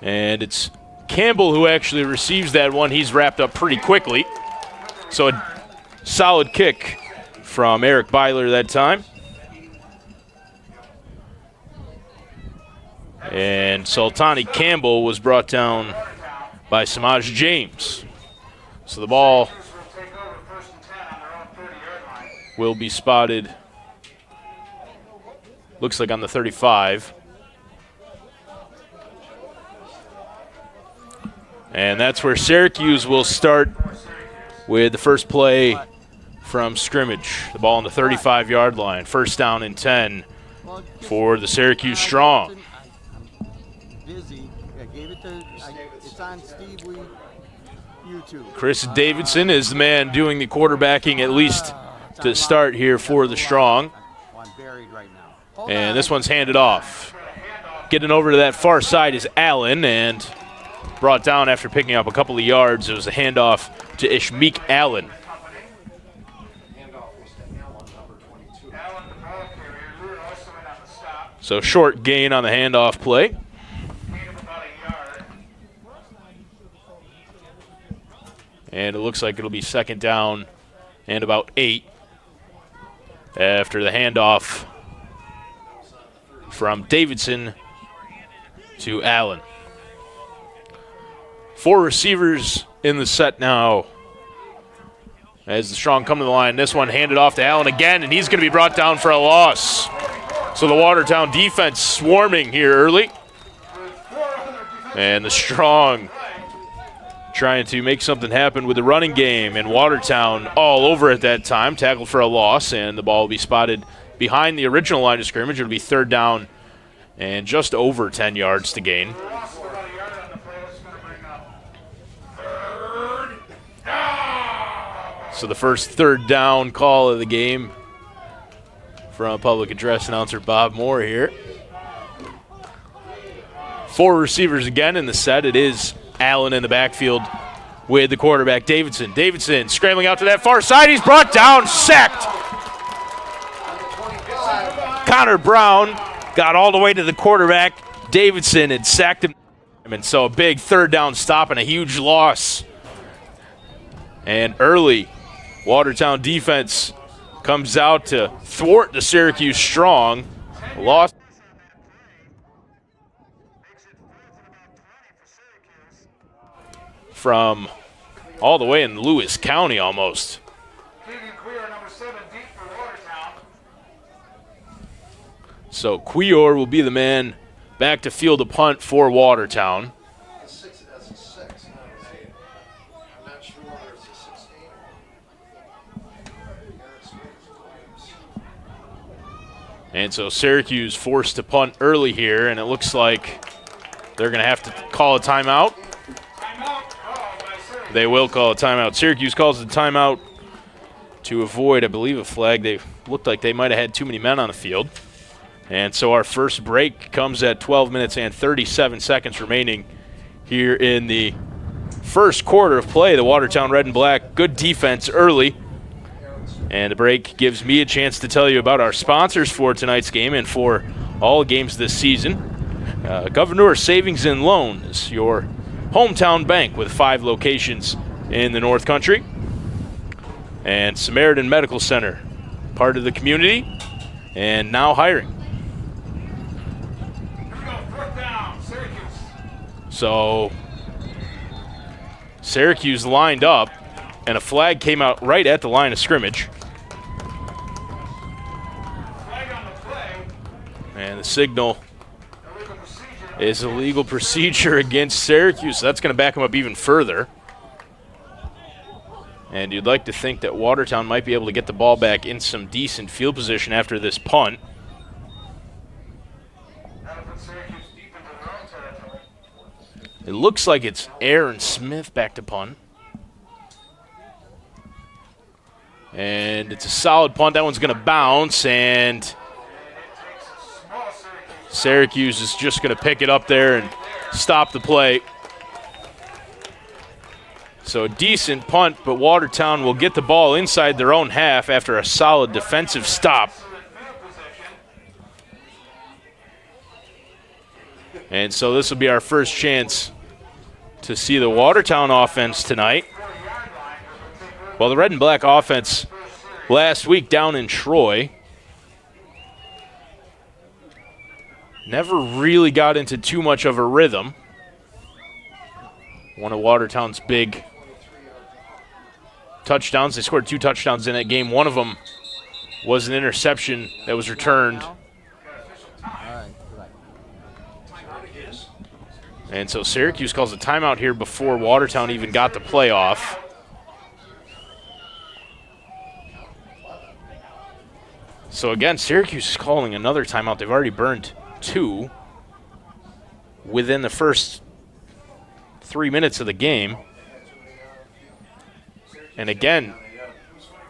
And it's Campbell who actually receives that one. He's wrapped up pretty quickly. So a solid kick from Eric Byler that time. And Sultani Campbell was brought down by Samaj James. So the ball will be spotted, looks like on the 35. And that's where Syracuse will start with the first play from scrimmage. The ball on the 35-yard line. First down and 10 for the Syracuse Strong. Chris Davidson is the man doing the quarterbacking, at least to start here for the Strong. And this one's handed off. Getting over to that far side is Allen, and brought down after picking up a couple of yards. It was a handoff to Ishmeek Allen. So short gain on the handoff play. And it looks like it'll be second down and about 8 after the handoff from Davidson to Allen. 4 receivers in the set now as the Strong come to the line. This one handed off to Allen again, and he's going to be brought down for a loss. So the Watertown defense swarming here early. And the Strong trying to make something happen with the running game, and Watertown all over at that time, tackled for a loss, and the ball will be spotted behind the original line of scrimmage. It'll be third down and just over 10 yards to gain. So the first third down call of the game from public address announcer Bob Moore here. 4 receivers again in the set. It is Allen in the backfield with the quarterback, Davidson. Davidson scrambling out to that far side. He's brought down, sacked. Connor Brown got all the way to the quarterback, Davidson, and sacked him. And so a big third down stop and a huge loss. And early, Watertown defense comes out to thwart the Syracuse Strong. Loss. From all the way in Lewis County almost. So Cuellar will be the man back to field a punt for Watertown. And so Syracuse forced to punt early here, and it looks like they're going to have to call a timeout. They will call a timeout. Syracuse calls a timeout to avoid, I believe, a flag. They looked like they might have had too many men on the field. And so our first break comes at 12 minutes and 37 seconds remaining here in the first quarter of play. The Watertown Red and Black, good defense early. And the break gives me a chance to tell you about our sponsors for tonight's game and for all games this season. Governor Savings and Loans, your hometown bank with 5 locations in the North Country. And Samaritan Medical Center, part of the community and now hiring. So Syracuse lined up, and a flag came out right at the line of scrimmage. And the signal is a legal procedure against Syracuse. That's going to back them up even further. And you'd like to think that Watertown might be able to get the ball back in some decent field position after this punt. It looks like it's Aaron Smith back to punt. And it's a solid punt. That one's going to bounce, and Syracuse is just going to pick it up there and stop the play. So a decent punt, but Watertown will get the ball inside their own half after a solid defensive stop. And so this will be our first chance to see the Watertown offense tonight. Well, the red and black offense last week down in Troy never really got into too much of a rhythm. One of Watertown's big touchdowns. They scored 2 touchdowns in that game. One of them was an interception that was returned. And so Syracuse calls a timeout here before Watertown even got the playoff. So again, Syracuse is calling another timeout. They've already burned 2 within the first 3 minutes of the game. And again,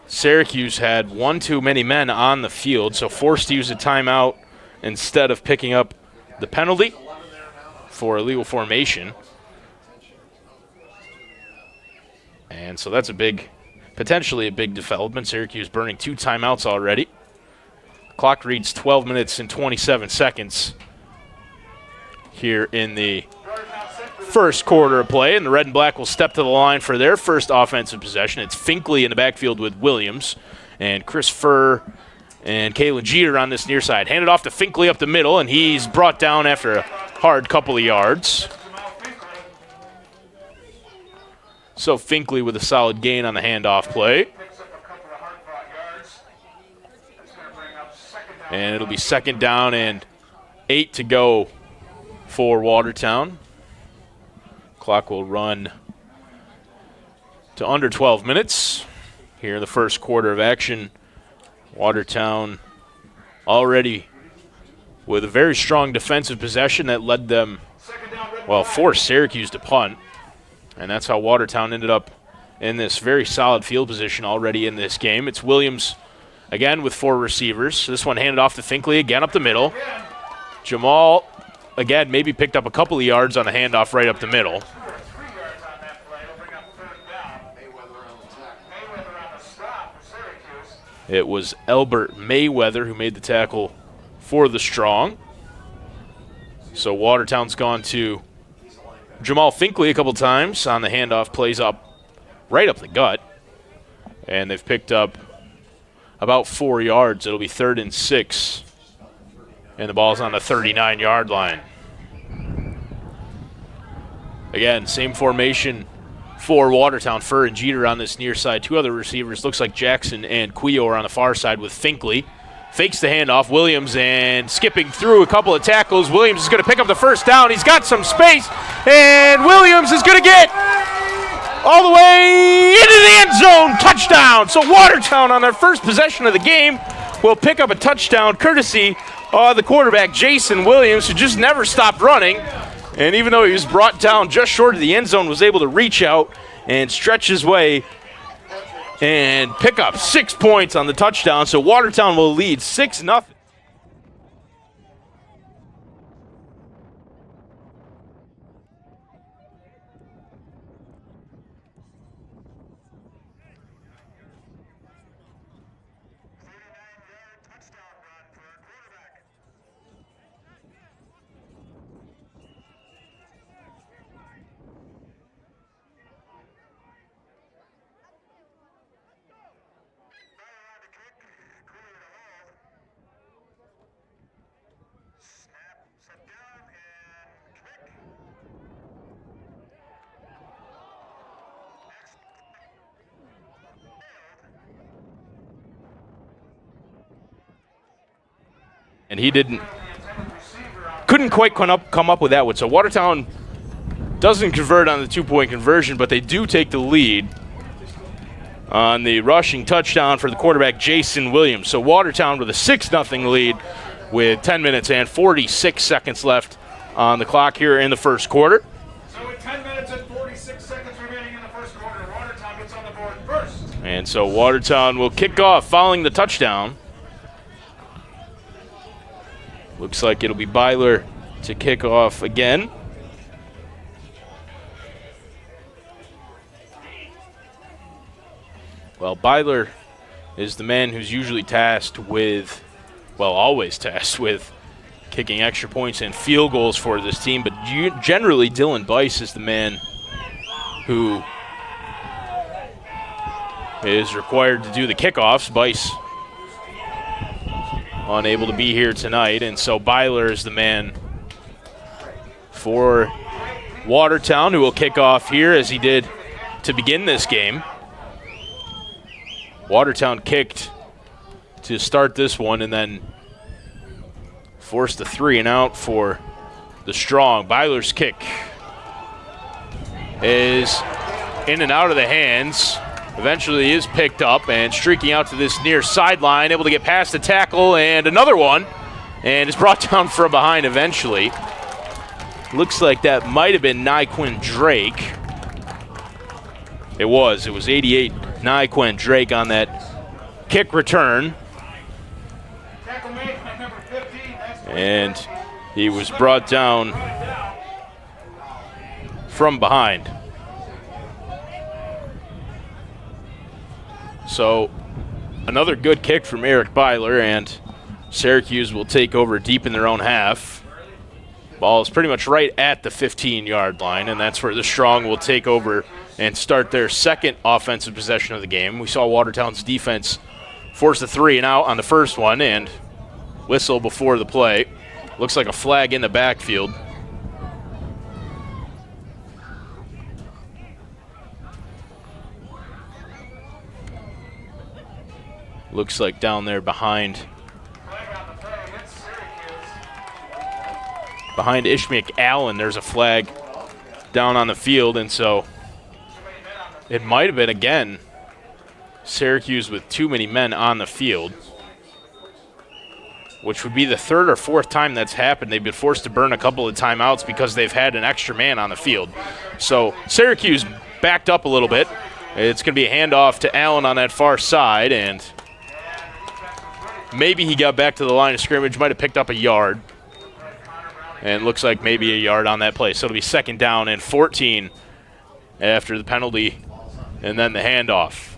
Syracuse had 1 too many men on the field, so forced to use a timeout instead of picking up the penalty for illegal formation. And so that's potentially a big development. Syracuse burning 2 timeouts already. Clock reads 12 minutes and 27 seconds here in the first quarter of play, and the red and black will step to the line for their first offensive possession. It's Finkley in the backfield with Williams, and Chris Furr and Kalen Jeter on this near side. Handed off to Finkley up the middle, and he's brought down after a hard couple of yards. So Finkley with a solid gain on the handoff play. And it'll be 2nd down and 8 to go for Watertown. Clock will run to under 12 minutes here in the first quarter of action. Watertown already with a very strong defensive possession that led them, forced Syracuse to punt. And that's how Watertown ended up in this very solid field position already in this game. It's Williams again with 4 receivers. This one handed off to Finkley again up the middle. Jamal, again, maybe picked up a couple of yards on a handoff right up the middle. It was Albert Mayweather who made the tackle for the strong. So Watertown's gone to Jamal Finkley a couple times on the handoff, plays right up the gut. And they've picked up about 4 yards. It'll be 3rd and 6. And the ball's on the 39-yard line. Again, same formation for Watertown. Furr and Jeter on this near side. 2 other receivers. Looks like Jackson and Quio are on the far side with Finkley. Fakes the handoff. Williams and skipping through a couple of tackles. Williams is going to pick up the 1st down. He's got some space. And Williams is going to get all the way into the end zone. Touchdown. So Watertown on their first possession of the game will pick up a touchdown courtesy of the quarterback, Jason Williams, who just never stopped running. And even though he was brought down just short of the end zone, was able to reach out and stretch his way and pick up 6 points on the touchdown. So Watertown will lead 6-0. And he couldn't quite come up with that one. So Watertown doesn't convert on the 2-point conversion, but they do take the lead on the rushing touchdown for the quarterback, Jason Williams. So Watertown with a 6-0 lead with 10 minutes and 46 seconds left on the clock here in the first quarter. So with 10 minutes and 46 seconds remaining in the first quarter, Watertown gets on the board first. And so Watertown will kick off following the touchdown. Looks like it'll be Byler to kick off again. Well, Byler is the man who's usually tasked with, always tasked with kicking extra points and field goals for this team, but generally Dylan Bice is the man who is required to do the kickoffs. Bice unable to be here tonight, and so Byler is the man for Watertown, who will kick off here as he did to begin this game. Watertown kicked to start this one and then forced a 3 and out for the Strong. Byler's kick is in and out of the hands. Eventually is picked up and streaking out to this near sideline, able to get past the tackle, and another one, and is brought down from behind eventually. Looks like that might have been Nyquin Drake. It was 88 Nyquin Drake on that kick return. And he was brought down from behind. So another good kick from Eric Byler, and Syracuse will take over deep in their own half. Ball is pretty much right at the 15-yard line, and that's where the Strong will take over and start their second offensive possession of the game. We saw Watertown's defense force the 3 and out on the first one and whistle before the play. Looks like a flag in the backfield. Looks like down there behind Ishmael Allen, there's a flag down on the field, and so it might have been, again, Syracuse with too many men on the field, which would be the third or fourth time that's happened. They've been forced to burn a couple of timeouts because they've had an extra man on the field. So Syracuse backed up a little bit. It's going to be a handoff to Allen on that far side, and maybe he got back to the line of scrimmage, might have picked up a yard. And looks like maybe a yard on that play. So it'll be 2nd down and 14 after the penalty and then the handoff.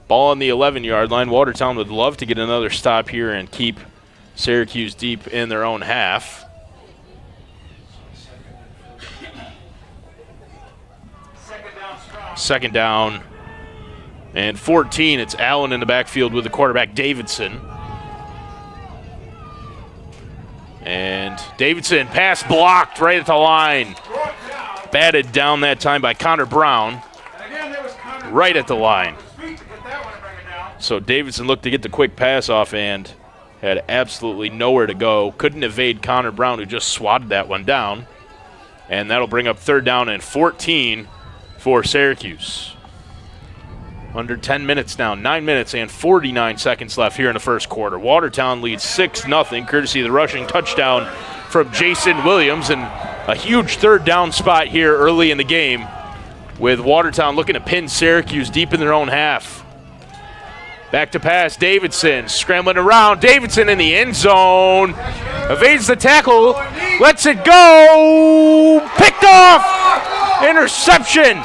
Ball on the 11-yard line. Watertown would love to get another stop here and keep Syracuse deep in their own half. Second down and 14. It's Allen in the backfield with the quarterback, Davidson. And Davidson, pass blocked right at the line. Batted down that time by Connor Brown. Right at the line. So Davidson looked to get the quick pass off and had absolutely nowhere to go. Couldn't evade Connor Brown, who just swatted that one down. And that'll bring up 3rd down and 14 for Syracuse. Under 10 minutes now, 9 minutes and 49 seconds left here in the first quarter. Watertown leads 6-0, courtesy of the rushing touchdown from Jason Williams, and a huge 3rd down spot here early in the game with Watertown looking to pin Syracuse deep in their own half. Back to pass, Davidson scrambling around. Davidson in the end zone, evades the tackle, lets it go, picked off, interception.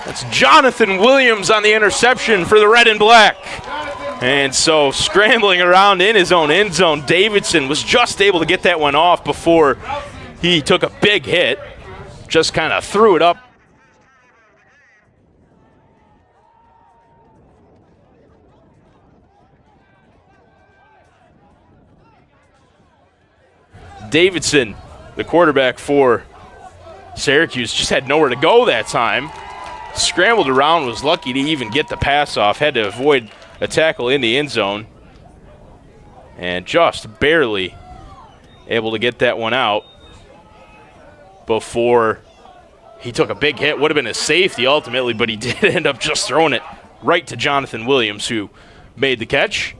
That's Jonathan Williams on the interception for the Red and Black. And so scrambling around in his own end zone, Davidson was just able to get that one off before he took a big hit. Just kind of threw it up. Davidson, the quarterback for Syracuse, just had nowhere to go that time. Scrambled around, was lucky to even get the pass off, had to avoid a tackle in the end zone, and just barely able to get that one out before he took a big hit. Would have been a safety ultimately, but he did end up just throwing it right to Jonathan Williams, who made the catch.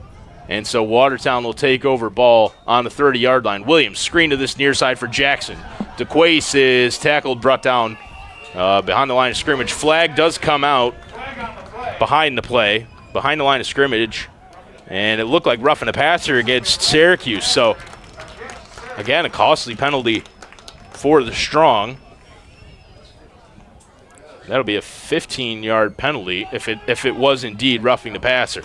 And so Watertown will take over ball on the 30-yard line. Williams screen to this near side for Jackson. DeQuace is tackled, brought down behind the line of scrimmage. Flag does come out behind the play, behind the line of scrimmage, and it looked like roughing the passer against Syracuse. So, again, a costly penalty for the Strong. That'll be a 15-yard penalty if it was indeed roughing the passer.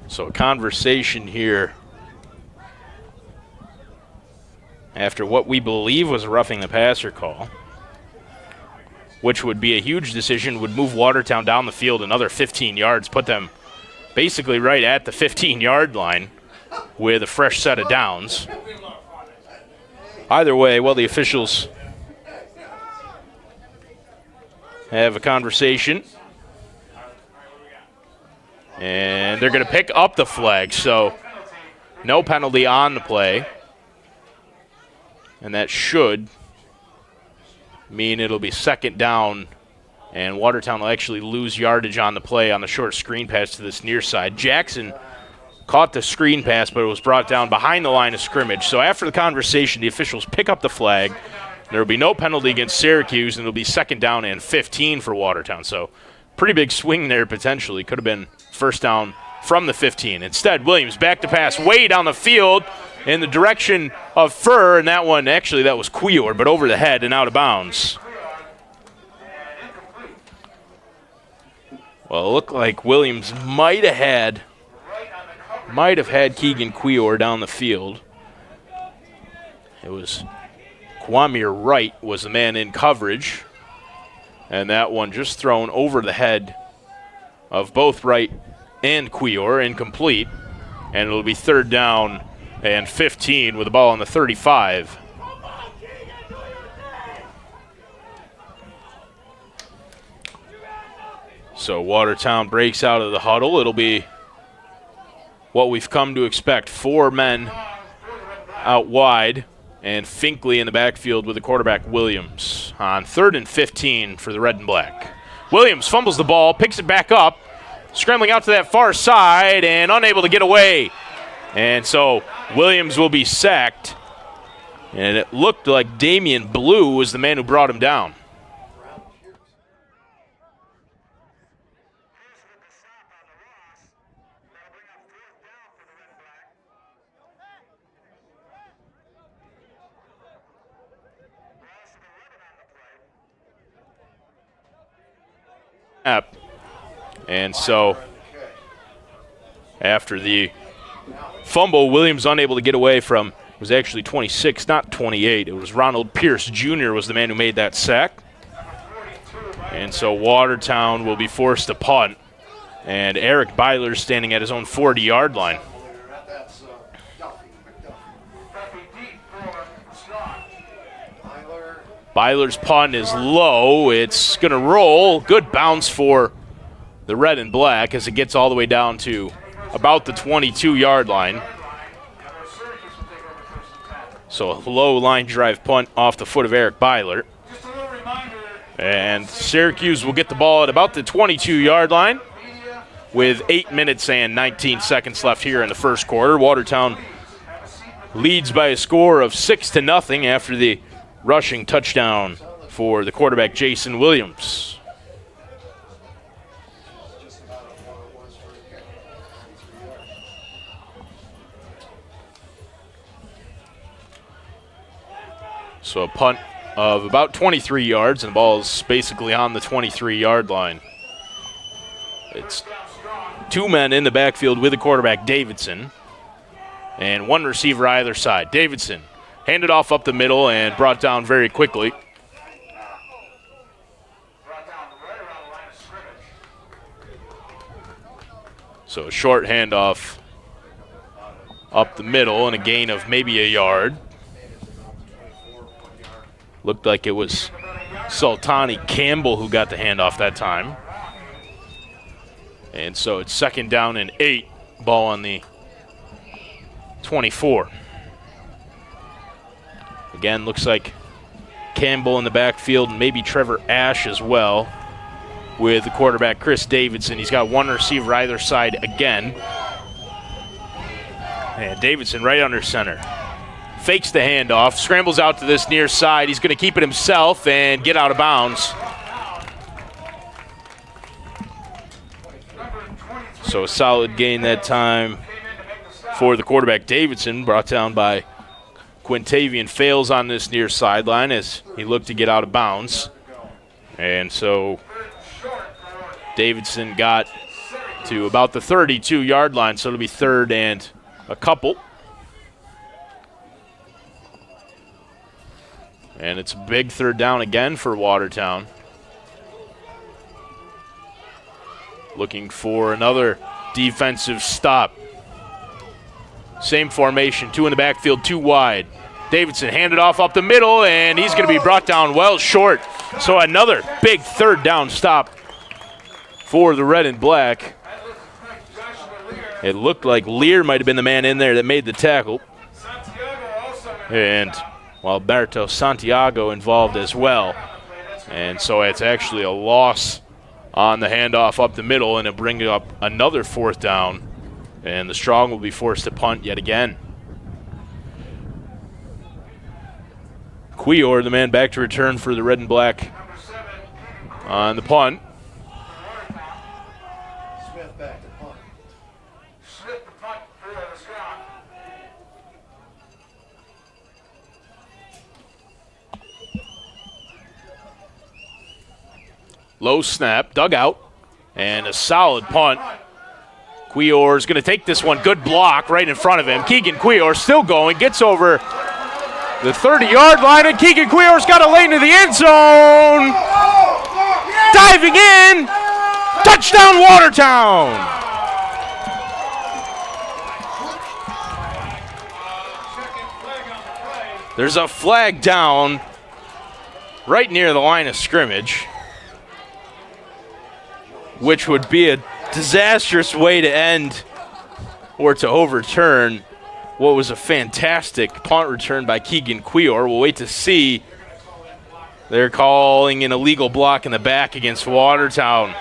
So a conversation here after what we believe was a roughing the passer call, which would be a huge decision, would move Watertown down the field another 15 yards, put them basically right at the 15-yard line with a fresh set of downs. Either way, well, the officials have a conversation, and they're going to pick up the flag, so no penalty on the play. And that should mean it'll be second down, and Watertown will actually lose yardage on the play on the short screen pass to this near side. Jackson caught the screen pass, but it was brought down behind the line of scrimmage. So after the conversation, the officials pick up the flag. There will be no penalty against Syracuse, and it'll be second down and 15 for Watertown. So pretty big swing there potentially. Could have been first down from the 15. Instead, Williams back to pass way down the field in the direction of Furr, and that one, actually, that was Quior, but over the head and out of bounds. Well, it looked like Williams might have had Keegan Quior down the field. It was Kwame Wright was the man in coverage, and that one just thrown over the head of both Wright and Quior, incomplete, and it'll be third down and 15 with the ball on the 35. So Watertown breaks out of the huddle. It'll be what we've come to expect. 4 men out wide, and Finkley in the backfield with the quarterback Williams on 3rd and 15 for the red and black. Williams fumbles the ball, picks it back up, scrambling out to that far side and unable to get away. And so Williams will be sacked, and it looked like Damian Blue was the man who brought him down. And so after the fumble, Williams unable to get away from, it was actually 26, not 28. It was Ronald Pierce Jr. was the man who made that sack. And so Watertown will be forced to punt. And Eric Byler's standing at his own 40-yard line. Byler's punt is low. It's going to roll. Good bounce for the red and black as it gets all the way down to about the 22-yard line. So a low line drive punt off the foot of Eric Byler. And Syracuse will get the ball at about the 22-yard line with 8 minutes and 19 seconds left here in the first quarter. Watertown leads by a score of 6-0 after the rushing touchdown for the quarterback Jason Williams. So a punt of about 23 yards, and the ball is basically on the 23-yard line. It's 2 men in the backfield with the quarterback, Davidson, and 1 receiver either side. Davidson handed off up the middle and brought down very quickly. So a short handoff up the middle and a gain of maybe a yard. Looked like it was Sultani Campbell who got the handoff that time. And so it's second down and 8, ball on the 24. Again, looks like Campbell in the backfield and maybe Trevor Ash as well with the quarterback Chris Davidson. He's got 1 receiver either side again. And Davidson right under center. Fakes the handoff, scrambles out to this near side. He's going to keep it himself and get out of bounds. So a solid gain that time for the quarterback, Davidson, brought down by Quintavian. Fails on this near sideline as he looked to get out of bounds. And so Davidson got to about the 32-yard line, so it'll be third and a couple. And it's a big third down again for Watertown. Looking for another defensive stop. Same formation, 2 in the backfield, 2 wide. Davidson handed off up the middle, and he's going to be brought down well short. So another big third down stop for the red and black. It looked like Lear might have been the man in there that made the tackle. And Alberto Santiago involved as well. And so it's actually a loss on the handoff up the middle, and it'll bring up another fourth down. And the Strong will be forced to punt yet again. Cuellar, the man back to return for the red and black on the punt. Smith back to punt. Smith the punt for the Strong. Low snap, dug out, and a solid punt. Cuellar is going to take this one. Good block right in front of him. Keegan Cuellar still going, gets over the 30-yard line, and Keegan Cuellar's got a lane to the end zone. Diving in. Touchdown, Watertown. There's a flag down right near the line of scrimmage, which would be a disastrous way to end or to overturn what was a fantastic punt return by Keegan Cuellar. We'll wait to see. They're calling an illegal block in the back against Watertown.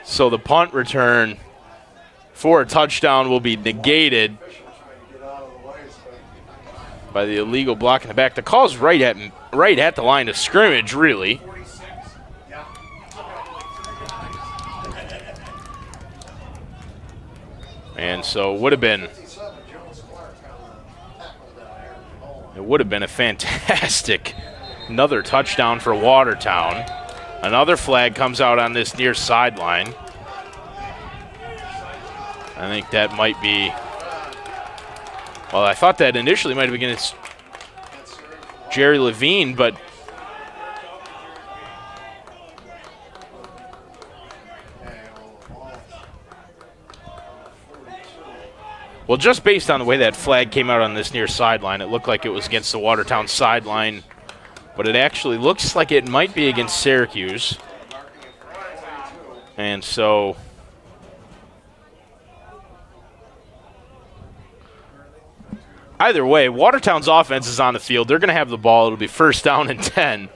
So the punt return for a touchdown will be negated by the illegal block in the back. The call's right at the line of scrimmage, really. And so it would have been a fantastic another touchdown for Watertown. Another flag comes out on this near sideline. I think that might be, well, I thought that initially might have been against Jerry Levine, but well, just based on the way that flag came out on this near sideline, it looked like it was against the Watertown sideline, but it actually looks like it might be against Syracuse. And so either way, Watertown's offense is on the field. They're going to have the ball. It'll be first down and 10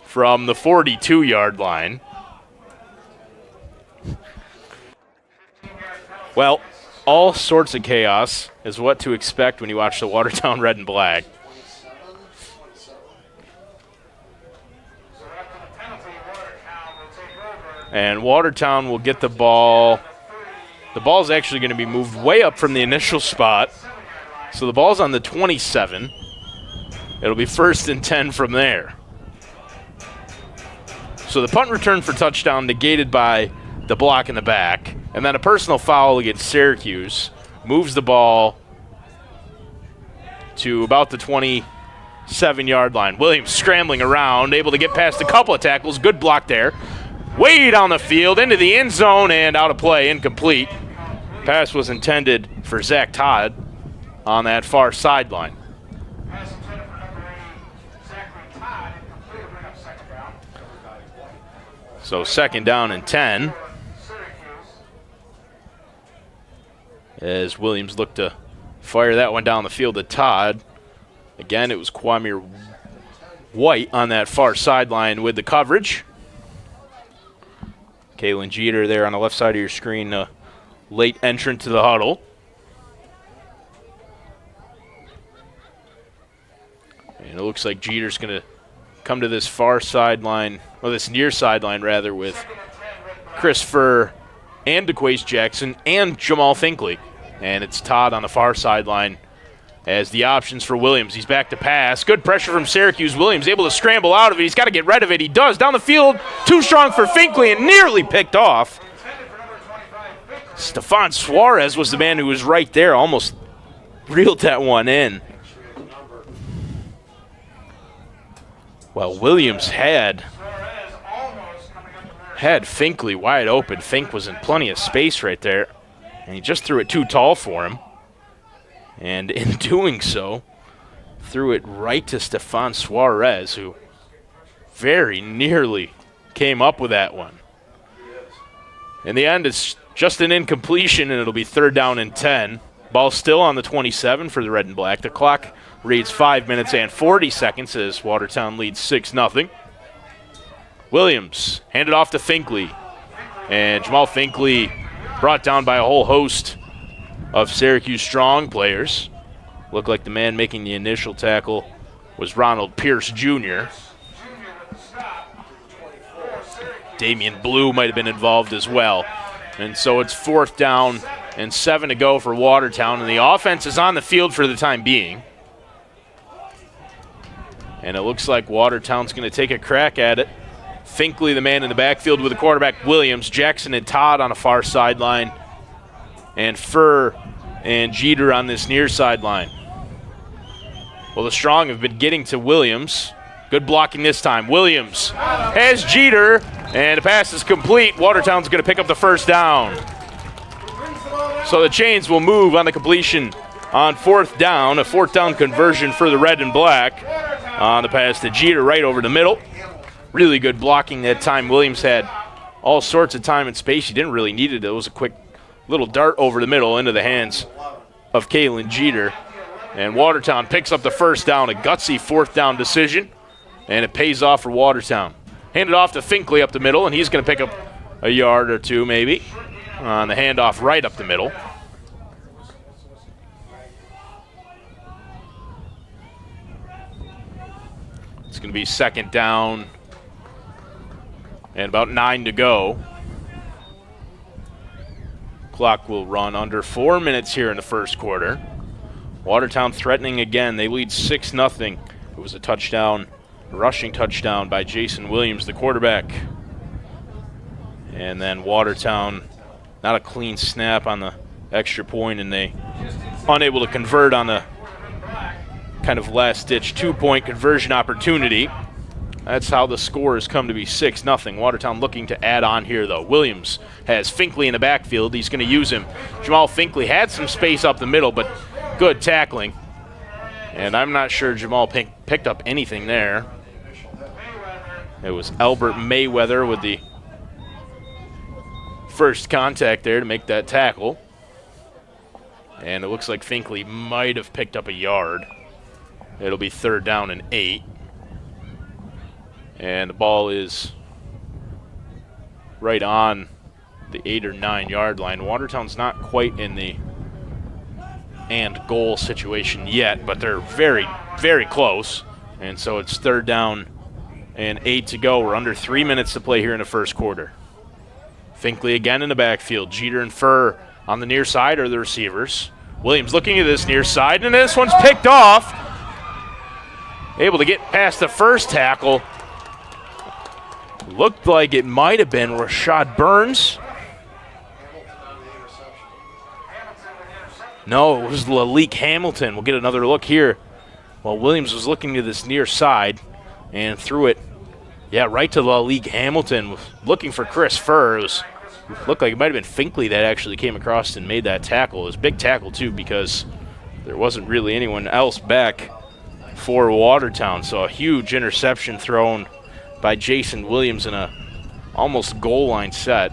from the 42-yard line. Well, all sorts of chaos is what to expect when you watch the Watertown red and black. And Watertown will get the ball. The ball's actually going to be moved way up from the initial spot. So the ball's on the 27. It'll be first and 10 from there. So the punt return for touchdown negated by the block in the back. And then a personal foul against Syracuse moves the ball to about the 27-yard line. Williams scrambling around, able to get past a couple of tackles. Good block there. Way down the field, into the end zone, and out of play, incomplete. Pass was intended for Zach Todd on that far sideline. So second down and 10. As Williams looked to fire that one down the field to Todd. Again, it was Kwame White on that far sideline with the coverage. Kalen Jeter there on the left side of your screen, late entrant to the huddle. And it looks like Jeter's going to come to this far sideline this near sideline rather, with Chris Furr and DeQuace Jackson and Jamal Finkley. And it's Todd on the far sideline as the options for Williams. He's back to pass. Good pressure from Syracuse. Williams able to scramble out of it. He's got to get rid of it. He does. Down the field. Too strong for Finkley and nearly picked off. Stefan Suarez was the man who was right there. Almost reeled that one in. Well, Williams had Finkley wide open. Fink was in plenty of space right there, and he just threw it too tall for him. And in doing so, threw it right to Stefan Suarez, who very nearly came up with that one. In the end, it's just an incompletion, and it'll be 3rd down and 10. Ball still on the 27 for the red and black. The clock reads 5 minutes and 40 seconds as Watertown leads 6-0. Williams handed off to Finkley. And Jamal Finkley brought down by a whole host of Syracuse strong players. Looked like the man making the initial tackle was Ronald Pierce Jr. Damian Blue might have been involved as well. And so it's 4th down and 7 to go for Watertown, and the offense is on the field for the time being. And it looks like Watertown's going to take a crack at it. Finkley, the man in the backfield with the quarterback, Williams, Jackson and Todd on a far sideline, and Furr and Jeter on this near sideline. Well, the strong have been getting to Williams. Good blocking this time. Williams has Jeter, and the pass is complete. Watertown's going to pick up the 1st down. So the chains will move on the completion on 4th down, a 4th down conversion for the red and black. On the pass to Jeter right over the middle. Really good blocking that time. Williams had all sorts of time and space. He didn't really need it. It was a quick little dart over the middle into the hands of Kalen Jeter. And Watertown picks up the 1st down, a gutsy 4th down decision, and it pays off for Watertown. Handed off to Finkley up the middle, and he's going to pick up a yard or two maybe on the handoff right up the middle. It's going to be 2nd down and about 9 to go. Clock will run under 4 minutes here in the 1st quarter. Watertown threatening again. They lead 6-0. It was a touchdown, rushing touchdown by Jason Williams, the quarterback. And then Watertown, not a clean snap on the extra point, and they unable to convert on the kind of last-ditch 2-point conversion opportunity. That's how the score has come to be 6-0. Watertown looking to add on here, though. Williams has Finkley in the backfield. He's going to use him. Jamal Finkley had some space up the middle, but good tackling. And I'm not sure Jamal picked up anything there. It was Albert Mayweather with the first contact there to make that tackle. And it looks like Finkley might have picked up a yard. It'll be 3rd down and 8. And the ball is right on the 8 or 9 yard line. Watertown's not quite in the and goal situation yet, but they're very, very close. And so it's 3rd down and 8 to go. We're under 3 minutes to play here in the 1st quarter. Finkley again in the backfield. Jeter and Furr on the near side are the receivers. Williams looking at this near side, and this one's picked off. Able to get past the first tackle. Looked like it might have been Rashad Burns. No, it was Lalik Hamilton. We'll get another look here. Well, Williams was looking to this near side and threw it, right to Lalik Hamilton, looking for Chris Furr. It looked like it might have been Finkley that actually came across and made that tackle. It was a big tackle, too, because there wasn't really anyone else back for Watertown. So a huge interception thrown by Jason Williams in a almost goal line set.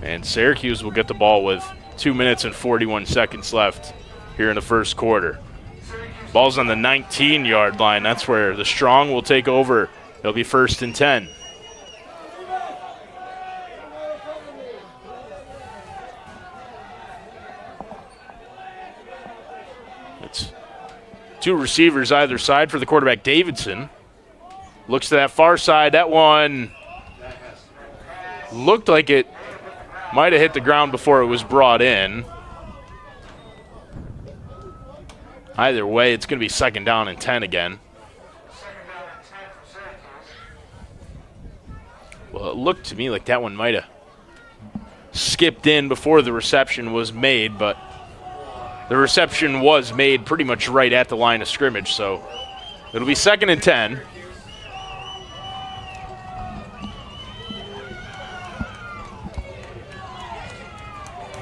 And Syracuse will get the ball with 2 minutes and 41 seconds left here in the 1st quarter. Ball's on the 19-yard line. That's where the strong will take over. It'll be 1st and 10. It's 2 receivers either side for the quarterback, Davidson. Looks to that far side. That one looked like it might have hit the ground before it was brought in. Either way, it's going to be 2nd down and 10 again. Well, it looked to me like that one might have skipped in before the reception was made, but the reception was made pretty much right at the line of scrimmage, so it'll be 2nd and 10.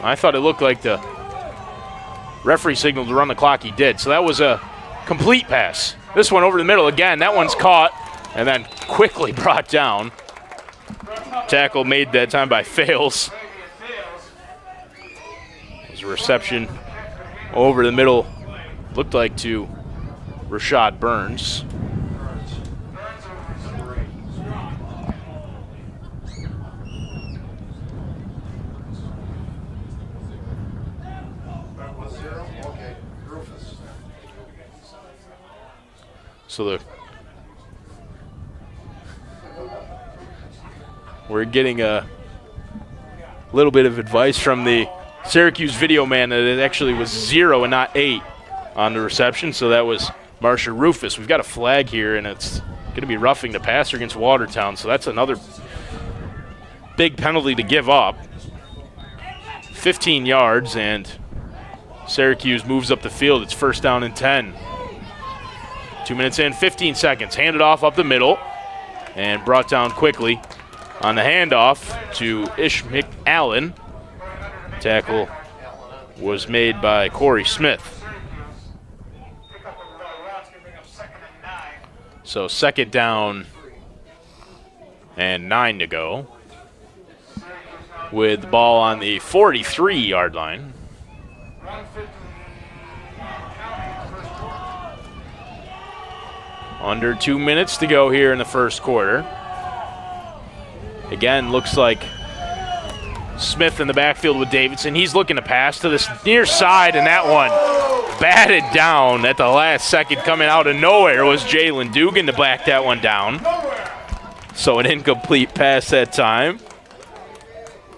I thought it looked like the referee signaled to run the clock. He did, so that was a complete pass. This one over the middle again. That one's caught and then quickly brought down. Tackle made that time by Fales. It was a reception over the middle, looked like to Rashad Burns. So we're getting a little bit of advice from the Syracuse video man that it actually was 0 and not 8 on the reception. So that was Marsha Rufus. We've got a flag here, and it's going to be roughing the passer against Watertown. So that's another big penalty to give up. 15 yards, and Syracuse moves up the field. It's 1st down and 10. 2 minutes and 15 seconds. Handed off up the middle and brought down quickly on the handoff to Ish McAllen. Tackle was made by Corey Smith. So 2nd down and 9 to go with the ball on the 43-yard line. Under 2 minutes to go here in the first quarter. Again, looks like Smith in the backfield with Davidson. He's looking to pass to this near side, and that one batted down at the last second. Coming out of nowhere was Jalen Dugan to back that one down. So an incomplete pass that time.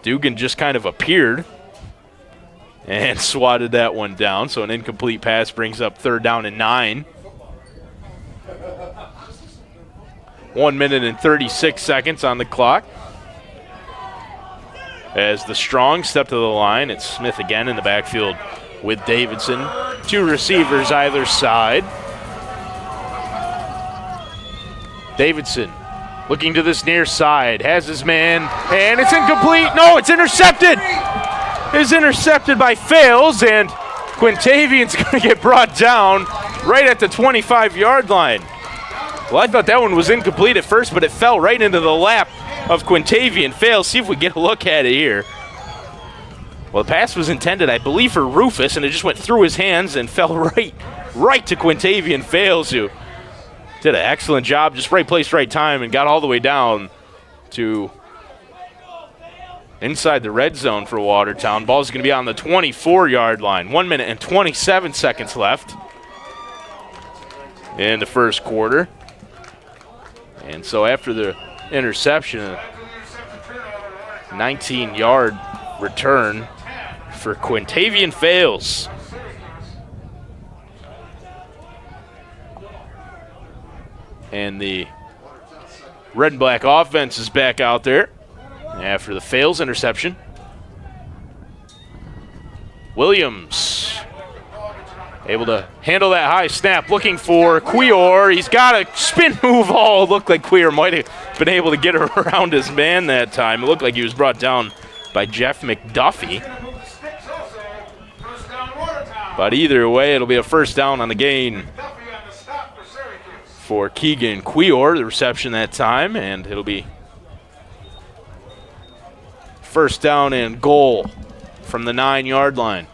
Dugan just kind of appeared and swatted that one down. So an incomplete pass brings up 3rd down and 9. 1 minute and 36 seconds on the clock. As the Strong step to the line, it's Smith again in the backfield with Davidson. 2 receivers either side. Davidson looking to this near side, has his man, and it's incomplete. No, it's intercepted. It's intercepted by Fales, and Quintavian's going to get brought down right at the 25-yard line. Well, I thought that one was incomplete at first, but it fell right into the lap of Quintavian Fales. See if we get a look at it here. Well, the pass was intended, I believe, for Rufus, and it just went through his hands and fell right to Quintavian Fales, who did an excellent job, just right place, right time, and got all the way down to inside the red zone for Watertown. Ball's going to be on the 24-yard line. 1 minute and 27 seconds left in the first quarter. And so after the interception, a 19-yard return for Quintavian Fales. And the red and black offense is back out there after the Fales interception. Williams able to handle that high snap, looking for Cuellar. He's got a spin move. Oh, it looked like Cuellar might have been able to get around his man that time. It looked like he was brought down by Jeff McDuffie. But either way, it'll be a 1st down on the gain for Keegan Cuellar, the reception that time, and it'll be 1st down and goal from the 9-yard line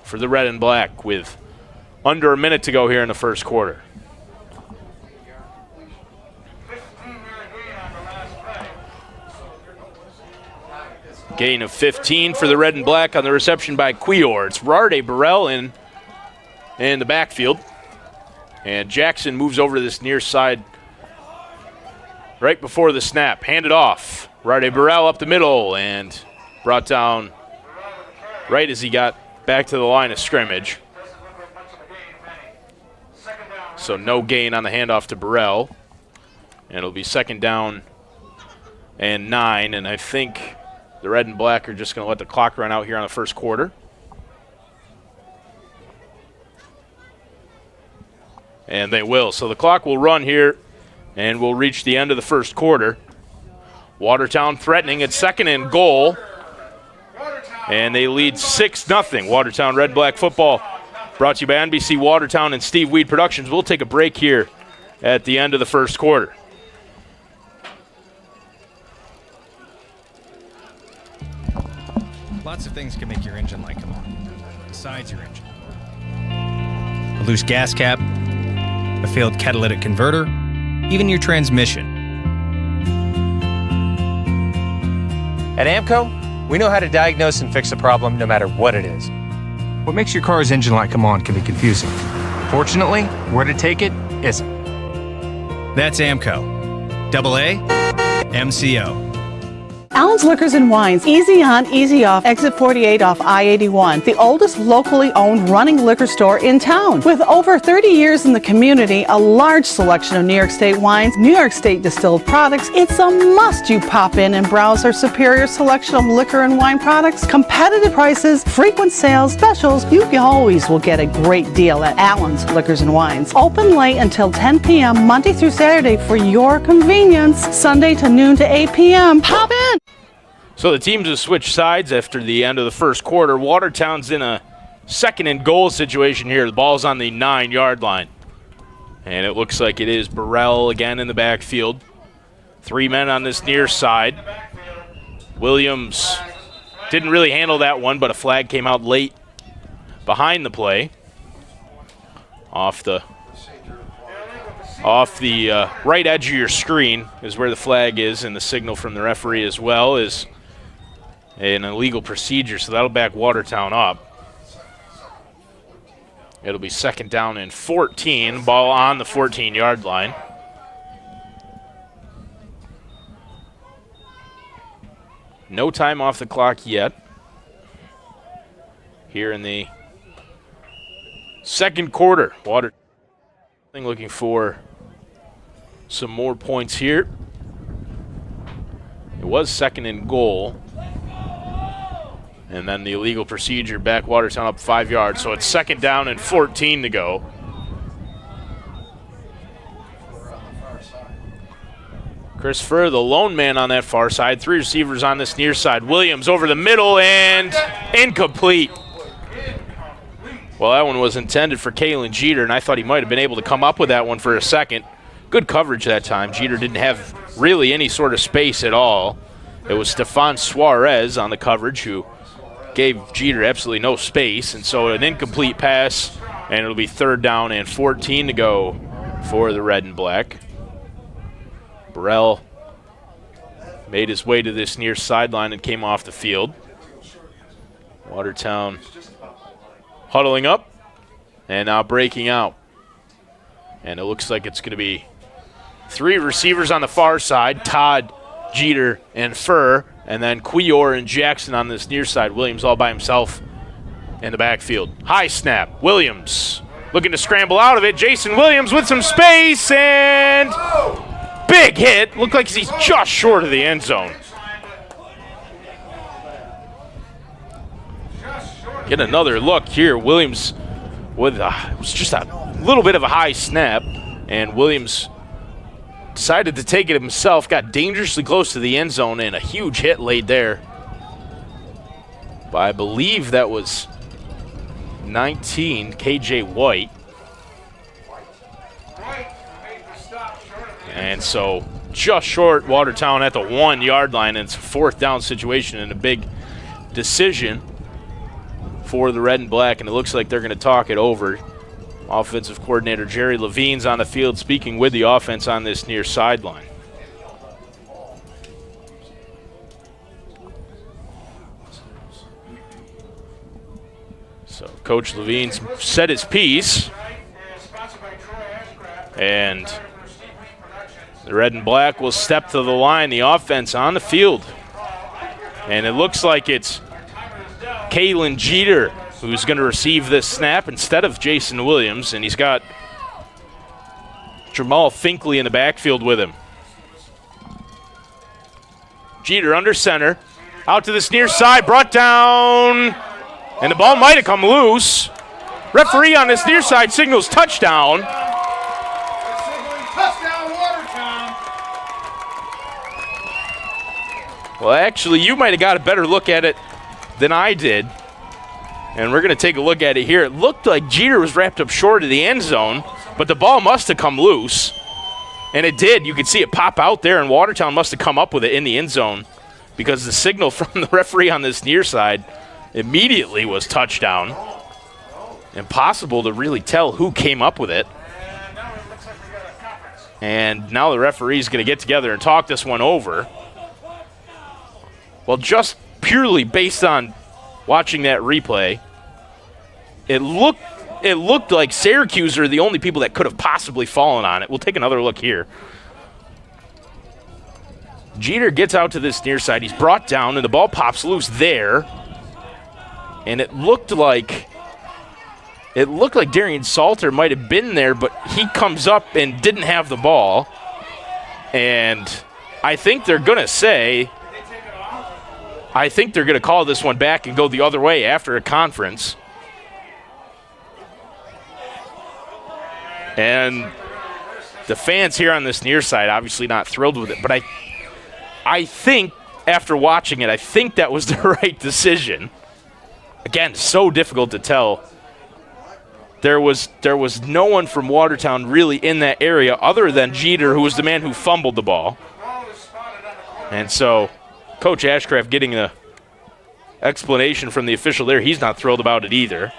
for the red and black with under a minute to go here in the first quarter. Gain of 15 for the red and black on the reception by Cuellar. It's Rarde Burrell in the backfield. And Jackson moves over to this near side right before the snap. Handed off. Rade Burrell up the middle and brought down right as he got back to the line of scrimmage. So no gain on the handoff to Burrell. And it'll be 2nd down and 9. And I think the red and black are just going to let the clock run out here on the first quarter. And they will. So the clock will run here, and we'll reach the end of the first quarter. Watertown threatening at 2nd and goal. And they lead 6-0. Watertown Red-Black football brought to you by NBC Watertown and Steve Weed Productions. We'll take a break here at the end of the first quarter. Lots of things can make your engine light come on, besides your engine. A loose gas cap, a failed catalytic converter, even your transmission. At AMCO, we know how to diagnose and fix a problem no matter what it is. What makes your car's engine light come on can be confusing. Fortunately, where to take it isn't. That's AMCO. AA MCO. Allen's Liquors and Wines, easy on, easy off, exit 48 off I-81. The oldest locally owned running liquor store in town. With over 30 years in the community, a large selection of New York State wines, New York State distilled products, it's a must you pop in and browse our superior selection of liquor and wine products, competitive prices, frequent sales, specials. You always will get a great deal at Allen's Liquors and Wines. Open late until 10 p.m. Monday through Saturday for your convenience. Sunday to noon to 8 p.m. Pop in! So the teams have switched sides after the end of the first quarter. Watertown's in a 2nd and goal situation here. The ball's on the 9-yard line. And it looks like it is Burrell again in the backfield. 3 men on this near side. Williams didn't really handle that one, but a flag came out late behind the play. Off the right edge of your screen is where the flag is, and the signal from the referee as well is an illegal procedure, so that'll back Watertown up. It'll be 2nd down and 14, ball on the 14-yard line. No time off the clock yet. Here in the second quarter, Watertown looking for some more points here. It was 2nd and goal. And then the illegal procedure back Watertown up 5 yards. So it's 2nd down and 14 to go. Chris Furr, the lone man on that far side. 3 receivers on this near side. Williams over the middle and incomplete. Well, that one was intended for Kalen Jeter, and I thought he might have been able to come up with that one for a second. Good coverage that time. Jeter didn't have really any sort of space at all. It was Stefan Suarez on the coverage who gave Jeter absolutely no space, and so an incomplete pass, and it'll be 3rd down and 14 to go for the red and black. Burrell made his way to this near sideline and came off the field. Watertown huddling up and now breaking out. And it looks like it's going to be 3 receivers on the far side, Todd, Jeter, and Furr, and then Quior and Jackson on this near side. Williams all by himself in the backfield. High snap. Williams looking to scramble out of it. Jason Williams with some space, and big hit. Looked like he's just short of the end zone. Get another look here. Williams with it was just a little bit of a high snap, and Williams decided to take it himself, got dangerously close to the end zone, and a huge hit laid there by, I believe that was 19, KJ White. And so just short, Watertown at the 1-yard line, and it's a 4th down situation and a big decision for the red and black, and it looks like they're going to talk it over. Offensive coordinator Jerry Levine's on the field speaking with the offense on this near sideline. So Coach Levine's said his piece, and The red and black will step to the line, the offense on the field. And it looks like it's Kalen Jeter who's going to receive this snap instead of Jason Williams, and he's got Jamal Finkley in the backfield with him. Jeter under center, out to this near side, brought down, and the ball might have come loose. Referee on this near side signals touchdown. Touchdown, Watertown. Well, actually, you might have got a better look at it than I did. And we're going to take a look at it here. It looked like Jeter was wrapped up short of the end zone, but the ball must have come loose. And it did. You could see it pop out there, and Watertown must have come up with it in the end zone because the signal from the referee on this near side immediately was touchdown. Impossible to really tell who came up with it. And now the referee's going to get together and talk this one over. Well, just purely based on watching that replay, it looked like Syracuse are the only people that could have possibly fallen on it. We'll take another look here. Jeter gets out to this near side. He's brought down, and the ball pops loose there. And it looked like Darian Salter might have been there, but he comes up and didn't have the ball. And I think they're going to call this one back and go the other way after a conference. And the fans here on this near side obviously not thrilled with it, but I think after watching it, I think that was the right decision. Again, so difficult to tell. There was no one from Watertown really in that area other than Jeter, who was the man who fumbled the ball. And so Coach Ashcraft getting an explanation from the official there, he's not thrilled about it either.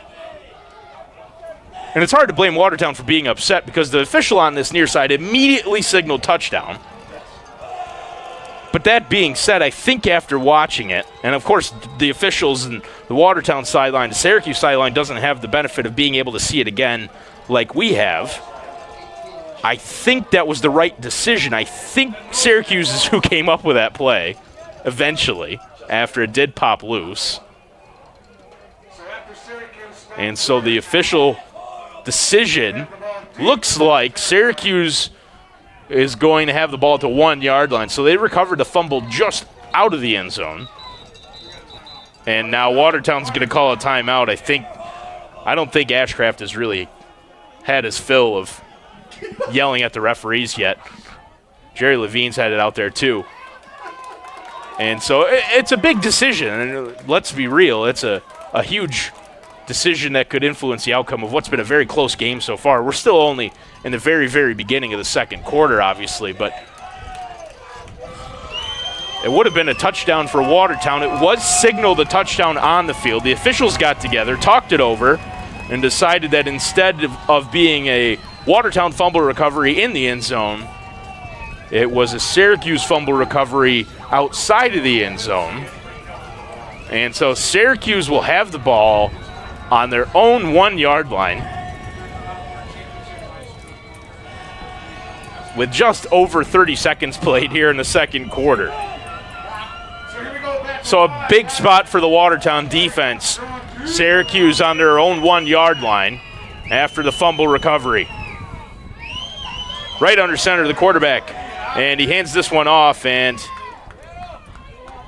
And it's hard to blame Watertown for being upset because the official on this near side immediately signaled touchdown. But that being said, I think after watching it, and of course the officials and the Watertown sideline, the Syracuse sideline doesn't have the benefit of being able to see it again like we have, I think that was the right decision. I think Syracuse is who came up with that play eventually after it did pop loose. And so the official decision looks like Syracuse is going to have the ball at the 1 yard line. So they recovered the fumble just out of the end zone. And now Watertown's going to call a timeout. I don't think Ashcraft has really had his fill of yelling at the referees yet. Jerry Levine's had it out there too. And so it's a big decision. And let's be real, it's a huge decision that could influence the outcome of what's been a very close game so far. We're still only in the very, very beginning of the second quarter, obviously, but it would have been a touchdown for Watertown. It was signaled a touchdown on the field. The officials got together, talked it over, and decided that instead of being a Watertown fumble recovery in the end zone, it was a Syracuse fumble recovery outside of the end zone. And so Syracuse will have the ball on their own 1 yard line with just over 30 seconds played here in the second quarter. So a big spot for the Watertown defense. Syracuse on their own 1 yard line after the fumble recovery. Right under center, the quarterback. And he hands this one off, and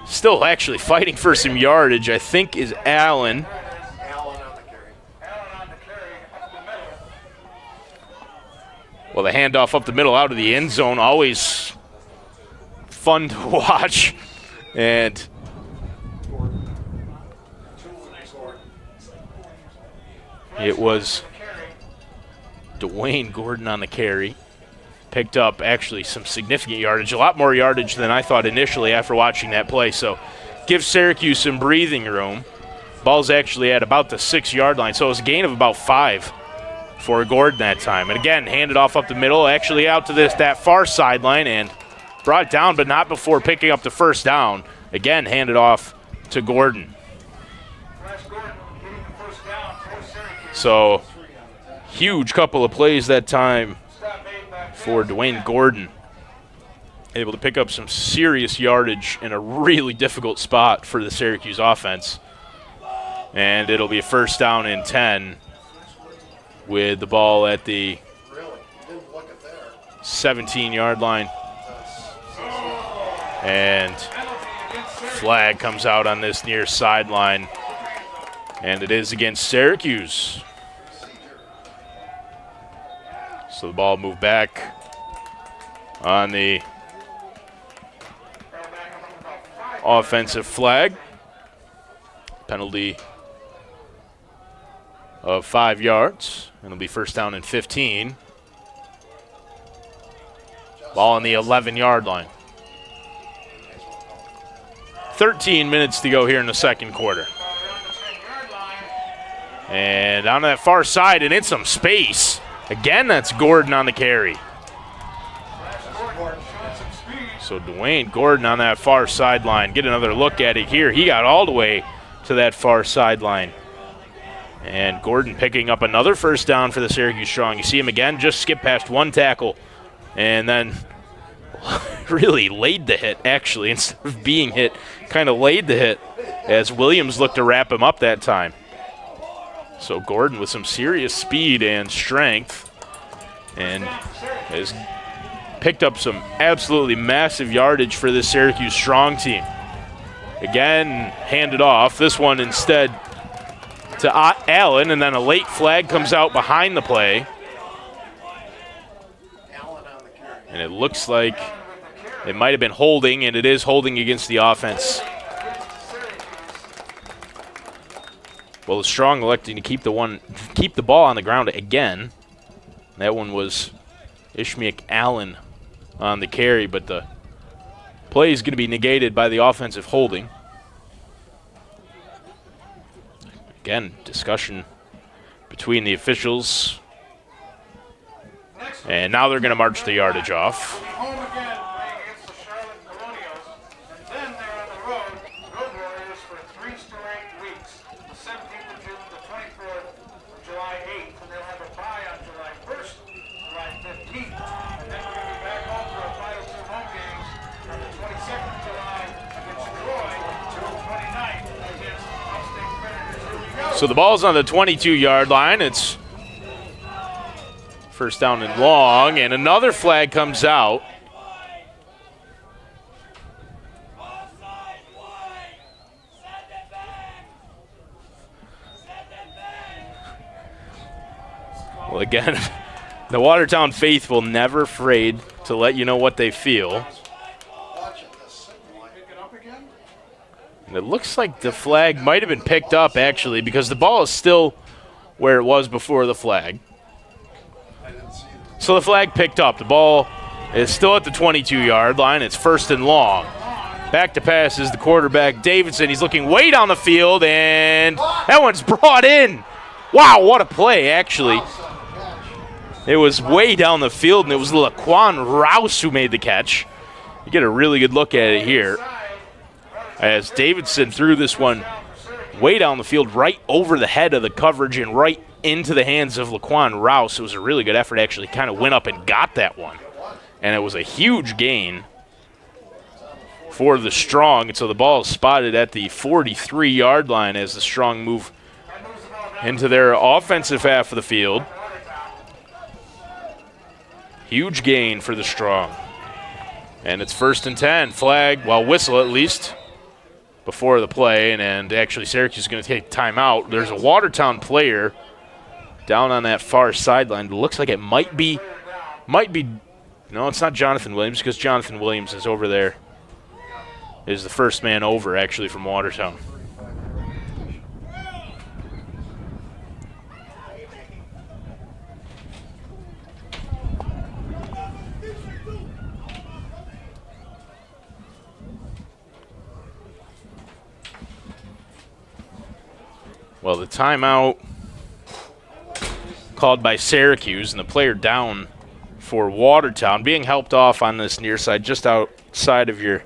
still actually fighting for some yardage, I think, is Allen. Well, the handoff up the middle out of the end zone, always fun to watch. And it was Dwayne Gordon on the carry. Picked up actually some significant yardage, a lot more yardage than I thought initially after watching that play. So gives Syracuse some breathing room. Ball's actually at about the 6 yard line, so it was a gain of about 5 for Gordon that time. And again, handed off up the middle, actually out to that far sideline and brought it down, but not before picking up the first down. Again, handed off to Gordon. So huge couple of plays that time for Dwayne Gordon. able to pick up some serious yardage in a really difficult spot for the Syracuse offense. And it'll be a first down and 10 with the ball at the 17-yard line. And flag comes out on this near sideline, and it is against Syracuse. So the ball moved back on the offensive flag. Penalty of 5 yards, and it'll be first down and 15. Ball on the 11-yard line. 13 minutes to go here in the second quarter. And on that far side and in some space. Again, that's Gordon on the carry. So Dwayne Gordon on that far sideline. Get another look at it here. He got all the way to that far sideline. And Gordon picking up another first down for the Syracuse Strong. You see him again, just skip past one tackle and then really laid the hit, actually, instead of being hit, kind of laid the hit as Williams looked to wrap him up that time. So Gordon with some serious speed and strength and has picked up some absolutely massive yardage for this Syracuse Strong team. Again, handed off. This one instead to Allen, and then a late flag comes out behind the play. And it looks like it might have been holding, and it is holding against the offense. Well, the Strong electing to keep the ball on the ground again. That one was Ishmael Allen on the carry, but the play is going to be negated by the offensive holding. Again, discussion between the officials. And now they're going to march the yardage off. Home again, playing against the Charlotte Colonials. And then they're on the road, Road Warriors, for 3 straight weeks. The 17th of June, the 24th, July 8th, and they'll have a bye on July 1st, July 15th. And then we're going to be back home for our final 2 home games on the 22nd of July against Troy, June 29th against Upstate Predators. Here we go. So the ball's on the 22-yard line. It's first down and long, and another flag comes out. Well, again, the Watertown faithful never afraid to let you know what they feel. And it looks like the flag might have been picked up, actually, because the ball is still where it was before the flag. So the flag picked up. The ball is still at the 22-yard line. It's first and long. Back to pass is the quarterback, Davidson. He's looking way down the field, and that one's brought in. Wow, what a play, actually. It was way down the field, and it was Laquan Rouse who made the catch. You get a really good look at it here as Davidson threw this one way down the field, right over the head of the coverage and right into the hands of Laquan Rouse. It was a really good effort. Actually kind of went up and got that one. And it was a huge gain for the Strong. And so the ball is spotted at the 43-yard line as the Strong move into their offensive half of the field. Huge gain for the Strong. And it's first and 10. Flag, well, whistle at least, before the play. And actually Syracuse is going to take timeout. There's a Watertown player down on that far sideline. It looks like it might be, no, it's not Jonathan Williams, because Jonathan Williams is over there, is the first man over, actually, from Watertown. Well, the timeout called by Syracuse, and the player down for Watertown. Being helped off on this near side, just outside of your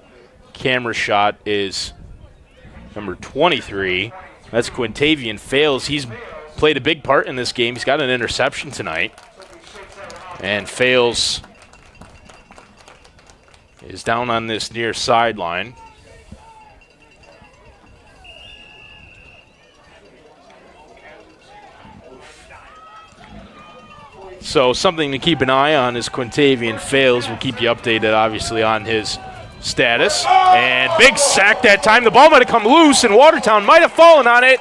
camera shot, is number 23. That's Quintavian Fales. He's played a big part in this game. He's got an interception tonight. And Fales is down on this near sideline. So something to keep an eye on is Quintavian Fails. We'll keep you updated, obviously, on his status. And big sack that time. The ball might have come loose, and Watertown might have fallen on it.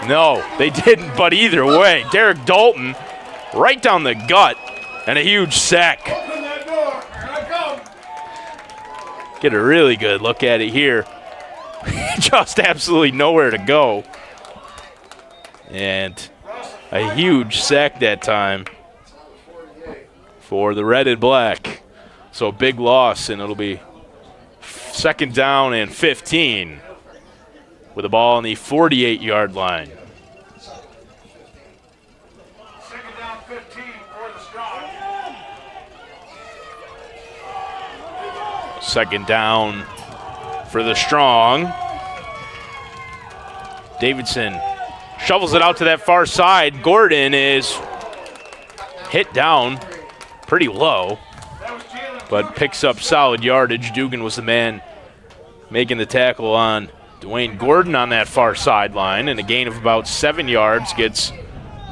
No, they didn't, but either way, Derek Dalton right down the gut and a huge sack. Get a really good look at it here. Just absolutely nowhere to go. And a huge sack that time for the red and black. So big loss, and it'll be 2nd down and 15 with the ball on the 48-yard line. 2nd down 15 for the Strong. 2nd down for the Strong. Davidson shovels it out to that far side. Gordon is hit down pretty low, but picks up solid yardage. Dugan was the man making the tackle on Dwayne Gordon on that far sideline, and a gain of about 7 yards gets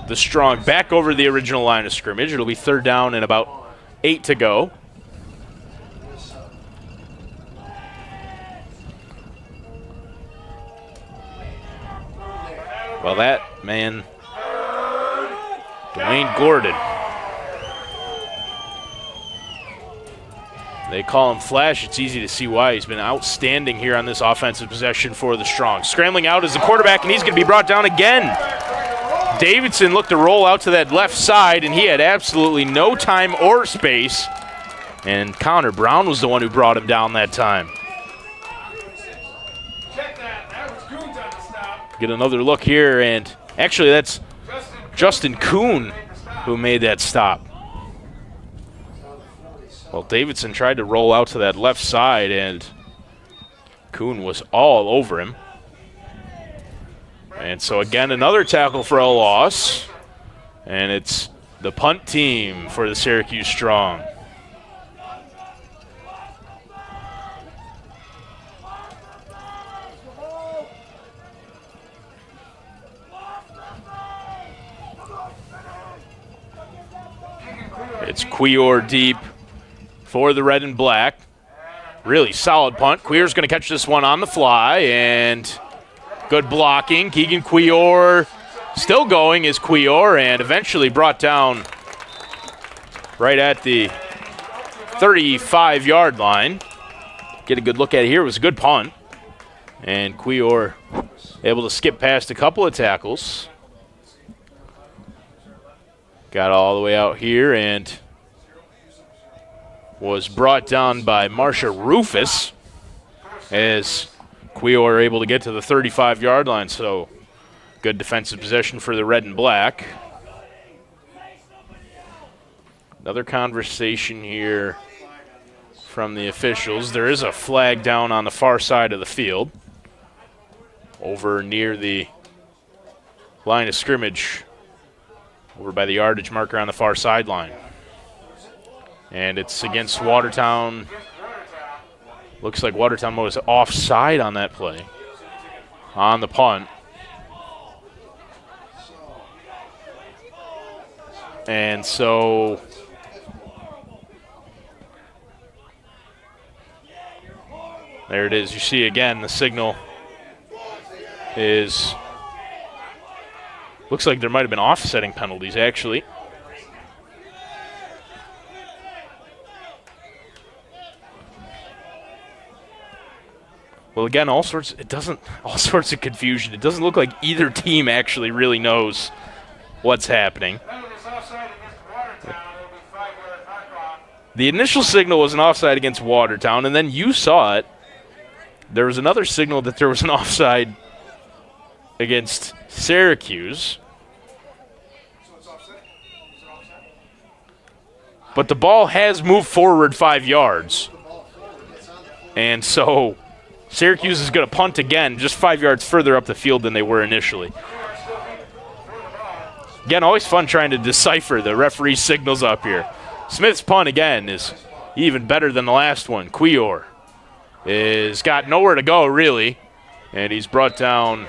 the Strong back over the original line of scrimmage. It'll be 3rd down and about 8 to go. Well, that man, Dwayne Gordon. They call him Flash. It's easy to see why. He's been outstanding here on this offensive possession for the Strong. Scrambling out is the quarterback, and he's going to be brought down again. Davidson looked to roll out to that left side, and he had absolutely no time or space. And Connor Brown was the one who brought him down that time. Get another look here, and actually that's Justin Kuhn who made that stop. Well, Davidson tried to roll out to that left side, and Kuhn was all over him. And so again, another tackle for a loss, and it's the punt team for the Syracuse Strong. It's Cuellar deep for the red and black. Really solid punt. Cuellar's going to catch this one on the fly, and good blocking. Keegan Cuellar still going is Cuellar, and eventually brought down right at the 35-yard line. Get a good look at it here. It was a good punt. And Cuellar able to skip past a couple of tackles. Got all the way out here and was brought down by Marsha Rufus as Cuellar able to get to the 35-yard line. So good defensive possession for the red and black. Another conversation here from the officials. There is a flag down on the far side of the field over near the line of scrimmage, over by the yardage marker on the far sideline. And it's against Watertown. Looks like Watertown was offside on that play, on the punt. And so there it is. You see again, the signal is, looks like there might have been offsetting penalties actually. Well, again, all sorts of confusion. It doesn't look like either team actually really knows what's happening. The initial signal was an offside against Watertown, and then you saw it. There was another signal that there was an offside against Syracuse. But the ball has moved forward 5 yards. And so Syracuse is going to punt again, just 5 yards further up the field than they were initially. Again, always fun trying to decipher the referee signals up here. Smith's punt again is even better than the last one. Cuellar is got nowhere to go, really, and he's brought down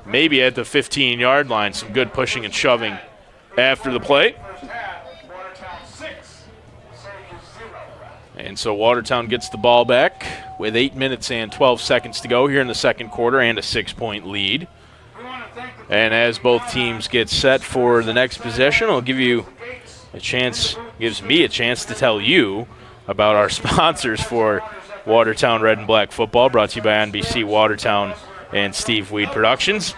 maybe at the 15-yard line. Some good pushing and shoving after the play. And so Watertown gets the ball back with 8 minutes and 12 seconds to go here in the second quarter and a 6-point lead. And as both teams get set for the next possession, I'll give you a chance, gives me a chance to tell you about our sponsors for Watertown Red and Black Football, brought to you by NBC Watertown and Steve Weed Productions.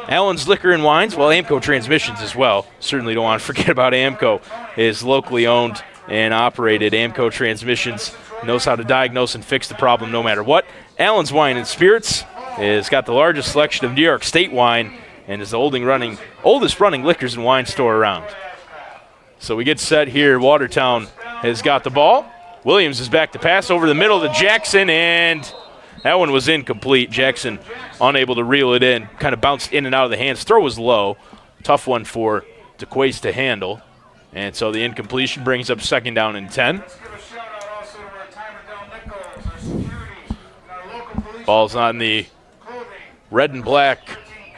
Allen's Liquor and Wines, well, Amco Transmissions as well. Certainly don't want to forget about Amco. It is locally owned and operated. Amco Transmissions knows how to diagnose and fix the problem no matter what. Allen's Wine and Spirits has got the largest selection of New York State wine and is the oldest running liquors and wine store around. So we get set here. Watertown has got the ball. Williams is back to pass over the middle to Jackson, and that one was incomplete. Jackson unable to reel it in, kind of bounced in and out of the hands. Throw was low. Tough one for DeQuace to handle. And so the incompletion brings up 2nd down and 10. Ball's on the red and black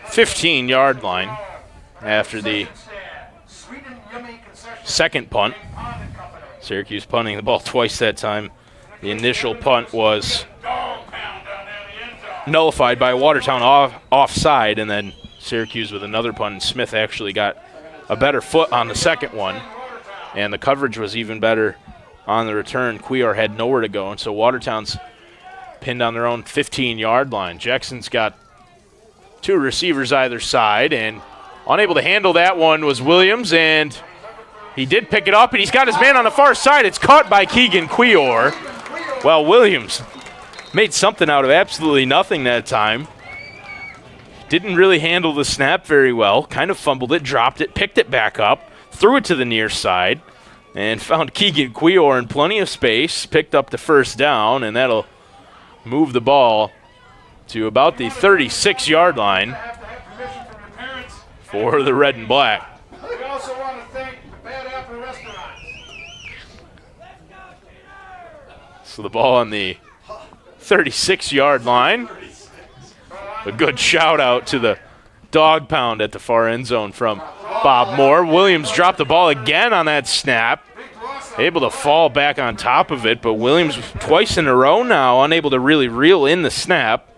15-yard line after the second punt. Syracuse punting the ball twice that time. The initial punt was nullified by Watertown offside, and then Syracuse with another punt. And Smith actually got a better foot on the second one, and the coverage was even better on the return. Cuellar had nowhere to go, and so Watertown's pinned on their own 15-yard line. Jackson's got 2 receivers either side, and unable to handle that one was Williams, and he did pick it up, and he's got his man on the far side. It's caught by Keegan Cuellar. Well, Williams made something out of absolutely nothing that time. Didn't really handle the snap very well. Kind of fumbled it, dropped it, picked it back up, threw it to the near side, and found Keegan Cuellar in plenty of space, picked up the 1st down, and that'll move the ball to about the 36-yard line for the red and black. We also want to thank the Bad Apple Restaurants. So the ball on the 36-yard line. A good shout-out to the dog pound at the far end zone from Bob Moore. Williams dropped the ball again on that snap. Able to fall back on top of it, but Williams twice in a row now unable to really reel in the snap.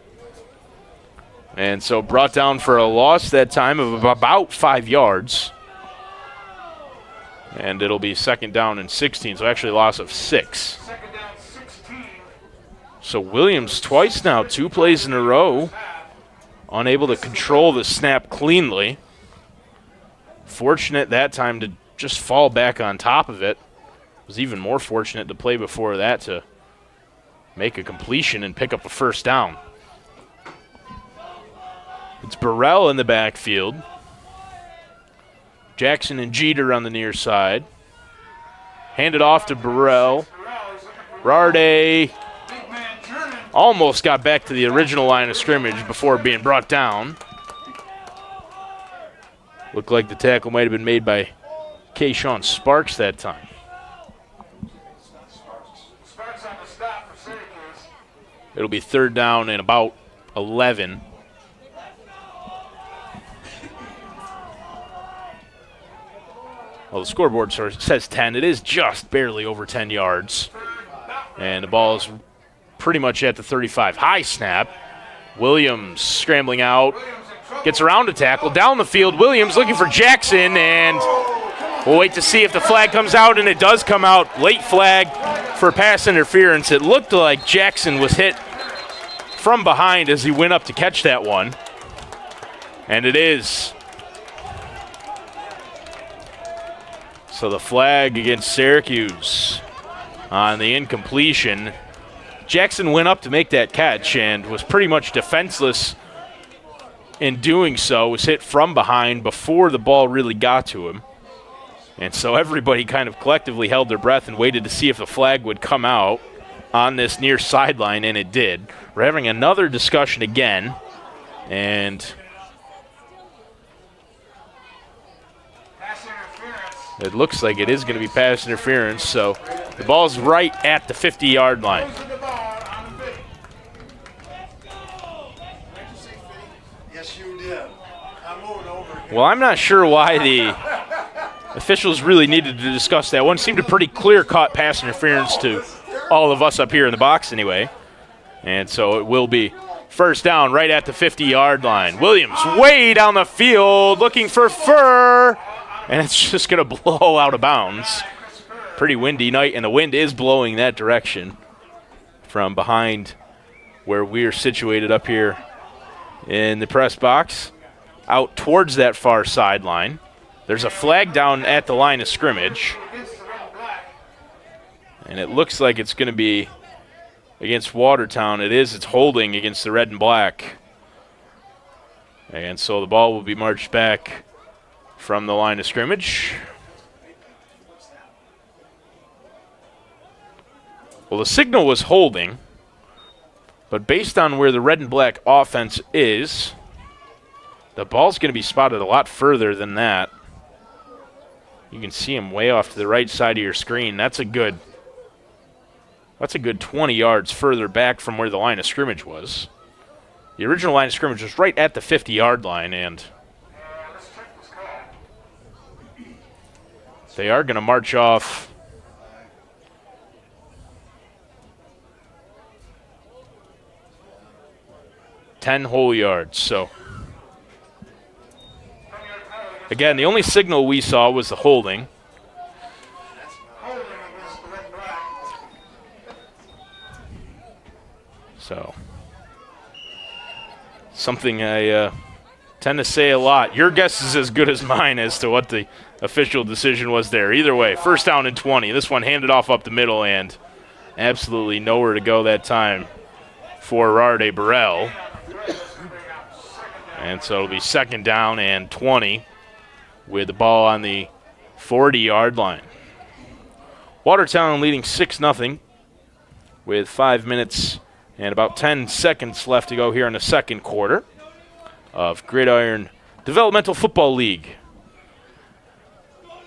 And so brought down for a loss that time of about 5 yards. And it'll be 2nd down and 16, so actually a loss of 6. 2nd down, 16. So Williams twice now, 2 plays in a row, unable to control the snap cleanly. Fortunate that time to just fall back on top of it. Was even more fortunate to play before that to make a completion and pick up a 1st down. It's Burrell in the backfield. Jackson and Jeter on the near side. Handed off to Burrell. Rarde almost got back to the original line of scrimmage before being brought down. Looked like the tackle might have been made by Kayshawn Sparks that time. Sparks on the stop for Syracuse. It'll be 3rd down and about 11. Well, the scoreboard says 10. It is just barely over 10 yards. And the ball is pretty much at the 35. High snap. Williams scrambling out. Gets around a tackle. Down the field, Williams looking for Jackson, and we'll wait to see if the flag comes out, and it does come out. Late flag for pass interference. It looked like Jackson was hit from behind as he went up to catch that one. And it is. So the flag against Syracuse on the incompletion. Jackson went up to make that catch and was pretty much defenseless in doing so. Was hit from behind before the ball really got to him. And so everybody kind of collectively held their breath and waited to see if the flag would come out on this near sideline, and it did. We're having another discussion again, and Pass interference. It looks like it is going to be pass interference, so the ball's right at the 50-yard line. Yes, you did. I'm moving over here. Well, I'm not sure why the officials really needed to discuss that. One seemed a pretty clear-cut pass interference to all of us up here in the box anyway. And so it will be first down right at the 50-yard line. Williams way down the field looking for Furr, and it's just going to blow out of bounds. Pretty windy night, and the wind is blowing that direction from behind where we're situated up here in the press box out towards that far sideline. There's a flag down at the line of scrimmage, and it looks like it's going to be against Watertown. It is. It's holding against the red and black. And so the ball will be marched back from the line of scrimmage. Well, the signal was holding, but based on where the red and black offense is, the ball's going to be spotted a lot further than that. You can see him way off to the right side of your screen. That's a good 20 yards further back from where the line of scrimmage was. The original line of scrimmage was right at the 50-yard line, and they are going to march off ten whole yards. So, again, the only signal we saw was the holding. So, something I tend to say a lot. Your guess is as good as mine as to what the official decision was there. Either way, first down and 20. This one handed off up the middle and absolutely nowhere to go that time for Rarde Burrell. And so it'll be second down and 20 with the ball on the 40-yard line. Watertown leading 6-0 with 5 minutes and about 10 seconds left to go here in the second quarter of Gridiron Developmental Football League.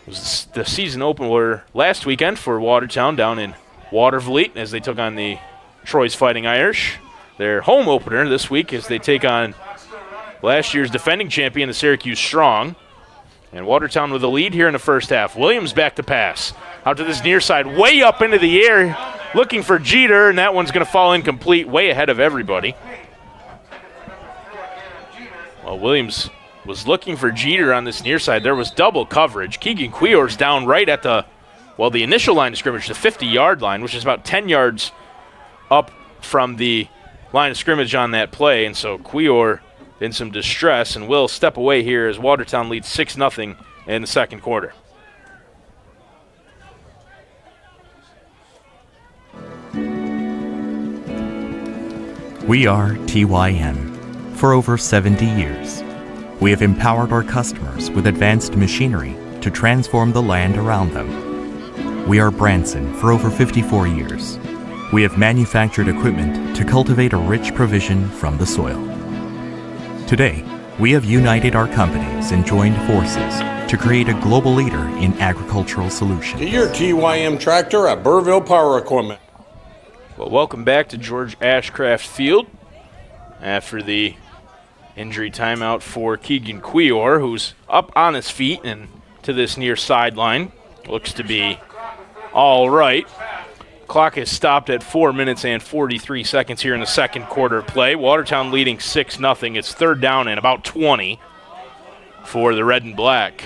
It was the season opener last weekend for Watertown down in Watervliet as they took on the Troy's Fighting Irish. Their home opener this week as they take on last year's defending champion, the Syracuse Strong. And Watertown with the lead here in the first half. Williams back to pass. Out to this near side, way up into the air, looking for Jeter, and that one's going to fall incomplete, way ahead of everybody. Well, Williams was looking for Jeter on this near side. There was double coverage. Keegan Quior's down right at the initial line of scrimmage, the 50-yard line, which is about 10 yards up from the line of scrimmage on that play. And so Quior in some distress and will step away here as Watertown leads 6-0 in the second quarter. We are TYM. For over 70 years, we have empowered our customers with advanced machinery to transform the land around them. We are Branson for over 54 years. We have manufactured equipment to cultivate a rich provision from the soil. Today, we have united our companies and joined forces to create a global leader in agricultural solutions. Get your TYM tractor at Burrville Power Equipment. Well, welcome back to George Ashcraft Field after the injury timeout for Keegan Quior, who's up on his feet and to this near sideline. Looks to be all right. Clock is stopped at 4 minutes and 43 seconds here in the second quarter of play. Watertown leading 6-0. It's third down and about 20 for the red and black.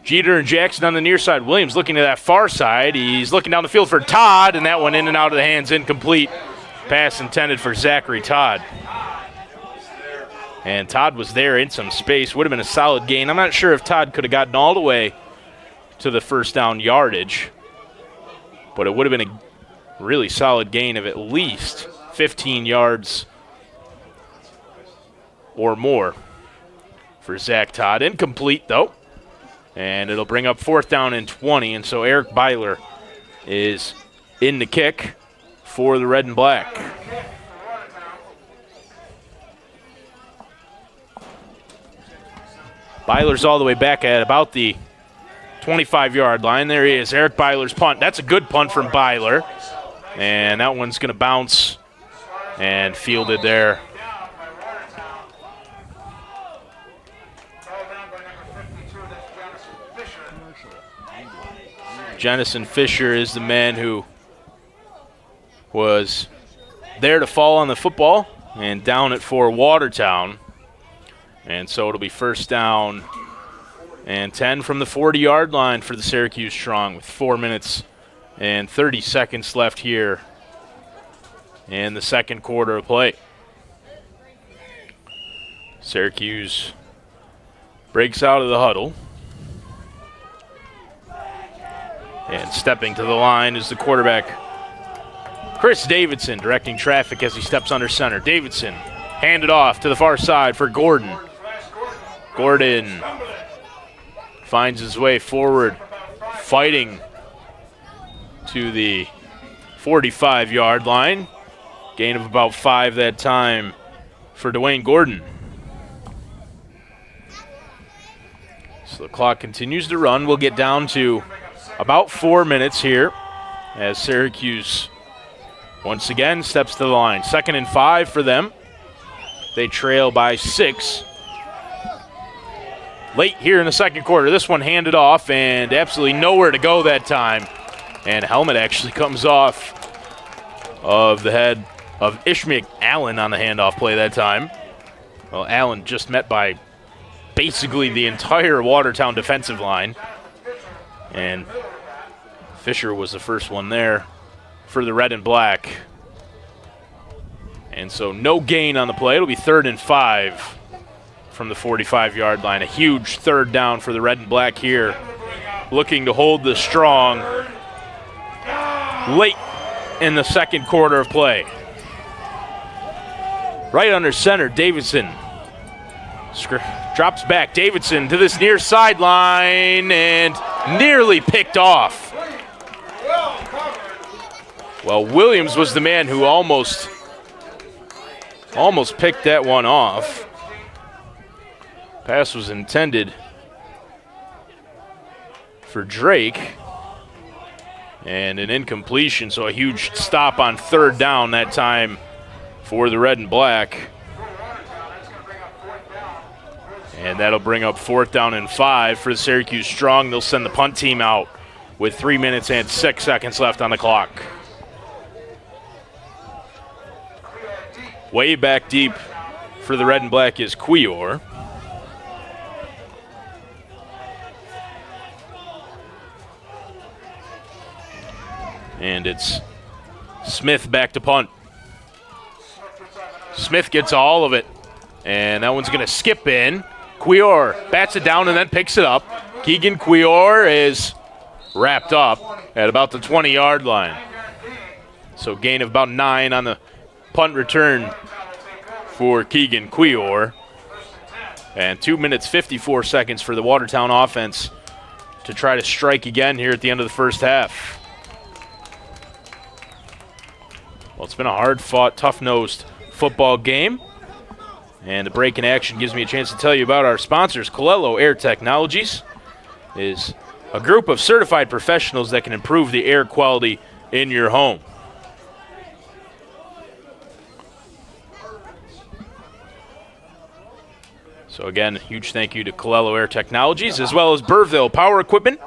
Jeter and Jackson on the near side. Williams looking to that far side. He's looking down the field for Todd, and that one in and out of the hands, incomplete. Pass intended for Zachary Todd. And Todd was there in some space. Would have been a solid gain. I'm not sure if Todd could have gotten all the way to the first down yardage, but it would have been a really solid gain of at least 15 yards or more for Zach Todd. Incomplete, though. And it'll bring up fourth down and 20. And so Eric Byler is in the kick for the red and black. Byler's all the way back at about the 25-yard line. There he is, Eric Byler's punt. That's a good punt from Byler. And that one's going to bounce and fielded there. Jennison Fisher is the man who was there to fall on the football and down it for Watertown. And so it'll be first down and 10 from the 40-yard line for the Syracuse Strong with 4 minutes and 30 seconds left here in the second quarter of play. Syracuse breaks out of the huddle. And stepping to the line is the quarterback, Chris Davidson, directing traffic as he steps under center. Davidson handed off to the far side for Gordon. Gordon finds his way forward, fighting to the 45-yard line. Gain of about 5 that time for Dwayne Gordon. So the clock continues to run. We'll get down to about 4 minutes here as Syracuse once again steps to the line. 2nd and 5 for them. They trail by 6. Late here in the second quarter, this one handed off and absolutely nowhere to go that time. And a helmet actually comes off of the head of Ishmael Allen on the handoff play that time. Well, Allen just met by basically the entire Watertown defensive line. And Fisher was the first one there for the red and black. And so no gain on the play. It'll be 3rd and 5 from the 45-yard line. A huge third down for the red and black here, looking to hold the Strong late in the second quarter of play. Right under center, Davidson drops back. Davidson to this near sideline and nearly picked off. Well, Williams was the man who almost picked that one off. Pass was intended for Drake. And an incompletion, so a huge stop on 3rd down that time for the red and black. And that'll bring up 4th down and 5 for the Syracuse Strong. They'll send the punt team out with 3 minutes and 6 seconds left on the clock. Way back deep for the red and black is Cuellar. And it's Smith back to punt. Smith gets all of it. And that one's going to skip in. Cuellar bats it down and then picks it up. Keegan Cuellar is wrapped up at about the 20-yard line. So gain of about 9 on the punt return for Keegan Cuellar. And 2 minutes, 54 seconds for the Watertown offense to try to strike again here at the end of the first half. Well, it's been a hard-fought, tough-nosed football game. And the break in action gives me a chance to tell you about our sponsors. Colello Air Technologies is a group of certified professionals that can improve the air quality in your home. So again, a huge thank you to Colello Air Technologies, as well as Burville Power Equipment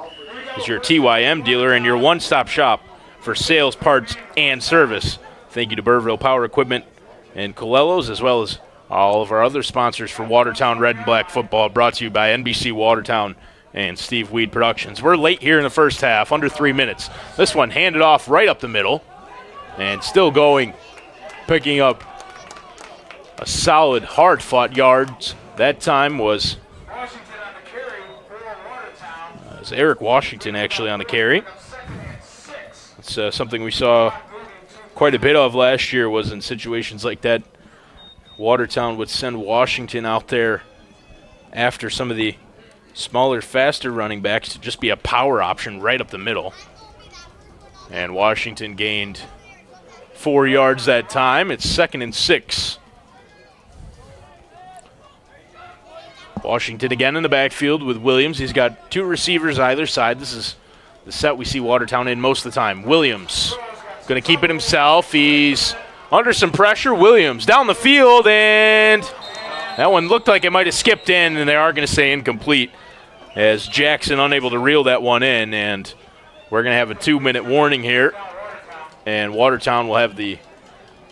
is your TYM dealer and your one-stop shop for sales, parts, and service. Thank you to Burville Power Equipment and Colello's, as well as all of our other sponsors for Watertown Red and Black Football, brought to you by NBC Watertown and Steve Weed Productions. We're late here in the first half, under 3 minutes. This one handed off right up the middle, and still going, picking up a solid, hard-fought yards. That time was Eric Washington actually on the carry. It's something we saw quite a bit of last year, was in situations like that, Watertown would send Washington out there after some of the smaller, faster running backs to just be a power option right up the middle. And Washington gained 4 yards that time. It's 2nd and 6. Washington again in the backfield with Williams. He's got 2 receivers either side. This is the set we see Watertown in most of the time. Williams going to keep it himself. He's under some pressure. Williams down the field, and that one looked like it might have skipped in, and they are going to say incomplete as Jackson unable to reel that one in, and we're going to have a 2-minute warning here, and Watertown will have the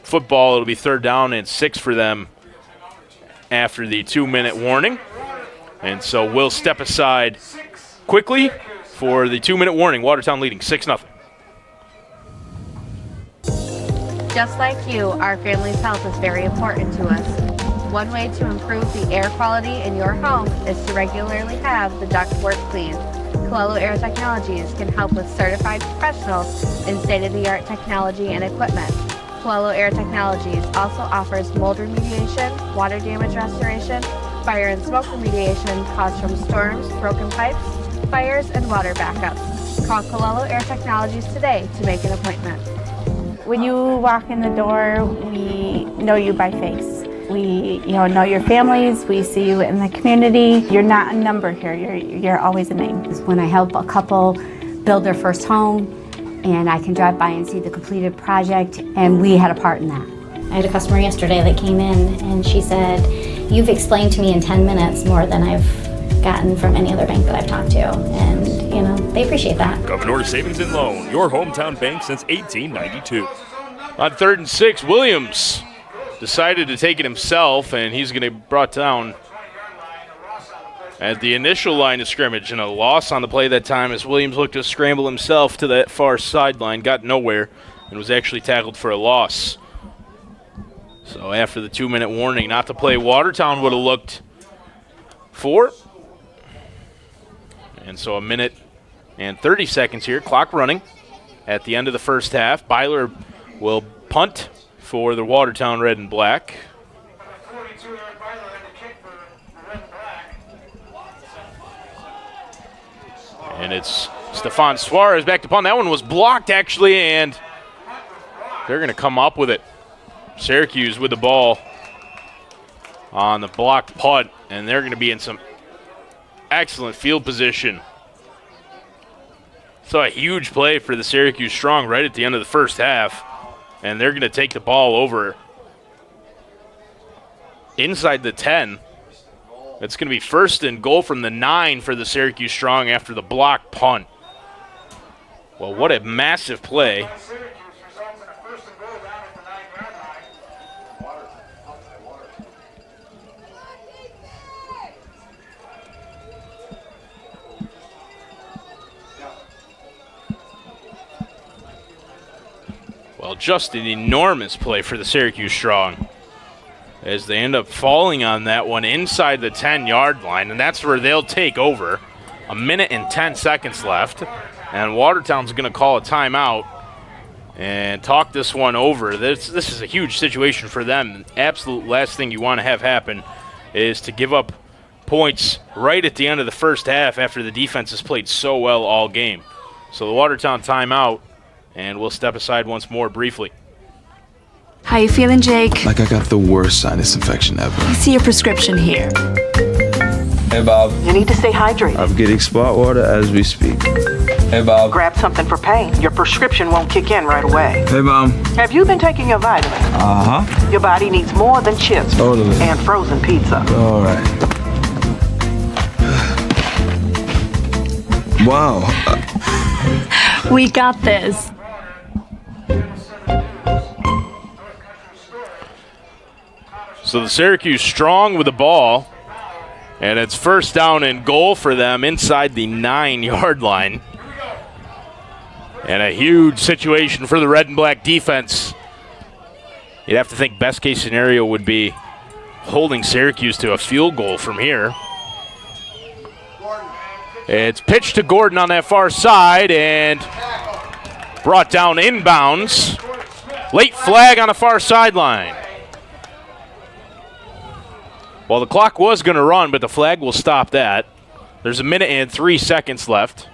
football. It'll be 3rd down and 6 for them after the 2-minute warning. And so we'll step aside quickly for the 2-minute warning. Watertown leading 6-0. Just like you, our family's health is very important to us. One way to improve the air quality in your home is to regularly have the ductwork cleaned. Colello Air Technologies can help with certified professionals in state-of-the-art technology and equipment. Colello Air Technologies also offers mold remediation, water damage restoration, fire and smoke remediation caused from storms, broken pipes, fires, and water backups. Call Colello Air Technologies today to make an appointment. When you walk in the door, we know you by face. We know your families, we see you in the community. You're not a number here, you're always a name. When I help a couple build their first home and I can drive by and see the completed project, and we had a part in that. I had a customer yesterday that came in and she said, "You've explained to me in 10 minutes more than I've gotten from any other bank that I've talked to." And, they appreciate that. Governor Savings and Loan, your hometown bank since 1892. On 3rd and 6, Williams decided to take it himself, and he's going to be brought down at the initial line of scrimmage, and a loss on the play that time as Williams looked to scramble himself to that far sideline, got nowhere, and was actually tackled for a loss. So after the 2-minute warning not to play, Watertown would have looked for. And so 1 minute and 30 seconds here, clock running at the end of the first half. Byler will punt for the Watertown Red and Black. And it's Stefan Suarez back to punt. That one was blocked, actually, and they're going to come up with it. Syracuse with the ball on the blocked punt, and they're going to be in some excellent field position. So a huge play for the Syracuse Strong right at the end of the first half, and they're going to take the ball over inside the 10. It's going to be 1st and goal from the 9 for the Syracuse Strong after the block punt. Well, what a massive play. Well, just an enormous play for the Syracuse Strong as they end up falling on that one inside the 10-yard line, and that's where they'll take over. 1 minute and 10 seconds left, and Watertown's going to call a timeout and talk this one over. This is a huge situation for them. The absolute last thing you want to have happen is to give up points right at the end of the first half after the defense has played so well all game. So the Watertown timeout, and we'll step aside once more briefly. How you feeling, Jake? Like I got the worst sinus infection ever. I see your prescription here. Hey, Bob. You need to stay hydrated. I'm getting spot water as we speak. Hey, Bob. Grab something for pain. Your prescription won't kick in right away. Hey, Mom. Have you been taking your vitamins? Uh-huh. Your body needs more than chips. Totally. And frozen pizza. All right. Wow. We got this. So the Syracuse Strong with the ball, and it's 1st down and goal for them inside the 9-yard line. And a huge situation for the Red and Black defense. You'd have to think best case scenario would be holding Syracuse to a field goal from here. It's pitched to Gordon on that far side and brought down inbounds. Late flag on the far sideline. Well, the clock was going to run, but the flag will stop that. There's 1 minute and 3 seconds left,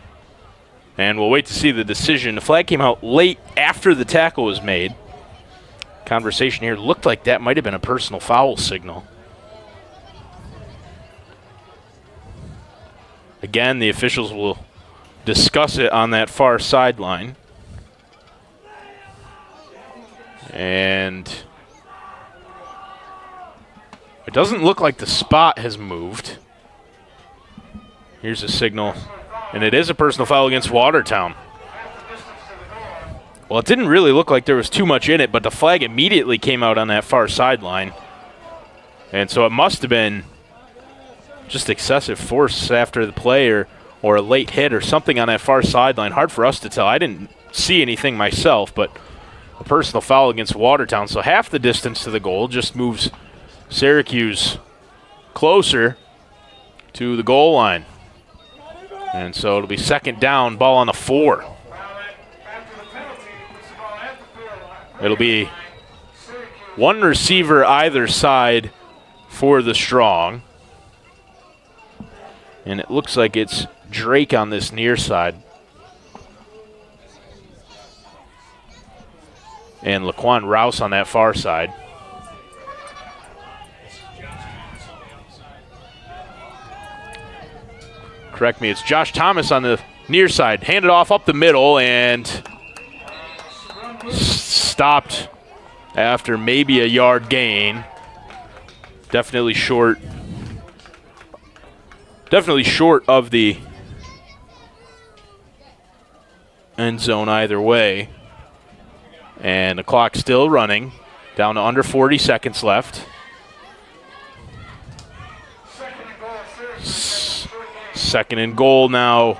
and we'll wait to see the decision. The flag came out late after the tackle was made. Conversation here looked like that might have been a personal foul signal. Again, the officials will discuss it on that far sideline. And it doesn't look like the spot has moved. Here's a signal, and it is a personal foul against Watertown. Well, it didn't really look like there was too much in it, but the flag immediately came out on that far sideline. And so it must have been just excessive force after the play or a late hit or something on that far sideline. Hard for us to tell. I didn't see anything myself, but a personal foul against Watertown. So half the distance to the goal just moves Syracuse closer to the goal line. And so it'll be second down, ball on the 4. It'll be one receiver either side for the Strong. And it looks like it's Drake on this near side. And Laquan Rouse on that far side. Correct me, it's Josh Thomas on the near side. Handed off up the middle and stopped after maybe a yard gain. Definitely short of the end zone either way. And the clock still running, down to under 40 seconds left. Second and goal now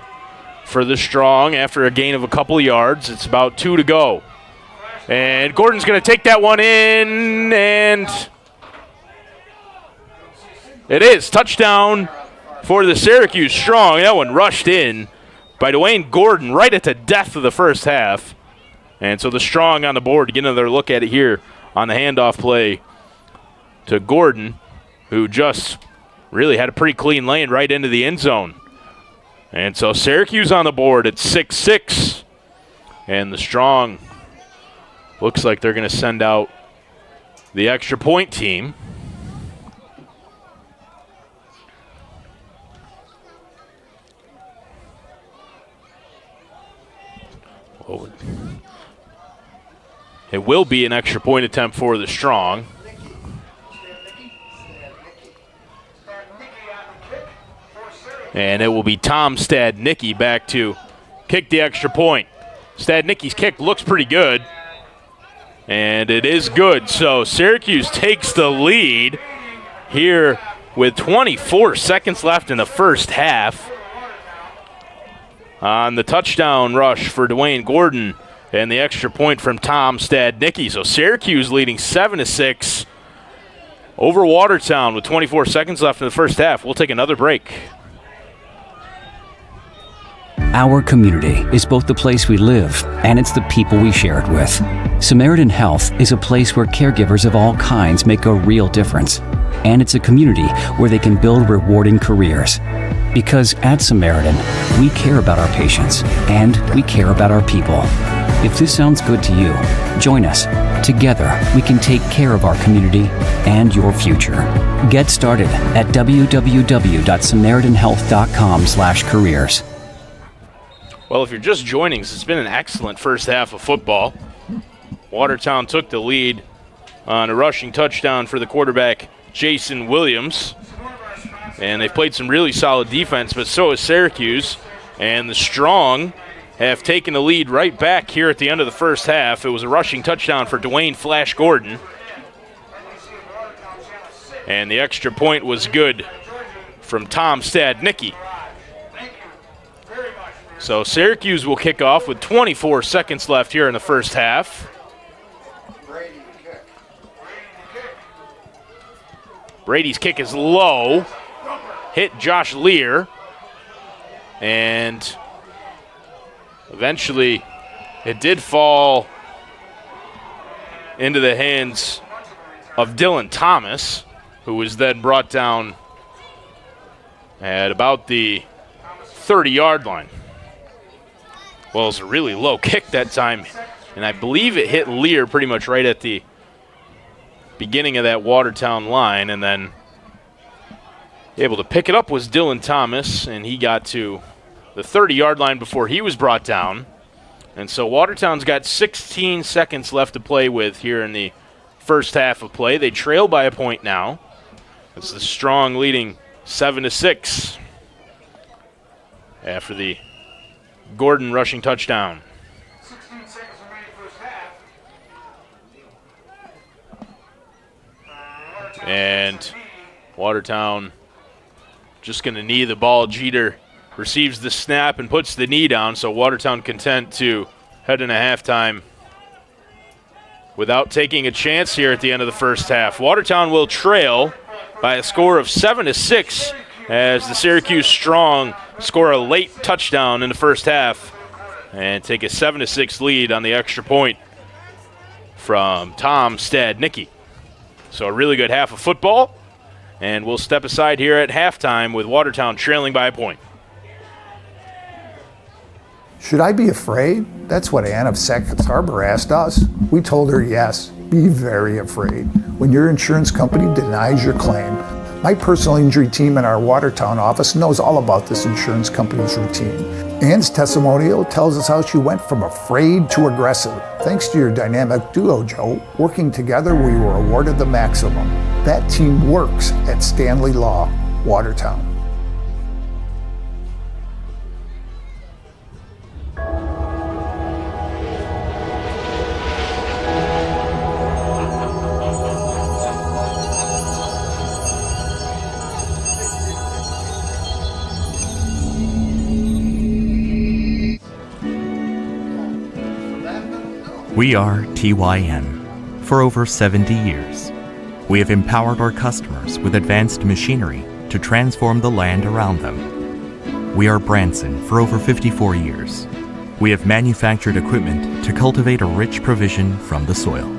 for the Strong after a gain of a couple of yards. It's about 2 to go. And Gordon's going to take that one in, and it is touchdown for the Syracuse Strong. That one rushed in by Dwayne Gordon right at the death of the first half. And so the Strong on the board to get another look at it here on the handoff play to Gordon, who just really had a pretty clean lane right into the end zone. And so Syracuse on the board at 6-6. And the Strong looks like they're going to send out the extra point team. It will be an extra point attempt for the Strong. And it will be Tom Stadnicki back to kick the extra point. Stadnicki's kick looks pretty good. And it is good. So Syracuse takes the lead here with 24 seconds left in the first half. On the touchdown rush for Dwayne Gordon and the extra point from Tom Stadnicki. So Syracuse leading 7-6 over Watertown with 24 seconds left in the first half. We'll take another break. Our community is both the place we live and it's the people we share it with. Samaritan Health is a place where caregivers of all kinds make a real difference. And it's a community where they can build rewarding careers. Because at Samaritan, we care about our patients and we care about our people. If this sounds good to you, join us. Together, we can take care of our community and your future. Get started at www.samaritanhealth.com/careers. Well, if you're just joining us, it's been an excellent first half of football. Watertown took the lead on a rushing touchdown for the quarterback, Jason Williams. And they've played some really solid defense, but so has Syracuse. And the Strong have taken the lead right back here at the end of the first half. It was a rushing touchdown for Dwayne Flash Gordon. And the extra point was good from Tom Stadnicki. So Syracuse will kick off with 24 seconds left here in the first half. Brady's kick is low. Hit Josh Lear. And eventually it did fall into the hands of Dylan Thomas, who was then brought down at about the 30-yard line. Well, it was a really low kick that time, and I believe it hit Lear pretty much right at the beginning of that Watertown line, and then Able to pick it up was Dylan Thomas, and he got to the 30-yard line before he was brought down. And so Watertown's got 16 seconds left to play with here in the first half of play. They trail by a point now. It's the Strong leading 7-6 after the Gordon rushing touchdown. 16 seconds remaining first half. And Watertown just going to knee the ball. Jeter receives the snap and puts the knee down, so Watertown content to head into halftime without taking a chance here at the end of the first half. Watertown will trail by a score of 7-6 as the Syracuse Strong score a late touchdown in the first half and take a 7-6 lead on the extra point from Tom Stadnicki. So a really good half of football, and we'll step aside here at halftime with Watertown trailing by a point. Should I be afraid? That's what Ann of Sackett's Harbor asked us. We told her yes. Be very afraid when your insurance company denies your claim. My personal injury team in our Watertown office knows all about this insurance company's routine. Ann's testimonial tells us how she went from afraid to aggressive. Thanks to your dynamic duo, Joe, working together we were awarded the maximum. That team works at Stanley Law, Watertown. We are TYM. For over 70 years, we have empowered our customers with advanced machinery to transform the land around them. We are Branson for over 54 years. We have manufactured equipment to cultivate a rich provision from the soil.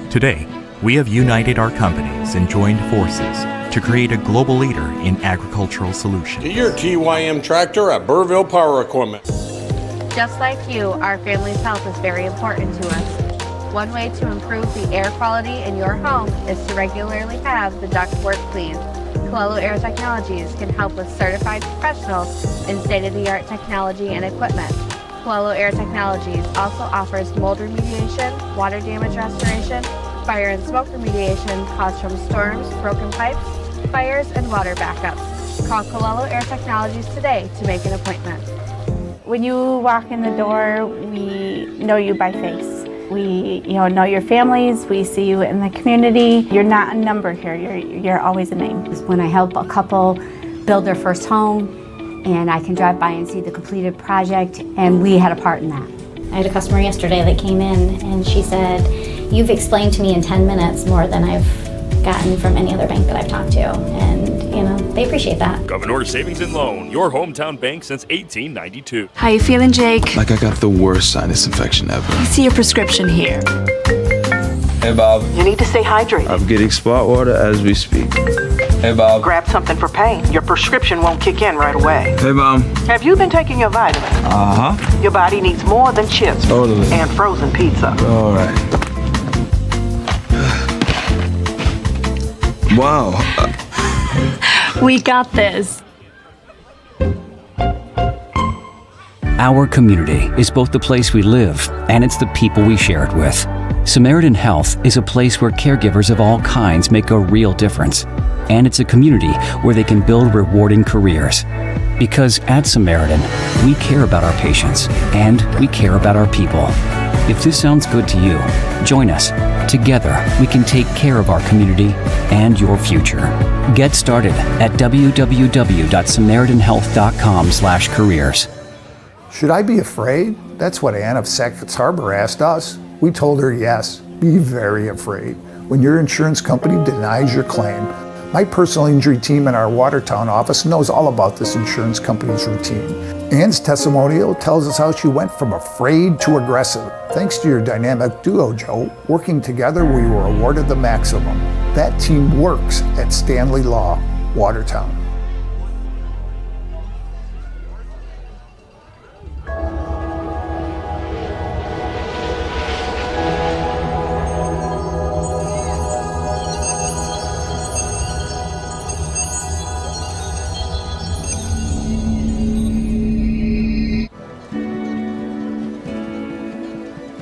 Today, we have united our companies and joined forces to create a global leader in agricultural solutions. Get your TYM tractor at Burville Power Equipment. Just like you, our family's health is very important to us. One way to improve the air quality in your home is to regularly have the ductwork cleaned. Colello Air Technologies can help with certified professionals in state-of-the-art technology and equipment. Colello Air Technologies also offers mold remediation, water damage restoration, fire and smoke remediation caused from storms, broken pipes, fires, and water backups. Call Colello Air Technologies today to make an appointment. When you walk in the door, we know you by face. We, know your families. We see you in the community. You're not a number here. You're always a name. When I help a couple build their first home, and I can drive by and see the completed project, and we had a part in that. I had a customer yesterday that came in and she said, "You've explained to me in 10 minutes more than I've gotten from any other bank that I've talked to." And, they appreciate that. Governor Savings and Loan, your hometown bank since 1892. How you feeling, Jake? Like I got the worst sinus infection ever. I see your prescription here. Hey, Bob. You need to stay hydrated. I'm getting spot water as we speak. Hey, Bob. Grab something for pain. Your prescription won't kick in right away. Hey, Mom. Have you been taking your vitamins? Uh-huh. Your body needs more than chips Totally. and frozen pizza. All right. Wow. We got this. Our community is both the place we live and it's the people we share it with. Samaritan Health is a place where caregivers of all kinds make a real difference. And it's a community where they can build rewarding careers. Because at Samaritan, we care about our patients and we care about our people. If this sounds good to you, join us. Together, we can take care of our community and your future. Get started at www.samaritanhealth.com/careers. Should I be afraid? That's what Ann of Sackett's Harbor asked us. We told her yes. Be very afraid when your insurance company denies your claim. My personal injury team in our Watertown office knows all about this insurance company's routine. Ann's testimonial tells us how she went from afraid to aggressive. Thanks to your dynamic duo, Joe, working together we were awarded the maximum. That team works at Stanley Law, Watertown.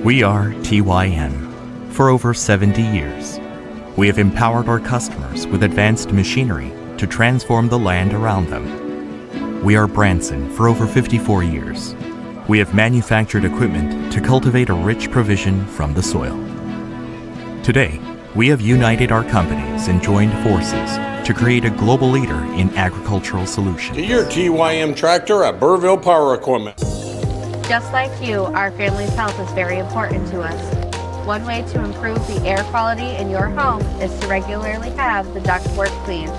We are TYM. For over 70 years, we have empowered our customers with advanced machinery to transform the land around them. We are Branson. For over 54 years, we have manufactured equipment to cultivate a rich provision from the soil. Today, we have united our companies and joined forces to create a global leader in agricultural solutions. To your TYM tractor at Burville Power Equipment. Just like you, our family's health is very important to us. One way to improve the air quality in your home is to regularly have the ductwork cleaned.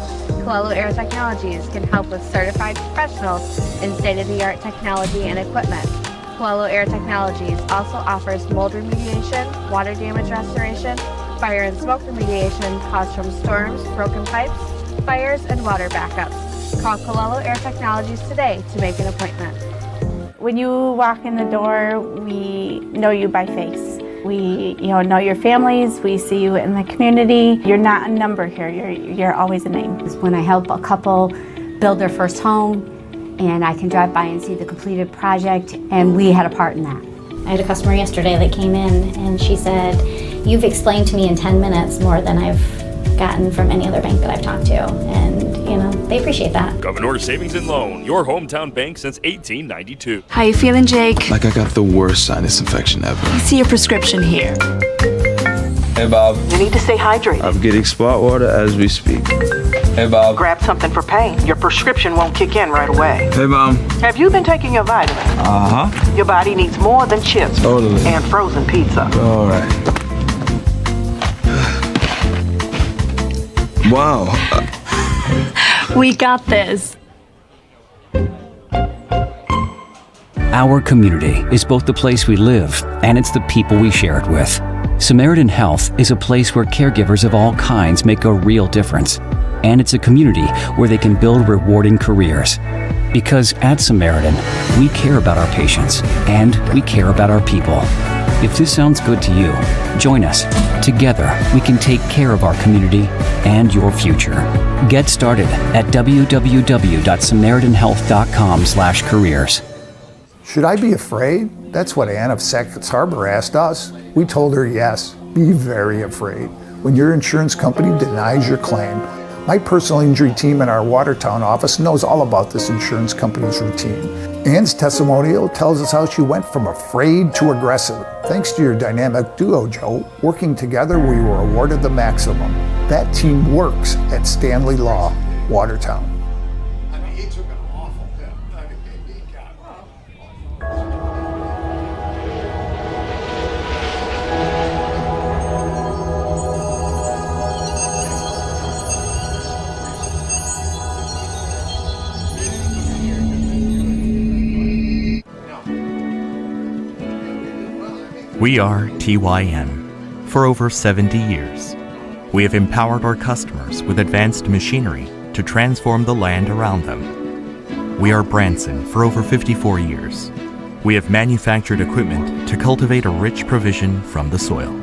Colello Air Technologies can help with certified professionals in state-of-the-art technology and equipment. Colello Air Technologies also offers mold remediation, water damage restoration, fire and smoke remediation caused from storms, broken pipes, fires, and water backups. Call Colello Air Technologies today to make an appointment. When you walk in the door, we know you by face. We, know your families. We see you in the community. You're not a number here. You're always a name. When I help a couple build their first home, and I can drive by and see the completed project, and we had a part in that. I had a customer yesterday that came in and she said, "You've explained to me in 10 minutes more than I've gotten from any other bank that I've talked to." And, they appreciate that. Governor Savings and Loan, your hometown bank since 1892. How you feeling, Jake? Like I got the worst sinus infection ever. I see your prescription here. Hey, Bob. You need to stay hydrated. I'm getting spot water as we speak. Hey, Bob. Grab something for pain. Your prescription won't kick in right away. Hey, Mom. Have you been taking your vitamins? Uh-huh. Your body needs more than chips. Totally. And frozen pizza. All right. Wow. We got this. Our community is both the place we live and it's the people we share it with. Samaritan Health is a place where caregivers of all kinds make a real difference. And it's a community where they can build rewarding careers. Because at Samaritan, we care about our patients and we care about our people. If this sounds good to you, join us. Together, we can take care of our community and your future. Get started at www.samaritanhealth.com/careers. Should I be afraid? That's what Ann of Syracuse Harbor asked us. We told her yes, be very afraid. When your insurance company denies your claim, my personal injury team in our Watertown office knows all about this insurance company's routine. Ann's testimonial tells us how she went from afraid to aggressive. Thanks to your dynamic duo, Joe, working together, we were awarded the maximum. That team works at Stanley Law, Watertown. We are TYM. For over 70 years, we have empowered our customers with advanced machinery to transform the land around them. We are Branson. For over 54 years, we have manufactured equipment to cultivate a rich provision from the soil.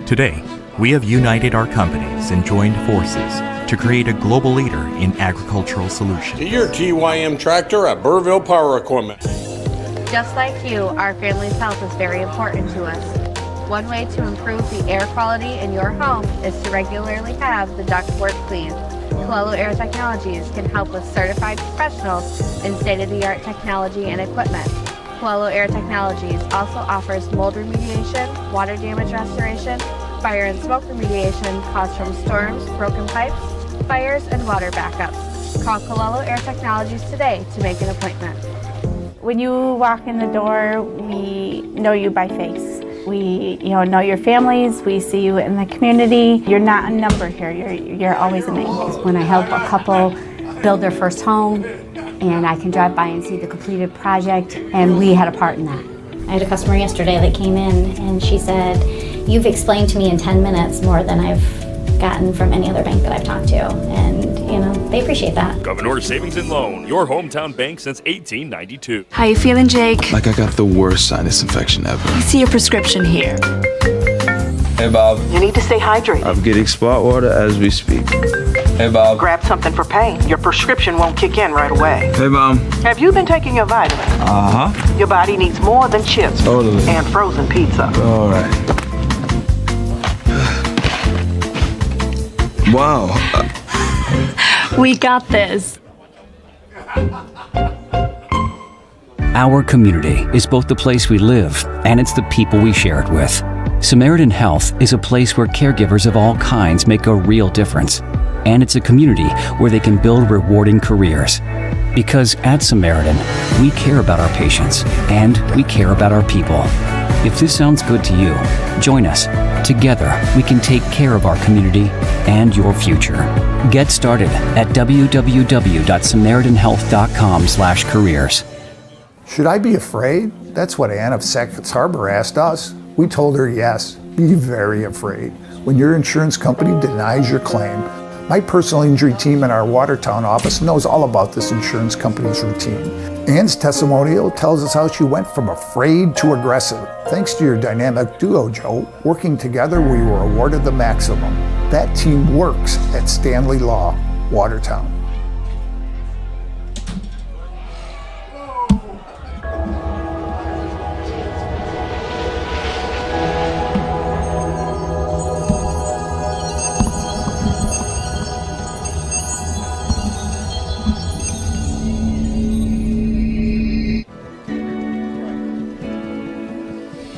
Today, we have united our companies and joined forces to create a global leader in agricultural solutions. To your TYM tractor at Burville Power Equipment. Just like you, our family's health is very important to us. One way to improve the air quality in your home is to regularly have the ductwork cleaned. Colello Air Technologies can help with certified professionals in state-of-the-art technology and equipment. Colello Air Technologies also offers mold remediation, water damage restoration, fire and smoke remediation caused from storms, broken pipes, fires, and water backups. Call Colello Air Technologies today to make an appointment. When you walk in the door, we know you by face. We, know your families. We see you in the community. You're not a number here. You're always a name. When I help a couple build their first home, and I can drive by and see the completed project, and we had a part in that. I had a customer yesterday that came in and she said, "You've explained to me in 10 minutes more than I've gotten from any other bank that I've talked to." And, they appreciate that. Governor Savings and Loan, your hometown bank since 1892. How you feeling, Jake? Like I got the worst sinus infection ever. I see your prescription here. Hey, Bob. You need to stay hydrated. I'm getting spot water as we speak. Hey, Bob. Grab something for pain. Your prescription won't kick in right away. Hey, Mom. Have you been taking your vitamins? Uh-huh. Your body needs more than chips Totally. and frozen pizza. All right. Wow. We got this. Our community is both the place we live and it's the people we share it with. Samaritan Health is a place where caregivers of all kinds make a real difference. And it's a community where they can build rewarding careers. Because at Samaritan, we care about our patients and we care about our people. If this sounds good to you, join us. Together, we can take care of our community and your future. Get started at www.samaritanhealth.com/careers. Should I be afraid? That's what Ann of Syracuse Harbor asked us. We told her yes, be very afraid. When your insurance company denies your claim, my personal injury team in our Watertown office knows all about this insurance company's routine. Ann's testimonial tells us how she went from afraid to aggressive. Thanks to your dynamic duo, Joe, working together, we were awarded the maximum. That team works at Stanley Law, Watertown.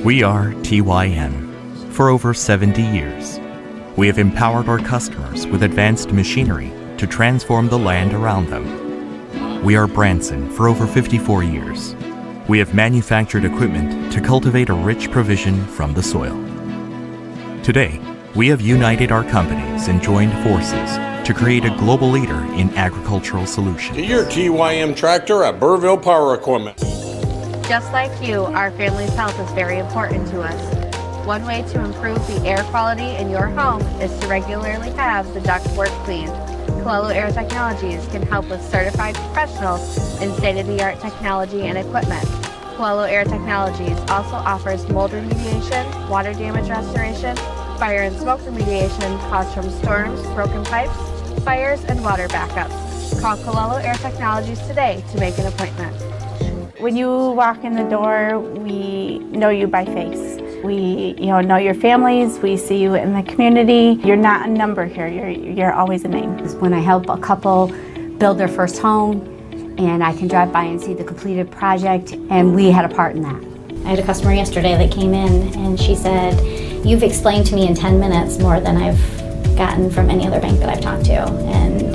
We are TYM. For over 70 years, we have empowered our customers with advanced machinery to transform the land around them. We are Branson for over 54 years. We have manufactured equipment to cultivate a rich provision from the soil. Today, we have united our companies and joined forces to create a global leader in agricultural solutions. To your TYM tractor at Burville Power Equipment. Just like you, our family's health is very important to us. One way to improve the air quality in your home is to regularly have the ductwork cleaned. Colello Air Technologies can help with certified professionals in state-of-the-art technology and equipment. Colello Air Technologies also offers mold remediation, water damage restoration, fire and smoke remediation caused from storms, broken pipes, fires, and water backups. Call Colello Air Technologies today to make an appointment. When you walk in the door, we know you by face. We, know your families. We see you in the community. You're not a number here. You're always a name. When I help a couple build their first home, and I can drive by and see the completed project, and we had a part in that. I had a customer yesterday that came in and she said, "You've explained to me in 10 minutes more than I've gotten from any other bank that I've talked to." And,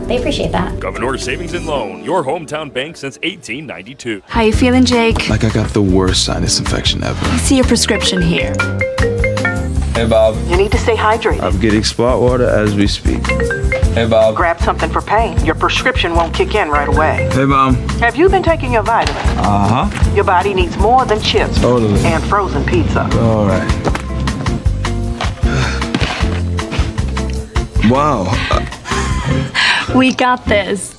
they appreciate that. Governor Savings and Loan, your hometown bank since 1892. How you feeling, Jake? Like I got the worst sinus infection ever. I see your prescription here. Hey, Bob. You need to stay hydrated. I'm getting spot water as we speak. Hey, Bob. Grab something for pain. Your prescription won't kick in right away. Hey, Mom. Have you been taking your vitamins? Uh-huh. Your body needs more than chips Totally. and frozen pizza. All right. Wow. We got this.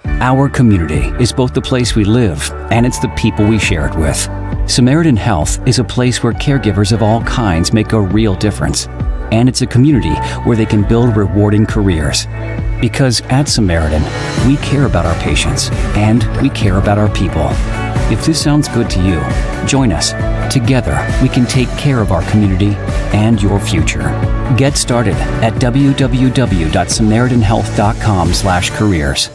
Our community is both the place we live and it's the people we share it with. Samaritan Health is a place where caregivers of all kinds make a real difference. And it's a community where they can build rewarding careers. Because at Samaritan, we care about our patients and we care about our people. If this sounds good to you, join us. Together, we can take care of our community and your future. Get started at www.samaritanhealth.com/careers.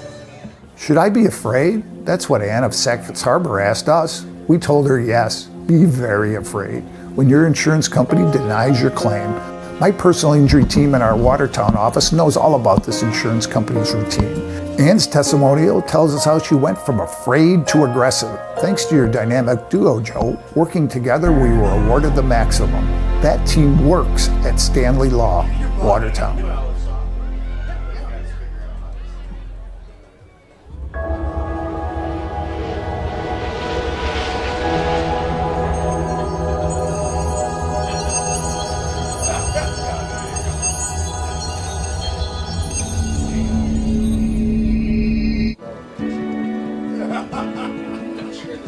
Should I be afraid? That's what Ann of Syracuse Harbor asked us. We told her yes, be very afraid. When your insurance company denies your claim, my personal injury team in our Watertown office knows all about this insurance company's routine. Ann's testimonial tells us how she went from afraid to aggressive. Thanks to your dynamic duo, Joe, working together, we were awarded the maximum. That team works at Stanley Law, Watertown.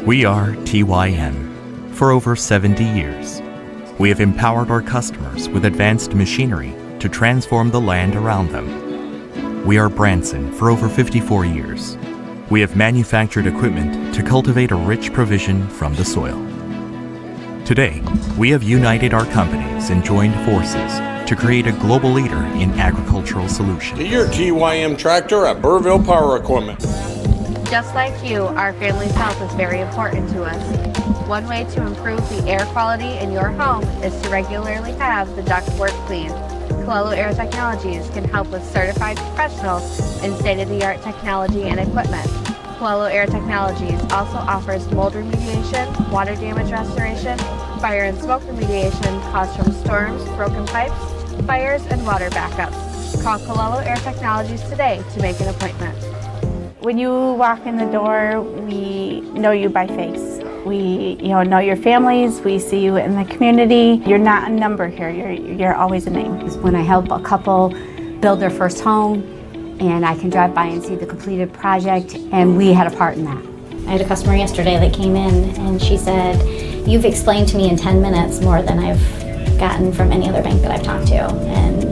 We are TYM. for over 70 years. We have empowered our customers with advanced machinery to transform the land around them. We are Branson for over 54 years. We have manufactured equipment to cultivate a rich provision from the soil. Today, we have united our companies and joined forces to create a global leader in agricultural solutions. To your TYM tractor at Burville Power Equipment. Just like you, our family's health is very important to us. One way to improve the air quality in your home is to regularly have the ductwork cleaned. Cololo Air Technologies can help with certified professionals in state-of-the-art technology and equipment. Cololo Air Technologies also offers mold remediation, water damage restoration, fire and smoke remediation caused from storms, broken pipes, fires, and water backups. Call Cololo Air Technologies today to make an appointment. When you walk in the door, we know you by face. We know your families, we see you in the community. You're not a number here, you're always a name. When I help a couple build their first home, and I can drive by and see the completed project, and we had a part in that. I had a customer yesterday that came in and she said, "You've explained to me in 10 minutes more than I've gotten from any other bank that I've talked to." And,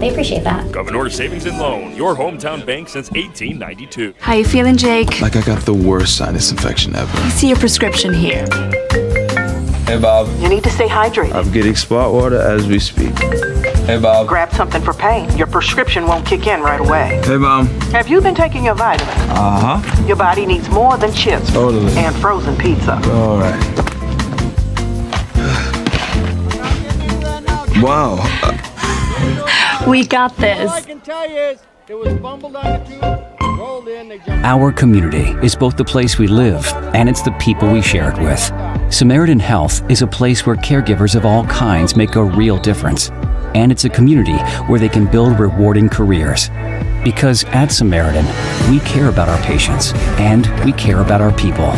they appreciate that. Governor Savings and Loan, your hometown bank since 1892. How you feeling, Jake? Like I got the worst sinus infection ever. I see your prescription here. Hey, Bob. You need to stay hydrated. I'm getting spot water as we speak. Hey, Bob. Grab something for pain. Your prescription won't kick in right away. Hey, Mom. Have you been taking your vitamins? Uh-huh. Your body needs more than chips Totally. and frozen pizza. All right. Wow. We got this. All I can tell you is it was bumbled on the tube, rolled in, they jumped. Our community is both the place we live and it's the people we share it with. Samaritan Health is a place where caregivers of all kinds make a real difference. And it's a community where they can build rewarding careers. Because at Samaritan, we care about our patients and we care about our people.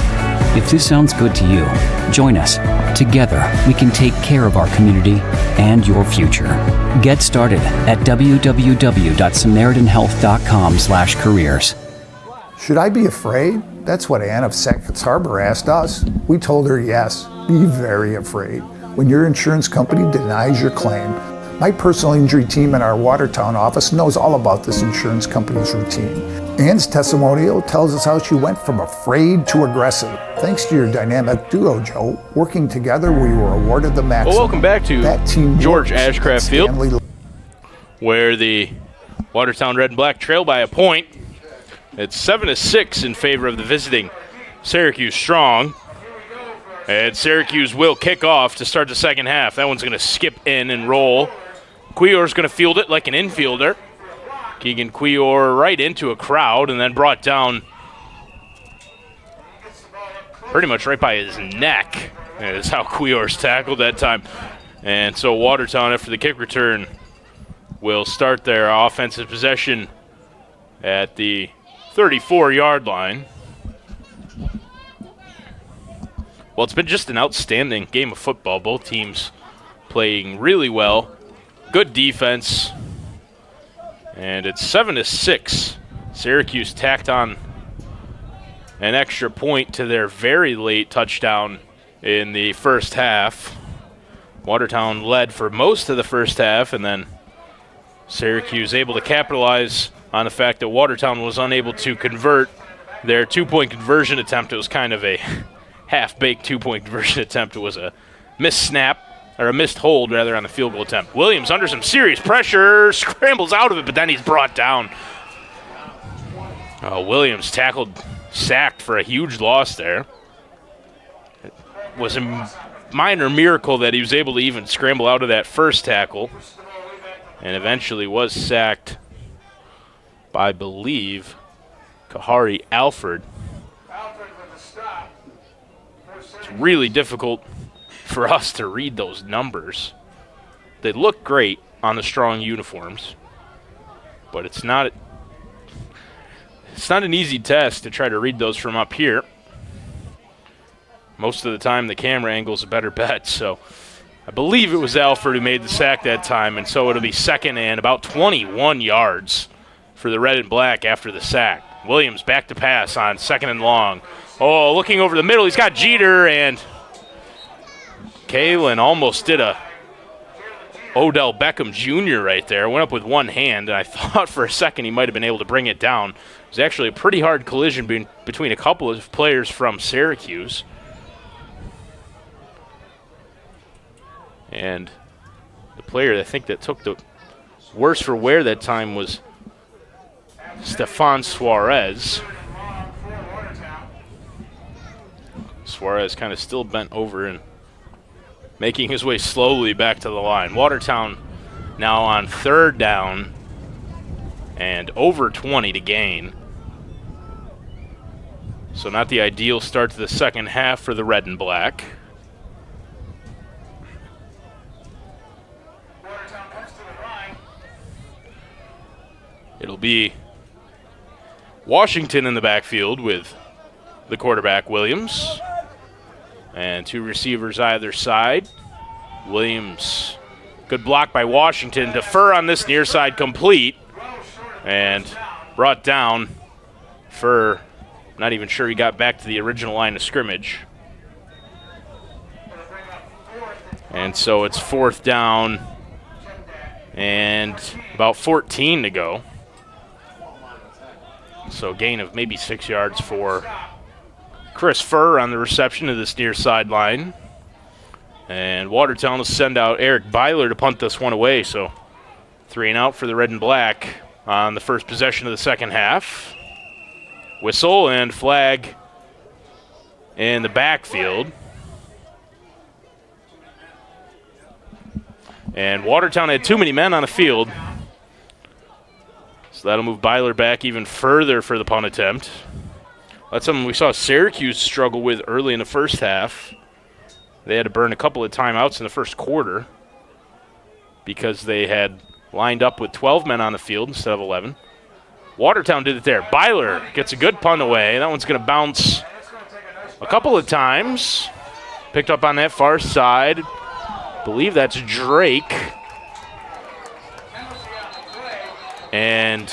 If this sounds good to you, join us. Together, we can take care of our community and your future. Get started at www.samaritanhealth.com/careers. Should I be afraid? That's what Ann of Syracuse Harbor asked us. We told her yes, be very afraid. When your insurance company denies your claim, my personal injury team in our Watertown office knows all about this insurance company's routine. Ann's testimonial tells us how she went from afraid to aggressive. Thanks to your dynamic duo, Joe. Working together, we were awarded the maximum. Well, welcome back to that team George Ashcraft Field, where the Watertown Red and Black trail by a point. It's 7-6 in favor of the visiting Syracuse Strong. And Syracuse will kick off to start the second half. That one's going to skip in and roll. Cuyor's going to field it like an infielder. Keegan Cuyor right into a crowd and then brought down pretty much right by his neck is how Cuyor's tackled that time. And so Watertown, after the kick return, will start their offensive possession at the 34-yard line. Well, it's been just an outstanding game of football. Both teams playing really well. Good defense. And it's 7-6. Syracuse tacked on an extra point to their very late touchdown in the first half. Watertown led for most of the first half, and then Syracuse able to capitalize on the fact that Watertown was unable to convert their two-point conversion attempt. It was kind of a half-baked two-point conversion attempt. It was a missed snap, or a missed hold, rather, on the field goal attempt. Williams under some serious pressure, scrambles out of it, but then he's brought down. Williams sacked for a huge loss there. It was a minor miracle that he was able to even scramble out of that first tackle, and eventually was sacked by, I believe, Kahari Alford. It's really difficult for us to read those numbers. They look great on the Strong uniforms, but it's not an easy test to try to read those from up here. Most of the time the camera angle is a better bet, so I believe it was Alford who made the sack that time, and so it'll be second and about 21 yards for the red and black after the sack. Williams back to pass on second and long. Oh, looking over the middle, he's got Jeter, and Kalen almost did a Odell Beckham Jr. right there. Went up with one hand, and I thought for a second he might have been able to bring it down. It was actually a pretty hard collision between a couple of players from Syracuse. And the player I think that took the worse for wear that time was Stefan Suarez. Suarez kind of still bent over and making his way slowly back to the line. Watertown now on 3rd down and over 20 to gain. So not the ideal start to the second half for the red and black. It'll be Washington in the backfield with the quarterback, Williams. And 2 receivers either side. Williams, good block by Washington. Defer on this near side, complete. And brought down for, not even sure he got back to the original line of scrimmage. And so it's 4th down and about 14 to go. So gain of maybe 6 yards for Chris Furr on the reception of this near sideline. And Watertown will send out Eric Byler to punt this one away. So 3 and out for the red and black on the first possession of the second half. Whistle and flag in the backfield. And Watertown had too many men on the field. So that'll move Byler back even further for the punt attempt. That's something we saw Syracuse struggle with early in the first half. They had to burn a couple of timeouts in the first quarter because they had lined up with 12 men on the field instead of 11. Watertown did it there. Byler gets a good punt away. That one's going to bounce a couple of times. Picked up on that far side. I believe that's Drake. And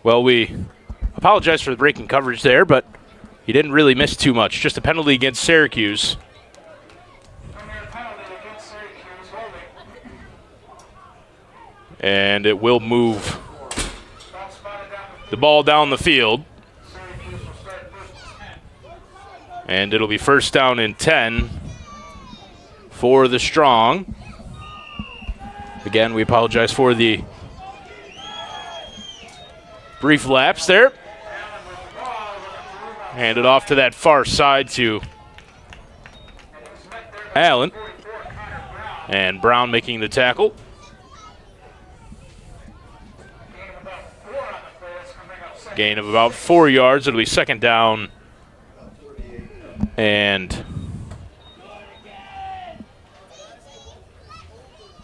well, we apologize for the breaking coverage there, but he didn't really miss too much. Just a penalty against Syracuse. And it will move the ball down the field. And it'll be 1st down and 10 for the Strong. Again, we apologize for the brief lapse there. Hand it off to that far side to Allen. And Brown making the tackle. Gain of about 4 yards. It'll be 2nd down and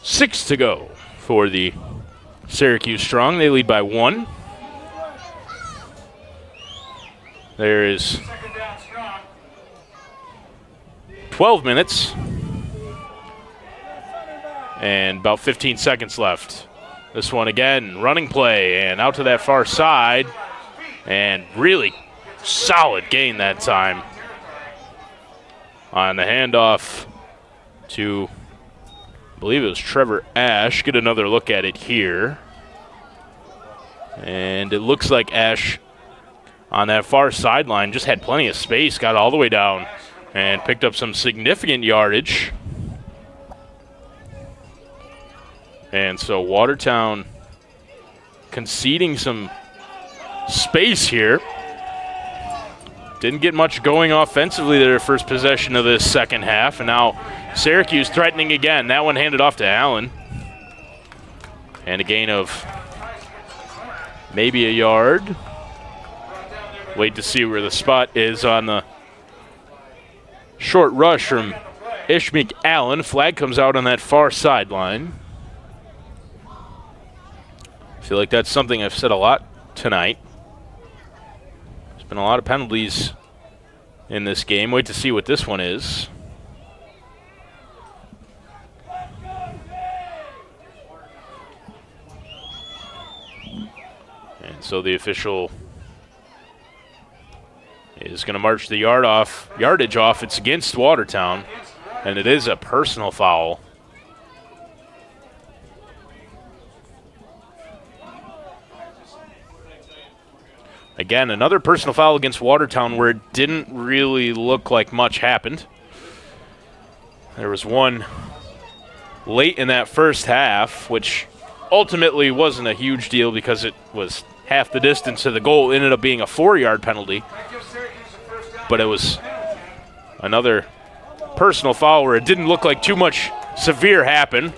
6 to go for the Syracuse Strong. They lead by 1. There is 12 minutes and about 15 seconds left. This one again, running play, and out to that far side. And really solid gain that time on the handoff to, I believe it was Trevor Ash. Get another look at it here. And it looks like Ash on that far sideline just had plenty of space, got all the way down, and picked up some significant yardage. And so Watertown conceding some space here. Didn't get much going offensively their first possession of this second half, and now Syracuse threatening again. That one handed off to Allen. And a gain of maybe a yard. Wait to see where the spot is on the short rush from Ishmeek Allen. Flag comes out on that far sideline. I feel like that's something I've said a lot tonight. There's been a lot of penalties in this game. Wait to see what this one is. And so the official is going to march the yardage off. It's against Watertown, and it is a personal foul. Again, another personal foul against Watertown where it didn't really look like much happened. There was one late in that first half, which ultimately wasn't a huge deal because it was half the distance to the goal. It ended up being a 4-yard penalty. But it was another personal foul where it didn't look like too much severe happened.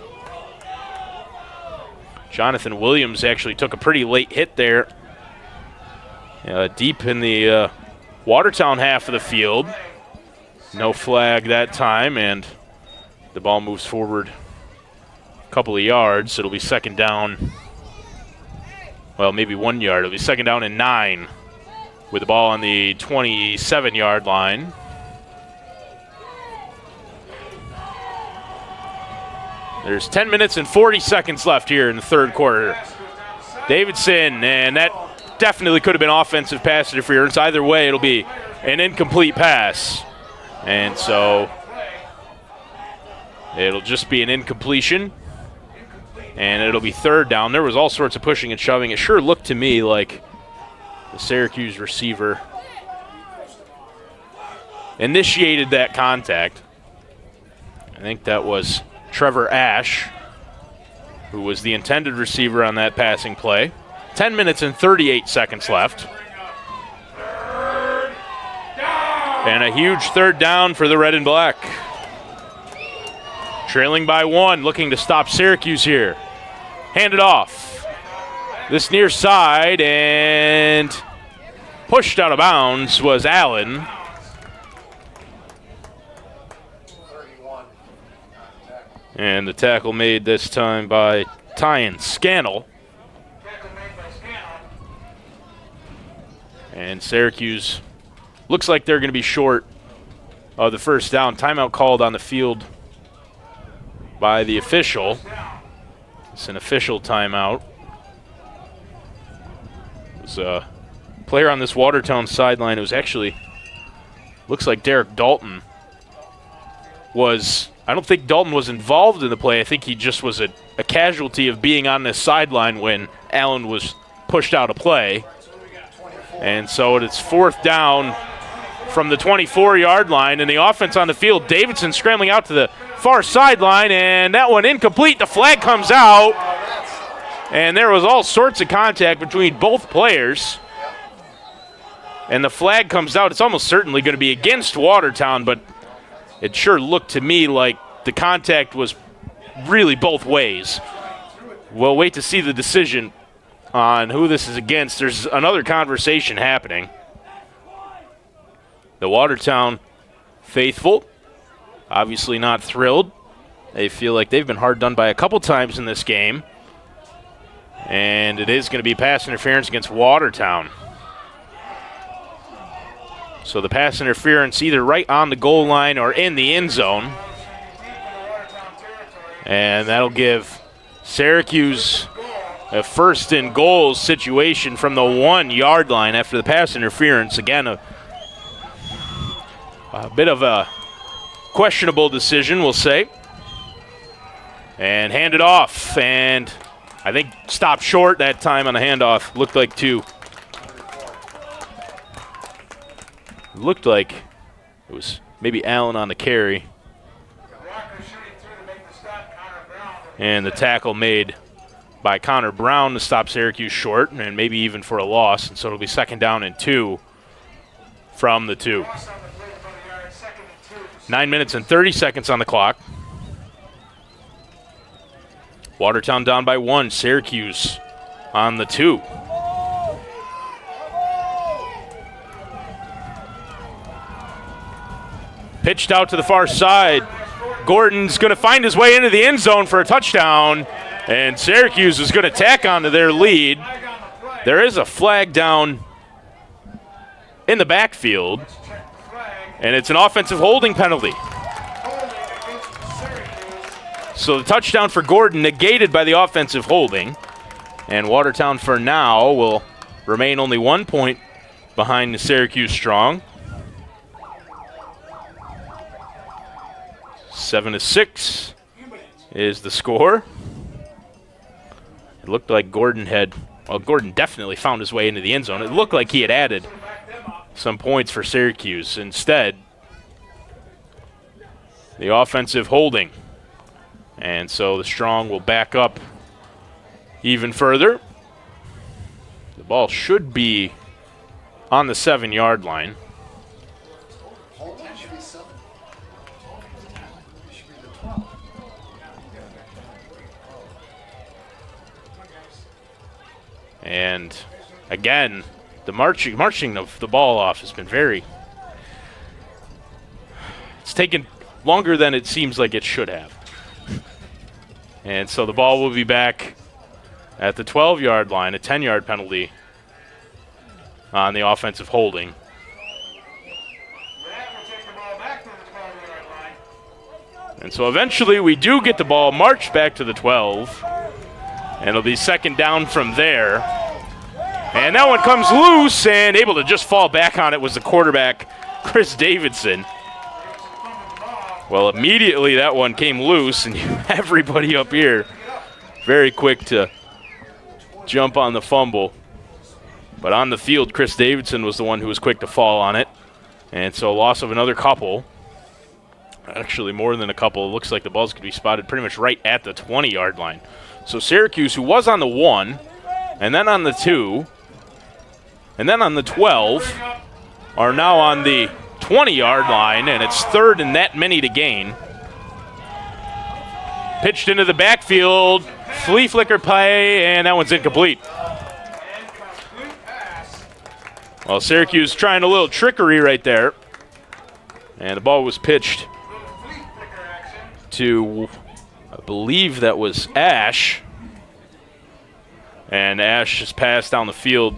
Jonathan Williams actually took a pretty late hit there. Deep in the Watertown half of the field. No flag that time, and the ball moves forward a couple of yards. It'll be second down. Well, maybe 1 yard. It'll be second down and 9 with the ball on the 27-yard line. There's 10 minutes and 40 seconds left here in the third quarter. Davidson, and that definitely could have been offensive pass interference. Either way, it'll be an incomplete pass. And so it'll just be an incompletion. And it'll be third down. There was all sorts of pushing and shoving. It sure looked to me like the Syracuse receiver initiated that contact. I think that was Trevor Ash, who was the intended receiver on that passing play. 10 minutes and 38 seconds left. And a huge third down for the Red and Black. Trailing by 1, looking to stop Syracuse here. Handed off. This near side, and pushed out of bounds was Allen. And the tackle made this time by Tyan Scannell. And Syracuse looks like they're going to be short of the first down. Timeout called on the field by the official. It's an official timeout. It was a player on this Watertown sideline. It was actually, looks like Derek Dalton was, I don't think Dalton was involved in the play. I think he just was a casualty of being on this sideline when Allen was pushed out of play. And so it's fourth down from the 24-yard line, and the offense on the field. Davidson scrambling out to the far sideline, and that one incomplete. The flag comes out, and there was all sorts of contact between both players. And the flag comes out. It's almost certainly going to be against Watertown, but it sure looked to me like the contact was really both ways. We'll wait to see the decision on who this is against. There's another conversation happening. The Watertown faithful, obviously not thrilled. They feel like they've been hard done by a couple times in this game. And it is going to be pass interference against Watertown. So the pass interference either right on the goal line or in the end zone. And that'll give Syracuse a first and goal situation from the 1 yard line after the pass interference. Again, a bit of a questionable decision, we'll say. And handed off, and I think stopped short that time on a handoff. Looked like 2. Looked like it was maybe Allen on the carry. And the tackle made by Connor Brown to stop Syracuse short, and maybe even for a loss. And so it'll be 2nd down and 2 from the 2. 9 minutes and 30 seconds on the clock. Watertown down by 1. Syracuse on the 2. Pitched out to the far side. Gordon's going to find his way into the end zone for a touchdown, and Syracuse is going to tack onto their lead. There is a flag down in the backfield, and it's an offensive holding penalty. So the touchdown for Gordon negated by the offensive holding, and Watertown for now will remain only 1 point behind the Syracuse Strong. 7-6 is the score. It looked like Gordon definitely found his way into the end zone. It looked like he had added some points for Syracuse. Instead, the offensive holding. And so the Strong will back up even further. The ball should be on the 7-yard line. And again, the marching of the ball off has been it's taken longer than it seems like it should have. And so the ball will be back at the 12-yard line, a 10-yard penalty on the offensive holding. And so eventually we do get the ball marched back to the 12, and it'll be 2nd down from there. And that one comes loose, and able to just fall back on it was the quarterback, Chris Davidson. Well, immediately that one came loose, and everybody up here very quick to jump on the fumble. But on the field, Chris Davidson was the one who was quick to fall on it. And so a loss of another couple. Actually, more than a couple. It looks like the ball's going to be spotted pretty much right at the 20-yard line. So Syracuse, who was on the 1, and then on the 2, and then on the 12, are now on the 20-yard line, and it's 3rd and that many to gain. Pitched into the backfield, flea flicker play, and that one's incomplete. Well, Syracuse trying a little trickery right there, and the ball was pitched to, I believe that was Ash, and Ash just passed down the field.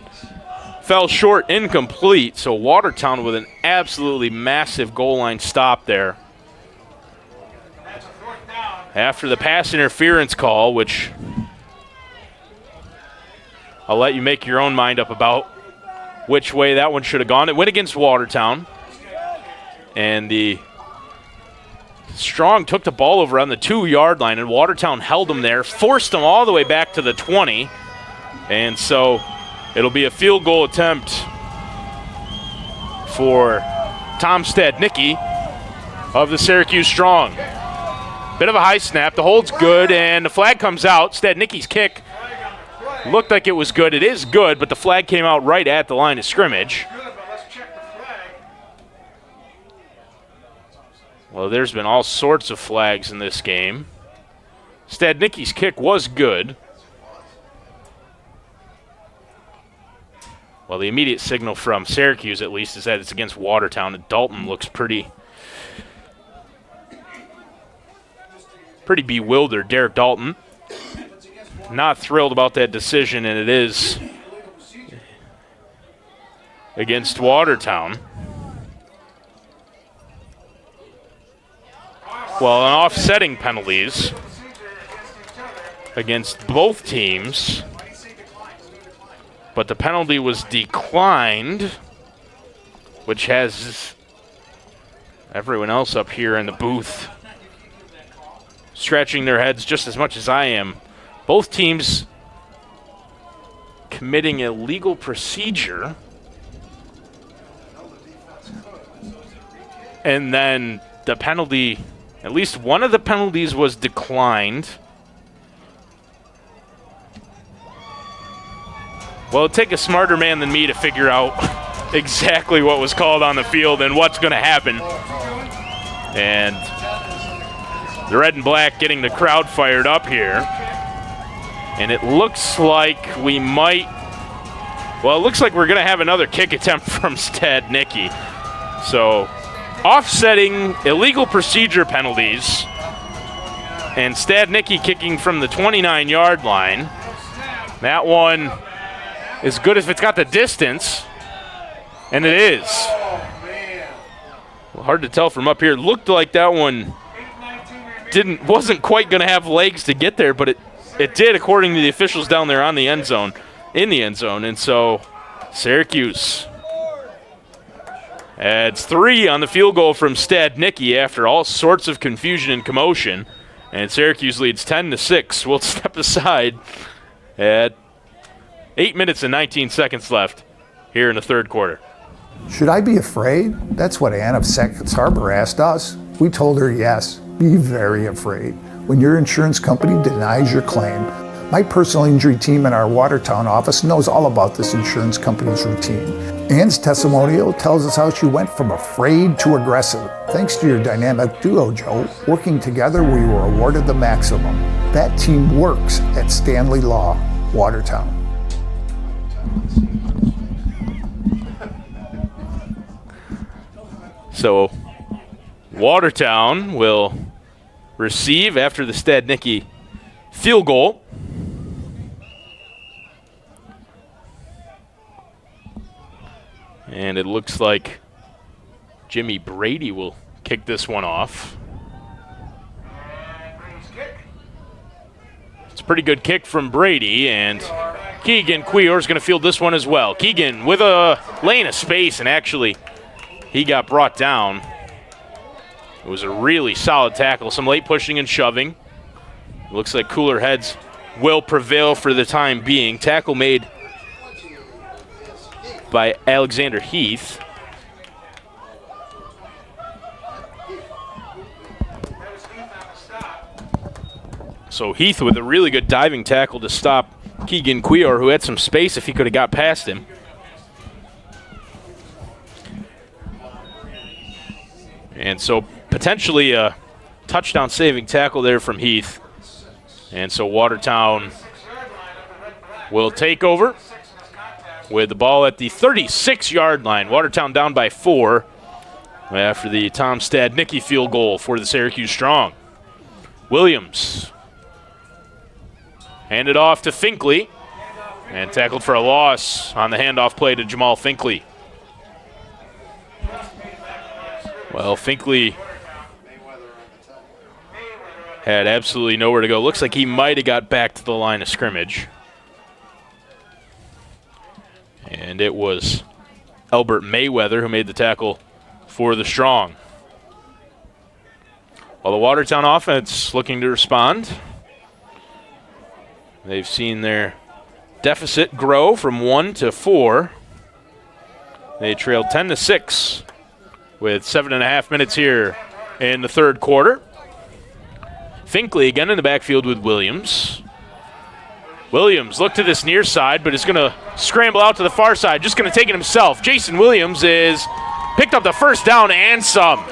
Fell short, incomplete, so Watertown with an absolutely massive goal line stop there. After the pass interference call, which I'll let you make your own mind up about which way that one should have gone. It went against Watertown, and the Strong took the ball over on the 2-yard line, and Watertown held them there, forced them all the way back to the 20, and so it'll be a field goal attempt for Tom Stadnicki of the Syracuse Strong. Bit of a high snap. The hold's good, and the flag comes out. Stadnicki's kick looked like it was good. It is good, but the flag came out right at the line of scrimmage. Well, there's been all sorts of flags in this game. Stadnicki's kick was good. Well, the immediate signal from Syracuse, at least, is that it's against Watertown. And Dalton looks pretty bewildered. Derek Dalton, not thrilled about that decision, and it is against Watertown. Well, an offsetting penalties against both teams. but the penalty was declined, which has everyone else up here in the booth scratching their heads just as much as I am. Both teams committing illegal procedure. And then the penalty, at least one of the penalties was declined. Well, it'd take a smarter man than me to figure out exactly what was called on the field and what's going to happen. And the red and black getting the crowd fired up here. And it looks like we might, well, it looks like we're going to have another kick attempt from Stadnicki. So, offsetting illegal procedure penalties and Stadnicki kicking from the 29-yard line. That one is good if it's got the distance, and it is. Well, hard to tell from up here. It looked like that one wasn't quite going to have legs to get there, but it did, according to the officials down there on the end zone, in the end zone. And so Syracuse adds 3 on the field goal from Stadnicki after all sorts of confusion and commotion. And Syracuse leads 10-6. We'll step aside at 8 minutes and 19 seconds left here in the third quarter. Should I be afraid? That's what Ann of Scarborough asked us. We told her yes. Be very afraid. When your insurance company denies your claim, my personal injury team in our Watertown office knows all about this insurance company's routine. Ann's testimonial tells us how she went from afraid to aggressive. Thanks to your dynamic duo, Joe, working together, we were awarded the maximum. That team works at Stanley Law, Watertown. So Watertown will receive after the Stadnicki field goal. And it looks like Jimmy Brady will kick this one off. It's a pretty good kick from Brady, and Keegan Cuillor is going to field this one as well. Keegan with a lane of space, and actually he got brought down. It was a really solid tackle, some late pushing and shoving. It looks like cooler heads will prevail for the time being. Tackle made by Alexander Heath. So Heath with a really good diving tackle to stop Keegan Cuillor, who had some space if he could have got past him. And so potentially a touchdown-saving tackle there from Heath. And so Watertown will take over with the ball at the 36-yard line. Watertown down by 4 after the Tom Stadnicki field goal for the Syracuse Strong. Williams handed off to Finkley and tackled for a loss on the handoff play to Jamal Finkley. Well, Finkley had absolutely nowhere to go. Looks like he might have got back to the line of scrimmage. And it was Albert Mayweather who made the tackle for the Strong. While the Watertown offense looking to respond. They've seen their deficit grow from 1 to 4. They trailed 10-6 with 7.5 minutes here in the third quarter. Finkley again in the backfield with Williams. Williams looked to this near side, but is going to scramble out to the far side. Just going to take it himself. Jason Williams is picked up the first down and some.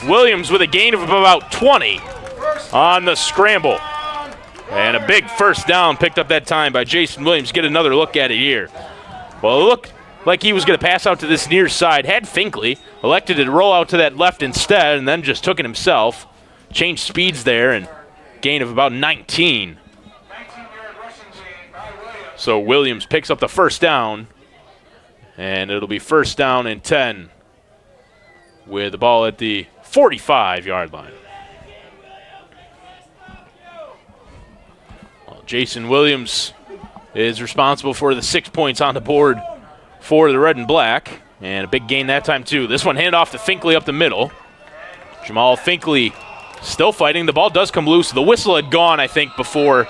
Williams with a gain of about 20 on the scramble. And a big first down picked up that time by Jason Williams. Get another look at it here. Well, it looked like he was going to pass out to this near side. Had Finkley elected to roll out to that left instead and then just took it himself. Changed speeds there and gain of about 19. So Williams picks up the first down, and it'll be first down and 10 with the ball at the 45-yard line. Well, Jason Williams is responsible for the 6 points on the board for the red and black. And a big gain that time, too. This one handed off to Finkley up the middle. Jamal Finkley still fighting. The ball does come loose. The whistle had gone, I think, before.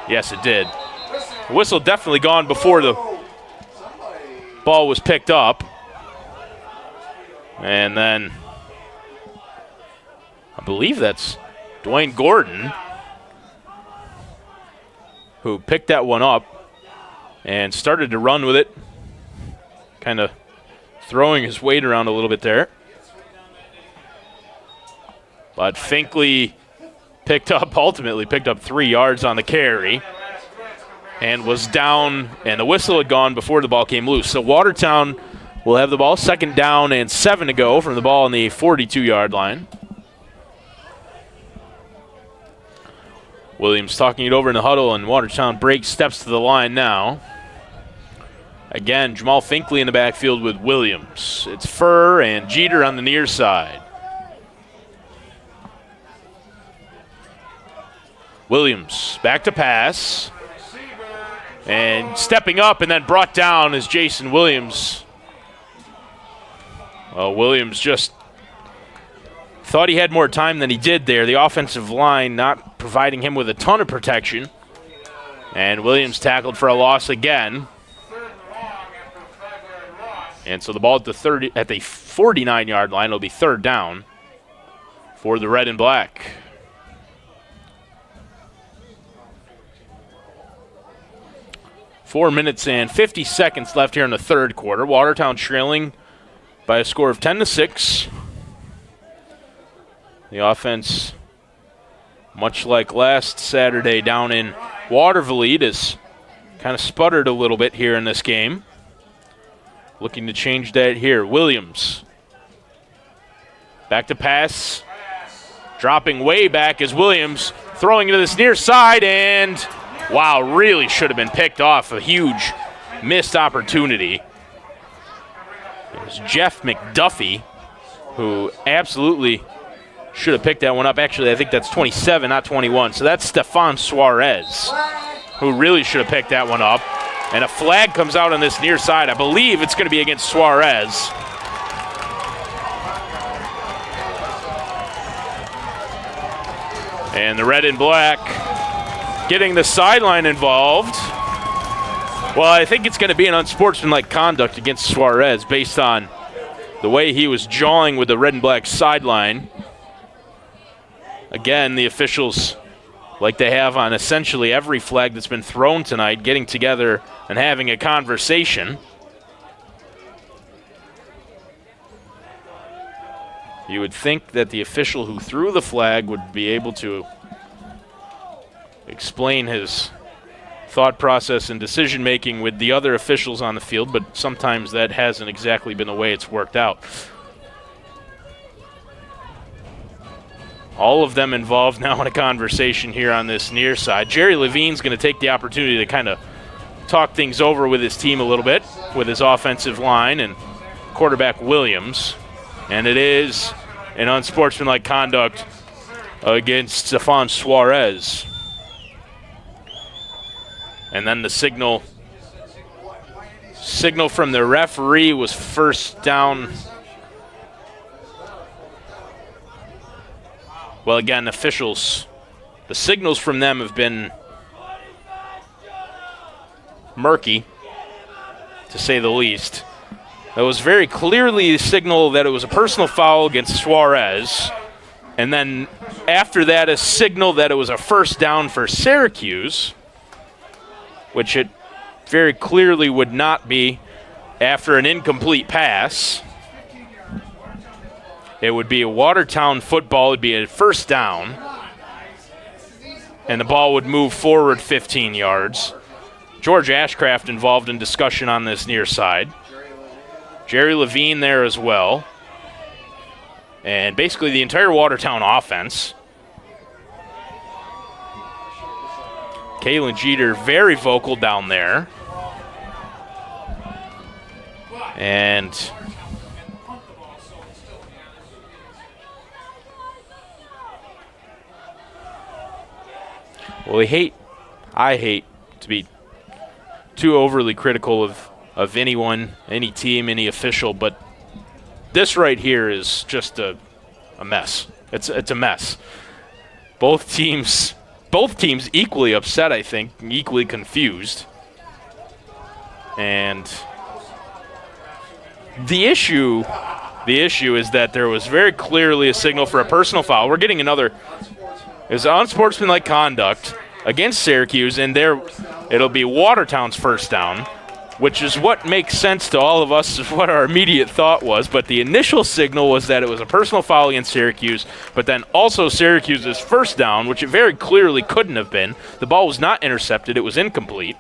Yes, it did. The whistle definitely gone before the ball was picked up. And then I believe that's Dwayne Gordon who picked that one up and started to run with it, kind of throwing his weight around a little bit there. But Finkley ultimately picked up 3 yards on the carry and was down, and the whistle had gone before the ball came loose. So Watertown will have the ball, 2nd down and 7 to go from the ball on the 42-yard line. Williams talking it over in the huddle, and Watertown breaks steps to the line now. Again, Jamal Finkley in the backfield with Williams. It's Furr and Jeter on the near side. Williams back to pass. And stepping up and then brought down is Jason Williams. Well, Williams just thought he had more time than he did there. The offensive line not providing him with a ton of protection. And Williams tackled for a loss again. And so the ball at the 49-yard line will be 3rd down for the red and black. Four minutes and 50 seconds left here in the 3rd quarter. Watertown trailing by a score of 10-6. The offense, much like last Saturday down in Watervliet, has kind of sputtered a little bit here in this game. Looking to change that here. Williams. Back to pass. Dropping way back is Williams. Throwing to this near side, and wow, really should have been picked off. A huge missed opportunity. It was Jeff McDuffie who absolutely should have picked that one up. Actually, I think that's 27, not 21. So that's Stefan Suarez who really should have picked that one up. And a flag comes out on this near side. I believe it's going to be against Suarez. And the red and black getting the sideline involved. Well, I think it's going to be an unsportsmanlike conduct against Suarez based on the way he was jawing with the red and black sideline. Again, the officials, like they have on essentially every flag that's been thrown tonight, getting together and having a conversation. You would think that the official who threw the flag would be able to explain his thought process and decision-making with the other officials on the field, but sometimes that hasn't exactly been the way it's worked out. All of them involved now in a conversation here on this near side. Jerry Levine's going to take the opportunity to kind of talk things over with his team a little bit, with his offensive line and quarterback Williams. And it is an unsportsmanlike conduct against Stefan Suarez. And then the signal from the referee was 1st down. Well, again, officials, the signals from them have been murky, to say the least. That was very clearly a signal that it was a personal foul against Suarez. And then after that, a signal that it was a 1st down for Syracuse, which it very clearly would not be after an incomplete pass. It would be a Watertown football. It would be a 1st down. And the ball would move forward 15 yards. George Ashcraft involved in discussion on this near side. Jerry Levine there as well. And basically the entire Watertown offense. Kalen Jeter very vocal down there. And well, I hate to be too overly critical of anyone, any team, any official, but this right here is just a mess. It's a mess. Both teams equally upset, I think, equally confused. And the issue is that there was very clearly a signal for a personal foul. We're getting another. It was unsportsmanlike conduct against Syracuse, and it'll be Watertown's first down, which is what makes sense to all of us, is what our immediate thought was. But the initial signal was that it was a personal foul against Syracuse, but then also Syracuse's first down, which it very clearly couldn't have been. The ball was not intercepted. It was incomplete.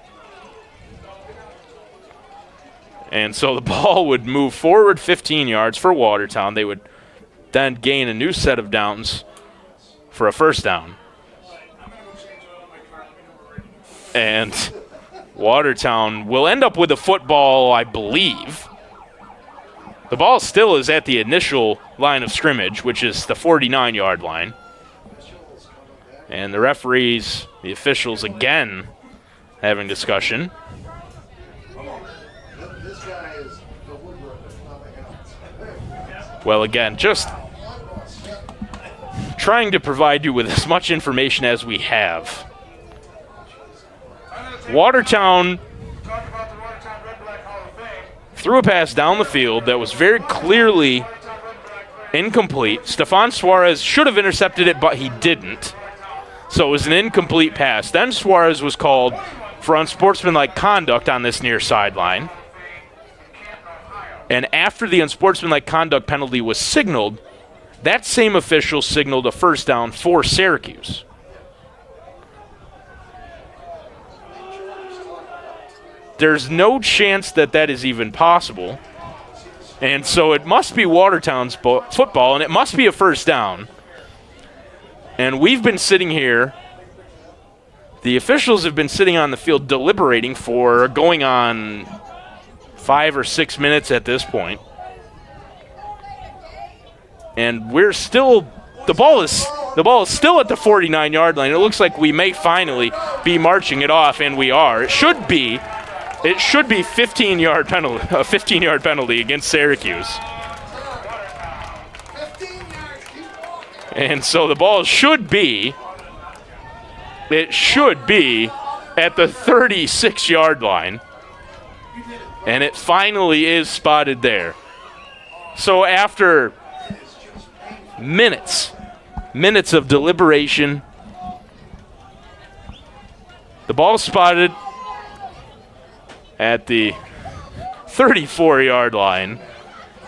And so the ball would move forward 15 yards for Watertown. They would then gain a new set of downs for a first down. And Watertown will end up with a football, I believe. The ball still is at the initial line of scrimmage, which is the 49-yard line. And the referees, the officials again having discussion. Well, again, just trying to provide you with as much information as we have. Watertown threw a pass down the field that was very clearly incomplete. Stephon Suarez should have intercepted it, but he didn't. So it was an incomplete pass. Then Suarez was called for unsportsmanlike conduct on this near sideline. And after the unsportsmanlike conduct penalty was signaled, that same official signaled a first down for Syracuse. There's no chance that that is even possible. And so it must be Watertown's football, and it must be a first down. And we've been sitting here. The officials have been sitting on the field deliberating for going on 5 or 6 minutes at this point. And we're still, the ball is still at the 49-yard line. It looks like we may finally be marching it off, and we are. It should be 15-yard penalty, a 15-yard penalty against Syracuse. And so the ball should be at the 36-yard line. And it finally is spotted there. So after minutes of deliberation, the ball spotted at the 34-yard line.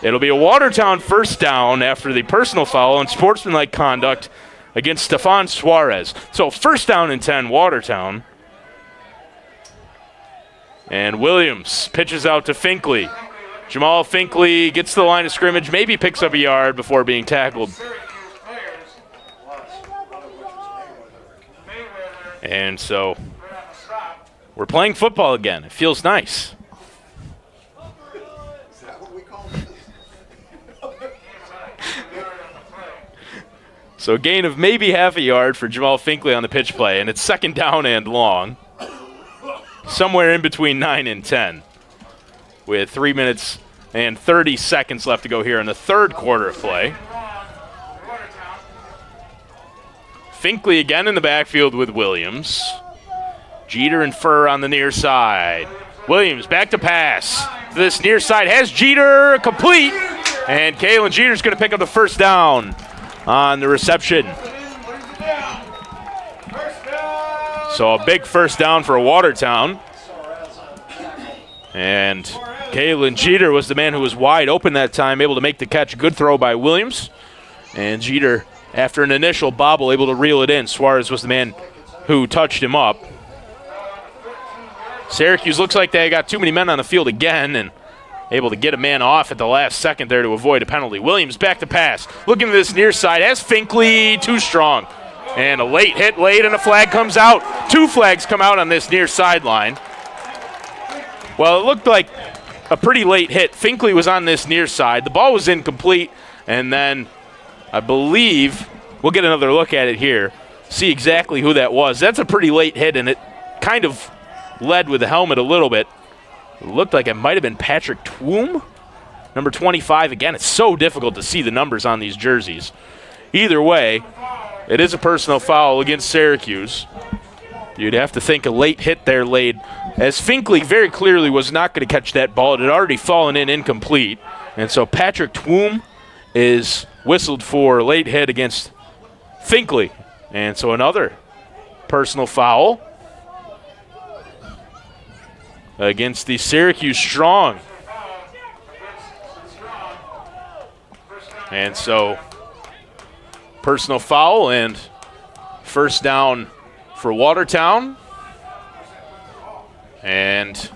It'll be a Watertown first down after the personal foul and sportsmanlike conduct against Stephon Suarez. So first down and 10, Watertown. And Williams pitches out to Finkley. Jamal Finkley gets to the line of scrimmage, maybe picks up a yard before being tackled. And so we're playing football again. It feels nice. So a gain of maybe half a yard for Jamal Finkley on the pitch play, and it's second down and long. Somewhere in between 9 and 10 with 3 minutes and 30 seconds left to go here in the third quarter of play. Finkley again in the backfield with Williams. Jeter and Furr on the near side. Williams back to pass. This near side has Jeter complete, and Kalen Jeter's going to pick up the first down on the reception. So a big first down for Watertown. And Kalen Jeter was the man who was wide open that time, able to make the catch. Good throw by Williams. And Jeter, after an initial bobble, able to reel it in. Suarez was the man who touched him up. Syracuse looks like they got too many men on the field again and able to get a man off at the last second there to avoid a penalty. Williams back to pass. Looking to this near side as Finkley, too strong. And a late hit, and a flag comes out. 2 flags come out on this near sideline. Well, it looked like a pretty late hit. Finkley was on this near side. The ball was incomplete, and then I believe we'll get another look at it here, see exactly who that was. That's a pretty late hit, and it kind of led with the helmet a little bit. It looked like it might have been Patrick Twom, number 25. Again, it's so difficult to see the numbers on these jerseys. Either way, it is a personal foul against Syracuse. You'd have to think a late hit there laid, as Finkley very clearly was not going to catch that ball. It had already fallen in incomplete. And so Patrick Twom is whistled for a late hit against Finkley. And so another personal foul against the Syracuse Strong. And so personal foul and first down for Watertown. And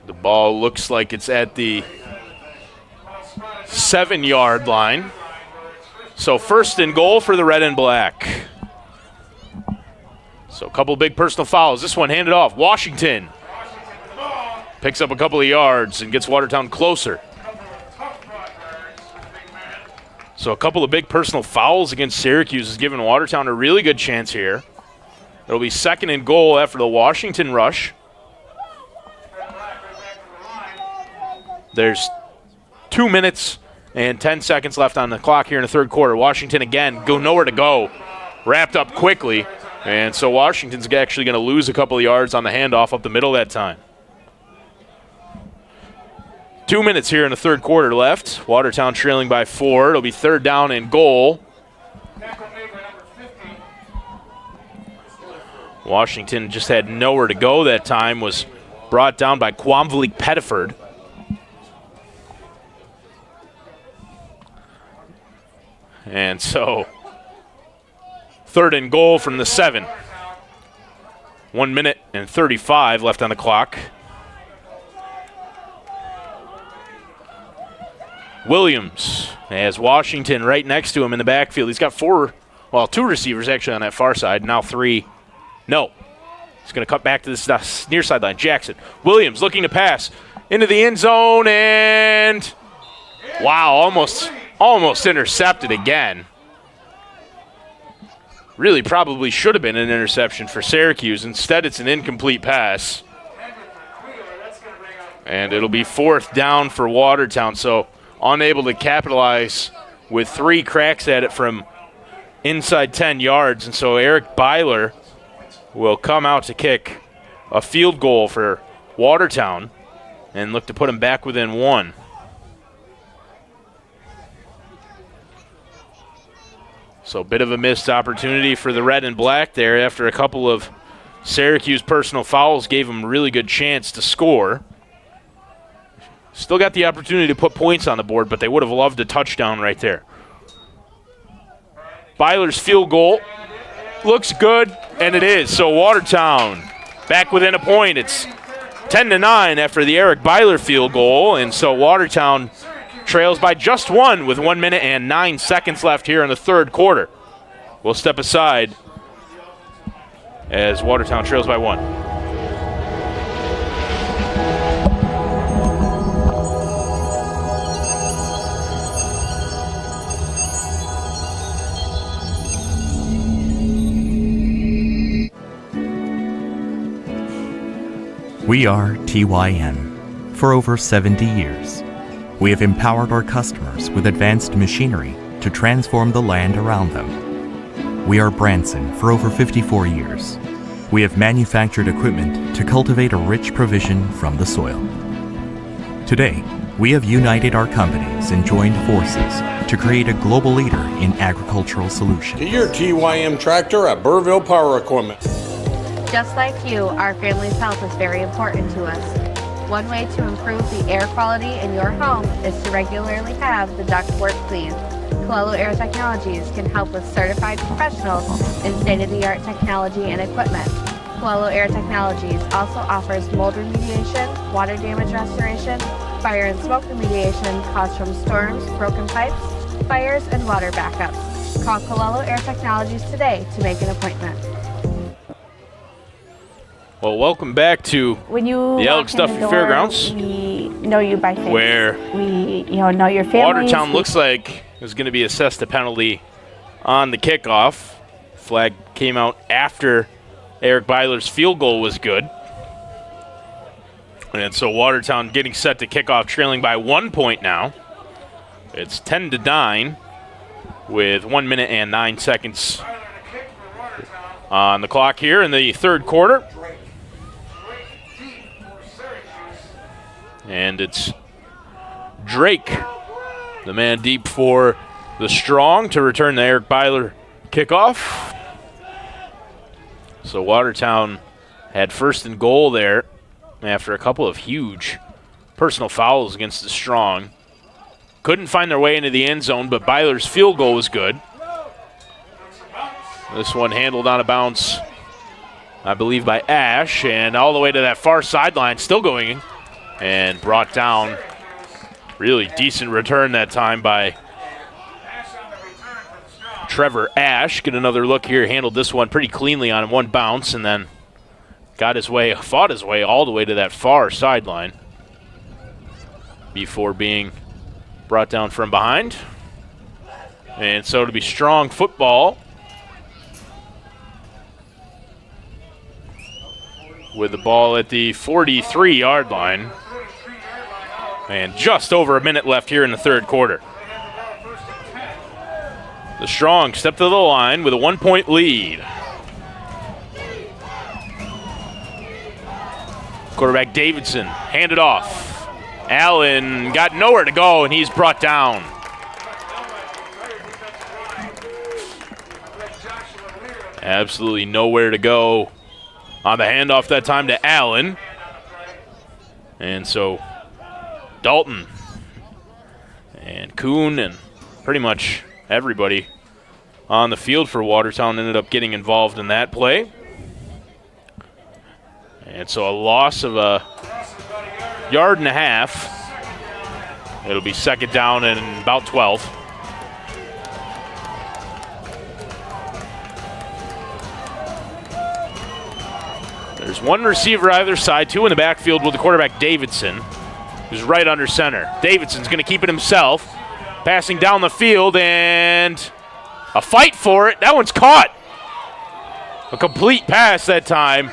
the ball looks like it's at the 7-yard line. So first and goal for the red and black. So a couple big personal fouls. This one handed off. Washington picks up a couple of yards and gets Watertown closer. So a couple of big personal fouls against Syracuse has given Watertown a really good chance here. It'll be second and goal after the Washington rush. There's 2 minutes and 10 seconds left on the clock here in the third quarter. Washington again, go nowhere to go. Wrapped up quickly. And so Washington's actually going to lose a couple of yards on the handoff up the middle that time. 2 minutes here in the third quarter left. Watertown trailing by 4. It'll be third down and goal. Washington just had nowhere to go that time. Was brought down by Quamvalik Pettiford. And so third and goal from the 7. 1 minute and 35 left on the clock. Williams has Washington right next to him in the backfield. He's got 2 receivers actually on that far side. Now 3. No. He's going to cut back to this near sideline. Jackson. Williams looking to pass into the end zone and wow, almost intercepted again. Really probably should have been an interception for Syracuse. Instead, it's an incomplete pass. And it'll be fourth down for Watertown. So unable to capitalize with 3 cracks at it from inside 10 yards. And so Eric Byler will come out to kick a field goal for Watertown and look to put him back within 1. So a bit of a missed opportunity for the red and black there after a couple of Syracuse personal fouls gave them a really good chance to score. Still got the opportunity to put points on the board, but they would have loved a touchdown right there. Byler's field goal looks good, and it is. So Watertown back within a point. It's 10-9 after the Eric Byler field goal, and so Watertown trails by just 1 with 1 minute and 9 seconds left here in the third quarter. We'll step aside as Watertown trails by 1. We are TYM. For over 70 years, we have empowered our customers with advanced machinery to transform the land around them. We are Branson for over 54 years. We have manufactured equipment to cultivate a rich provision from the soil. Today, we have united our companies and joined forces to create a global leader in agricultural solutions. Get your TYM tractor at Burville Power Equipment. Just like you, our family's health is very important to us. One way to improve the air quality in your home is to regularly have the ductwork cleaned. Colello Air Technologies can help with certified professionals in state-of-the-art technology and equipment. Colello Air Technologies also offers mold remediation, water damage restoration, fire and smoke remediation caused from storms, broken pipes, fires, and water backups. Call Colello Air Technologies today to make an appointment. Well, welcome back to the Alex Duffy Fairgrounds. We know you by face. Where we know your family. Watertown looks like is going to be assessed a penalty on the kickoff. Flag came out after Eric Byler's field goal was good. And so Watertown getting set to kick off, trailing by 1 point now. It's 10-9 with 1 minute and 9 seconds on the clock here in the third quarter. And it's Drake, the man deep for the Strong, to return the Eric Byler kickoff. So Watertown had first and goal there after a couple of huge personal fouls against the Strong. Couldn't find their way into the end zone, but Byler's field goal was good. This one handled on a bounce, I believe, by Ash, and all the way to that far sideline, still going, and brought down. Really decent return that time by Trevor Ash. Get another look here. Handled this one pretty cleanly on one bounce, and then fought his way all the way to that far sideline before being brought down from behind. And so to be Strong football with the ball at the 43-yard line. And just over a minute left here in the third quarter. The Strong step to the line with a 1 point lead. Quarterback Davidson handed off. Allen got nowhere to go, and he's brought down. Absolutely nowhere to go on the handoff that time to Allen. And so Dalton and Kuhn and pretty much everybody on the field for Watertown ended up getting involved in that play. And so a loss of a yard and a half. It'll be second down and about 12. There's one receiver either side, two in the backfield with the quarterback Davidson, who's right under center. Davidson's going to keep it himself, passing down the field, and a fight for it. That one's caught. A complete pass that time.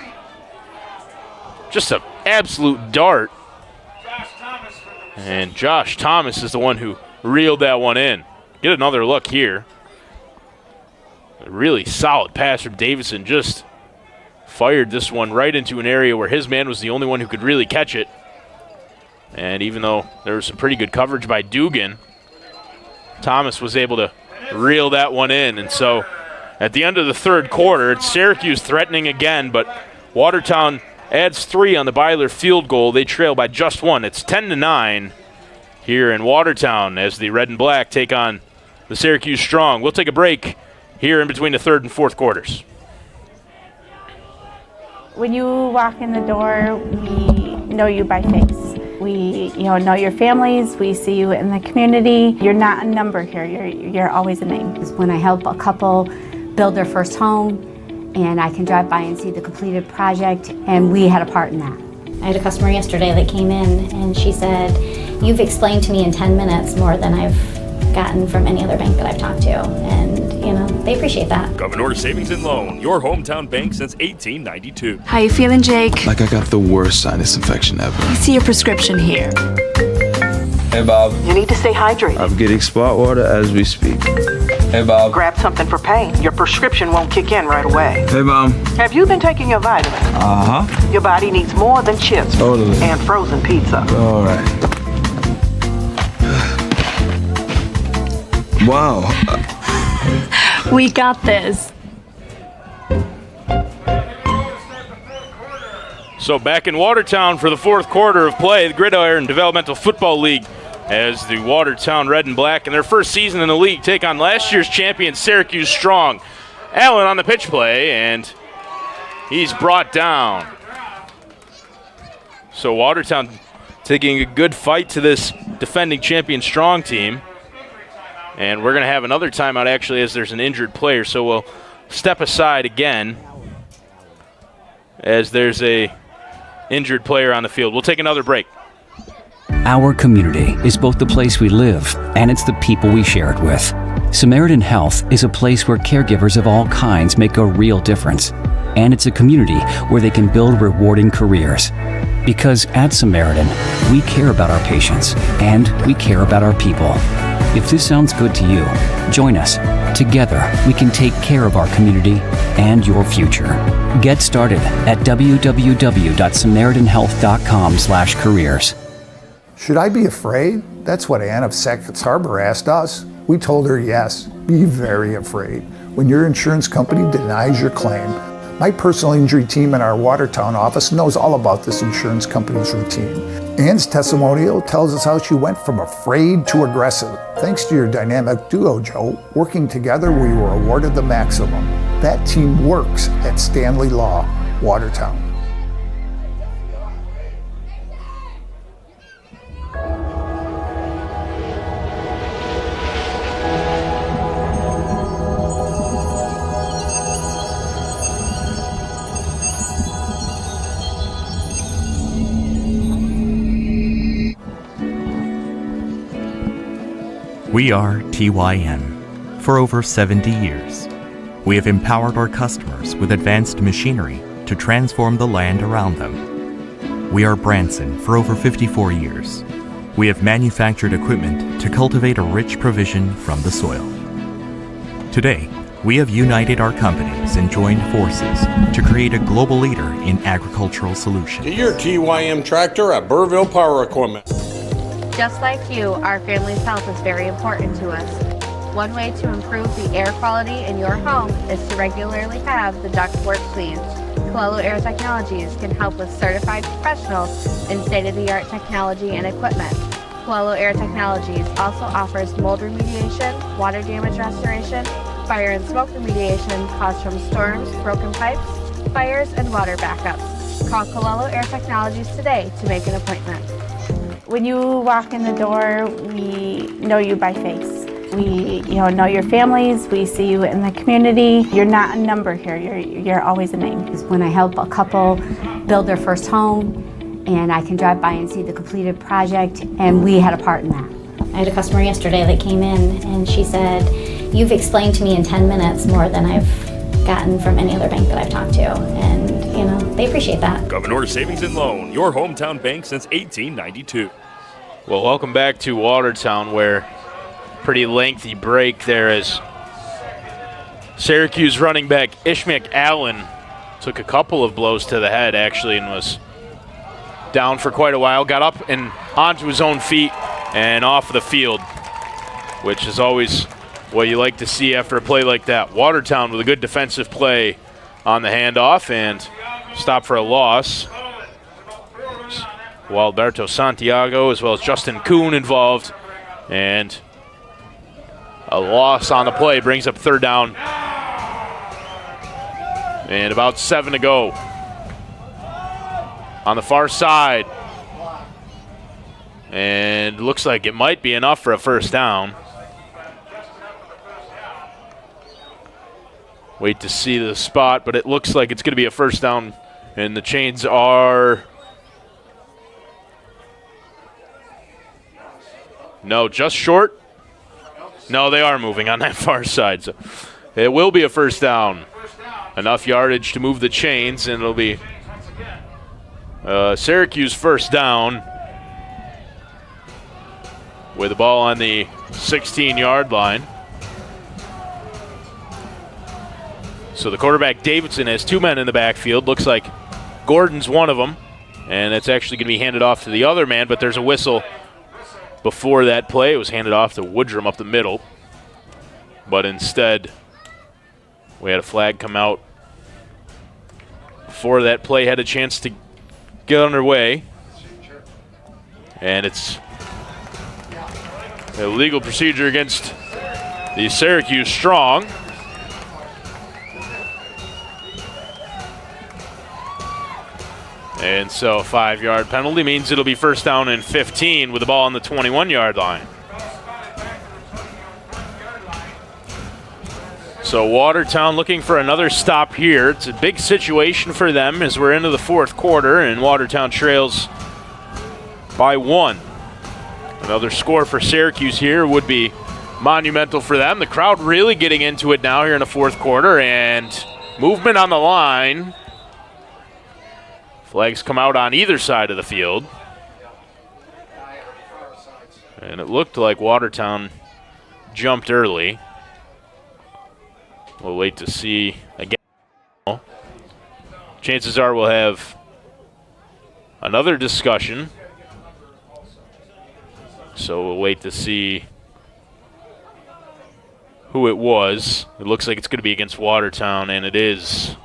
Just an absolute dart. And Josh Thomas is the one who reeled that one in. Get another look here. A really solid pass from Davidson. Just fired this one right into an area where his man was the only one who could really catch it. And even though there was some pretty good coverage by Dugan, Thomas was able to reel that one in. And so at the end of the third quarter, it's Syracuse threatening again, but Watertown adds 3 on the Byler field goal. They trail by just 1. It's 10-9 here in Watertown as the Red and Black take on the Syracuse Strong. We'll take a break here in between the third and fourth quarters. When you walk in the door, we know you by face. We, know your families. We see you in the community. You're not a number here. You're always a name. When I help a couple build their first home, and I can drive by and see the completed project, and we had a part in that. I had a customer yesterday that came in and she said, "You've explained to me in 10 minutes more than I've gotten from any other bank that I've talked to." And, they appreciate that. Governor Savings and Loan, your hometown bank since 1892. How you feeling, Jake? Like I got the worst sinus infection ever. I see your prescription here. Hey, Bob. You need to stay hydrated. I'm getting spot water as we speak. Hey, Bob. Grab something for pain. Your prescription won't kick in right away. Hey, Mom. Have you been taking your vitamins? Uh-huh. Your body needs more than chips. Totally. And frozen pizza. All right. Wow. We got this. So back in Watertown for the fourth quarter of play, the Gridiron Developmental Football League, as the Watertown Red and Black in their first season in the league take on last year's champion Syracuse Strong. Allen on the pitch play, and he's brought down. So Watertown taking a good fight to this defending champion Strong team. And we're going to have another timeout actually as there's an injured player, so we'll step aside again as there's a injured player on the field. We'll take another break. Our community is both the place we live and it's the people we share it with. Samaritan Health is a place where caregivers of all kinds make a real difference. and it's a community where they can build rewarding careers. Because at Samaritan, we care about our patients and we care about our people. If this sounds good to you, join us. Together, we can take care of our community and your future. Get started at www.samaritanhealth.com/careers. Should I be afraid? That's what Ann of Syracuse Harbor asked us. We told her yes, be very afraid. When your insurance company denies your claim, my personal injury team in our Watertown office knows all about this insurance company's routine. Ann's testimonial tells us how she went from afraid to aggressive. Thanks to your dynamic duo, Joe, working together, we were awarded the maximum. That team works at Stanley Law, Watertown. We are TYM. For over 70 years, we have empowered our customers with advanced machinery to transform the land around them. We are Branson. For over 54 years, we have manufactured equipment to cultivate a rich provision from the soil. Today, we have united our companies and joined forces to create a global leader in agricultural solutions. Get your TYM tractor at Burville Power Equipment. Just like you, our family's health is very important to us. One way to improve the air quality in your home is to regularly have the ductwork cleaned. Colello Air Technologies can help with certified professionals in state-of-the-art technology and equipment. Colello Air Technologies also offers mold remediation, water damage restoration, fire and smoke remediation caused from storms, broken pipes, fires, and water backups. Call Colello Air Technologies today to make an appointment. When you walk in the door, we know you by face. We, know your families. We see you in the community. You're not a number here. You're always a name. When I help a couple build their first home, and I can drive by and see the completed project, and we had a part in that. I had a customer yesterday that came in and she said, "You've explained to me in 10 minutes more than I've gotten from any other bank that I've talked to." And, they appreciate that. Governor Savings and Loan, your hometown bank since 1892. Well, welcome back to Watertown, where pretty lengthy break there as Syracuse running back Ishmael Allen took a couple of blows to the head, actually, and was down for quite a while. Got up and onto his own feet and off the field, which is always what you like to see after a play like that. Watertown with a good defensive play on the handoff and stop for a loss. Walberto Santiago as well as Justin Kuhn involved, and a loss on the play brings up third down and about 7 to go. On the far side, and looks like it might be enough for a first down. Wait to see the spot, but it looks like it's going to be a first down, and the chains are just short. No, they are moving on that far side, so it will be a first down. Enough yardage to move the chains, and it'll be Syracuse first down with the ball on the 16-yard line. So the quarterback, Davidson, has two men in the backfield. Looks like Gordon's one of them, and it's actually going to be handed off to the other man, but there's a whistle before that play. It was handed off to Woodrum up the middle, but instead we had a flag come out before that play had a chance to get underway, and it's a legal procedure against the Syracuse Strong. And so a 5-yard penalty means it'll be first down and 15 with the ball on the 21-yard line. So Watertown looking for another stop here. It's a big situation for them as we're into the fourth quarter, and Watertown trails by 1. Another score for Syracuse here would be monumental for them. The crowd really getting into it now here in the fourth quarter, and Movement on the line. Flags come out on either side of the field. And it looked like Watertown jumped early. We'll wait to see again. Chances are we'll have another discussion. So we'll wait to see who it was. It looks like it's going to be against Watertown, and it is.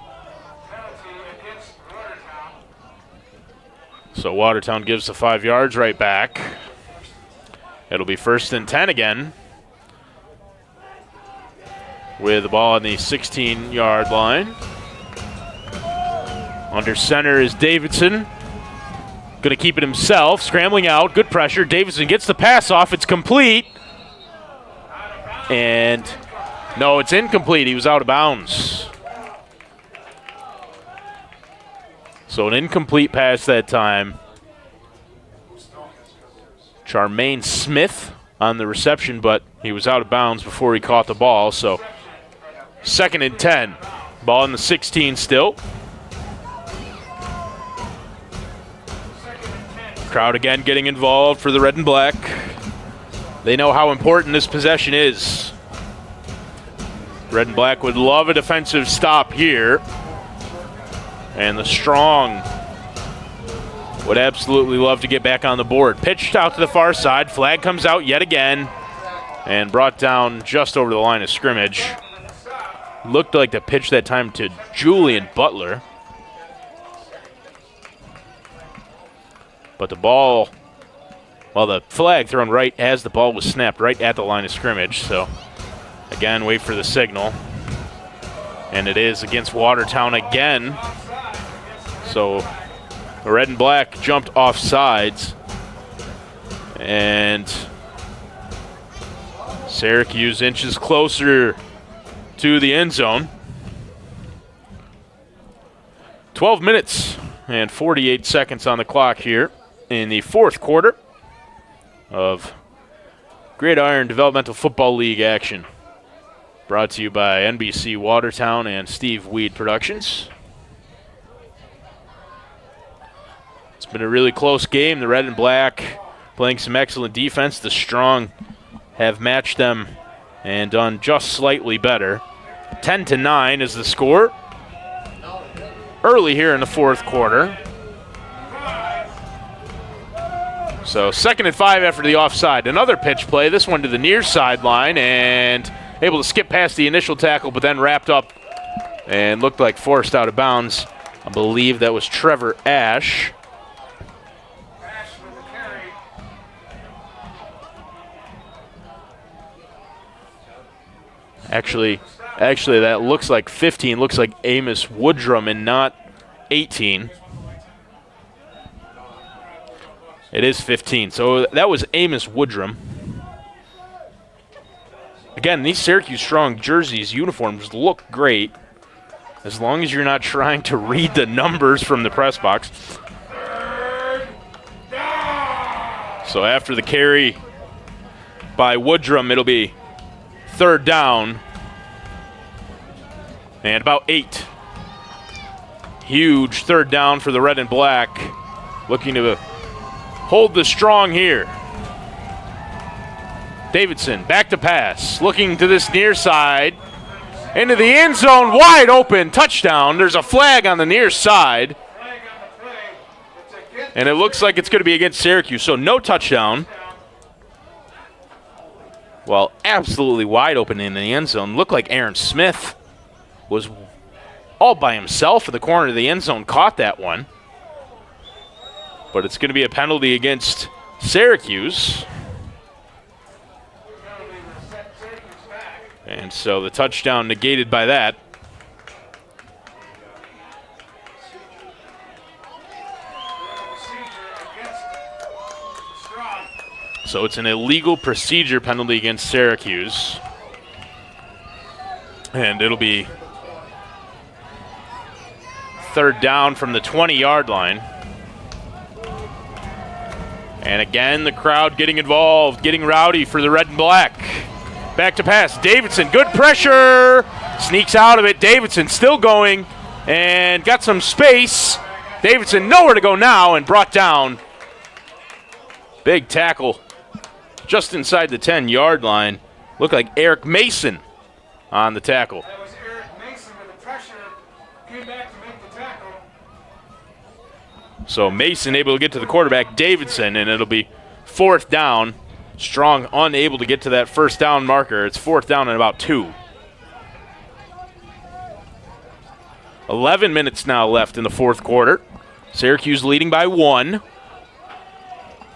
So Watertown gives the 5 yards right back. It'll be 1st and 10 again, with the ball on the 16-yard line. Under center is Davidson. Going to keep it himself, scrambling out, good pressure. Davidson gets the pass off, it's complete. And no, it's incomplete, he was out of bounds. So an incomplete pass that time. Charmaine Smith on the reception, but he was out of bounds before he caught the ball. So 2nd and 10. Ball in the 16 still. Crowd again getting involved for the red and black. They know how important this possession is. Red and black would love a defensive stop here. And the Strong would absolutely love to get back on the board. Pitched out to the far side. Flag comes out yet again and brought down just over the line of scrimmage. Looked like the pitch that time to Julian Butler. But the ball, well, the flag thrown right as the ball was snapped right at the line of scrimmage. So, again, wait for the signal. And it is against Watertown again. So, the red and black jumped off sides. And Syracuse inches closer to the end zone. 12 minutes and 48 seconds on the clock here in the 4th quarter of Gridiron Developmental Football League action. Brought to you by NBC Watertown and Steve Weed Productions. It's been a really close game. The red and black playing some excellent defense. The Strong have matched them and done just slightly better. 10-9 is the score. Early here in the 4th quarter. So 2nd and 5 after the offside. Another pitch play, this one to the near sideline, and able to skip past the initial tackle, but then wrapped up and looked like forced out of bounds. I believe that was Trevor Ash. Actually, that looks like 15. Looks like Amos Woodrum and not 18. It is 15. So that was Amos Woodrum. Again, these Syracuse Strong jerseys, uniforms look great as long as you're not trying to read the numbers from the press box. So after the carry by Woodrum, it'll be 3rd down and about 8. Huge 3rd down for the red and black, looking to hold the Strong here. Davidson back to pass, looking to this near side, into the end zone, wide open, touchdown. There's a flag on the near side, and it looks like it's going to be against Syracuse, so no touchdown. Well, absolutely wide open in the end zone. Looked like Aaron Smith was all by himself in the corner of the end zone, caught that one. But it's going to be a penalty against Syracuse. And so the touchdown negated by that. So it's an illegal procedure penalty against Syracuse. And it'll be 3rd down from the 20-yard line. And again, the crowd getting involved, getting rowdy for the red and black. Back to pass, Davidson, good pressure, Sneaks out of it. Davidson still going and got some space. Davidson nowhere to go now and brought down. Big tackle just inside the 10-yard line. Looked like Eric Mason on the tackle. That was Eric Mason with the pressure. Came back to make the tackle. So Mason able to get to the quarterback, Davidson, and it'll be 4th down. Strong unable to get to that first down marker. It's 4th down and about 2. 11 minutes now left in the 4th quarter. Syracuse leading by 1.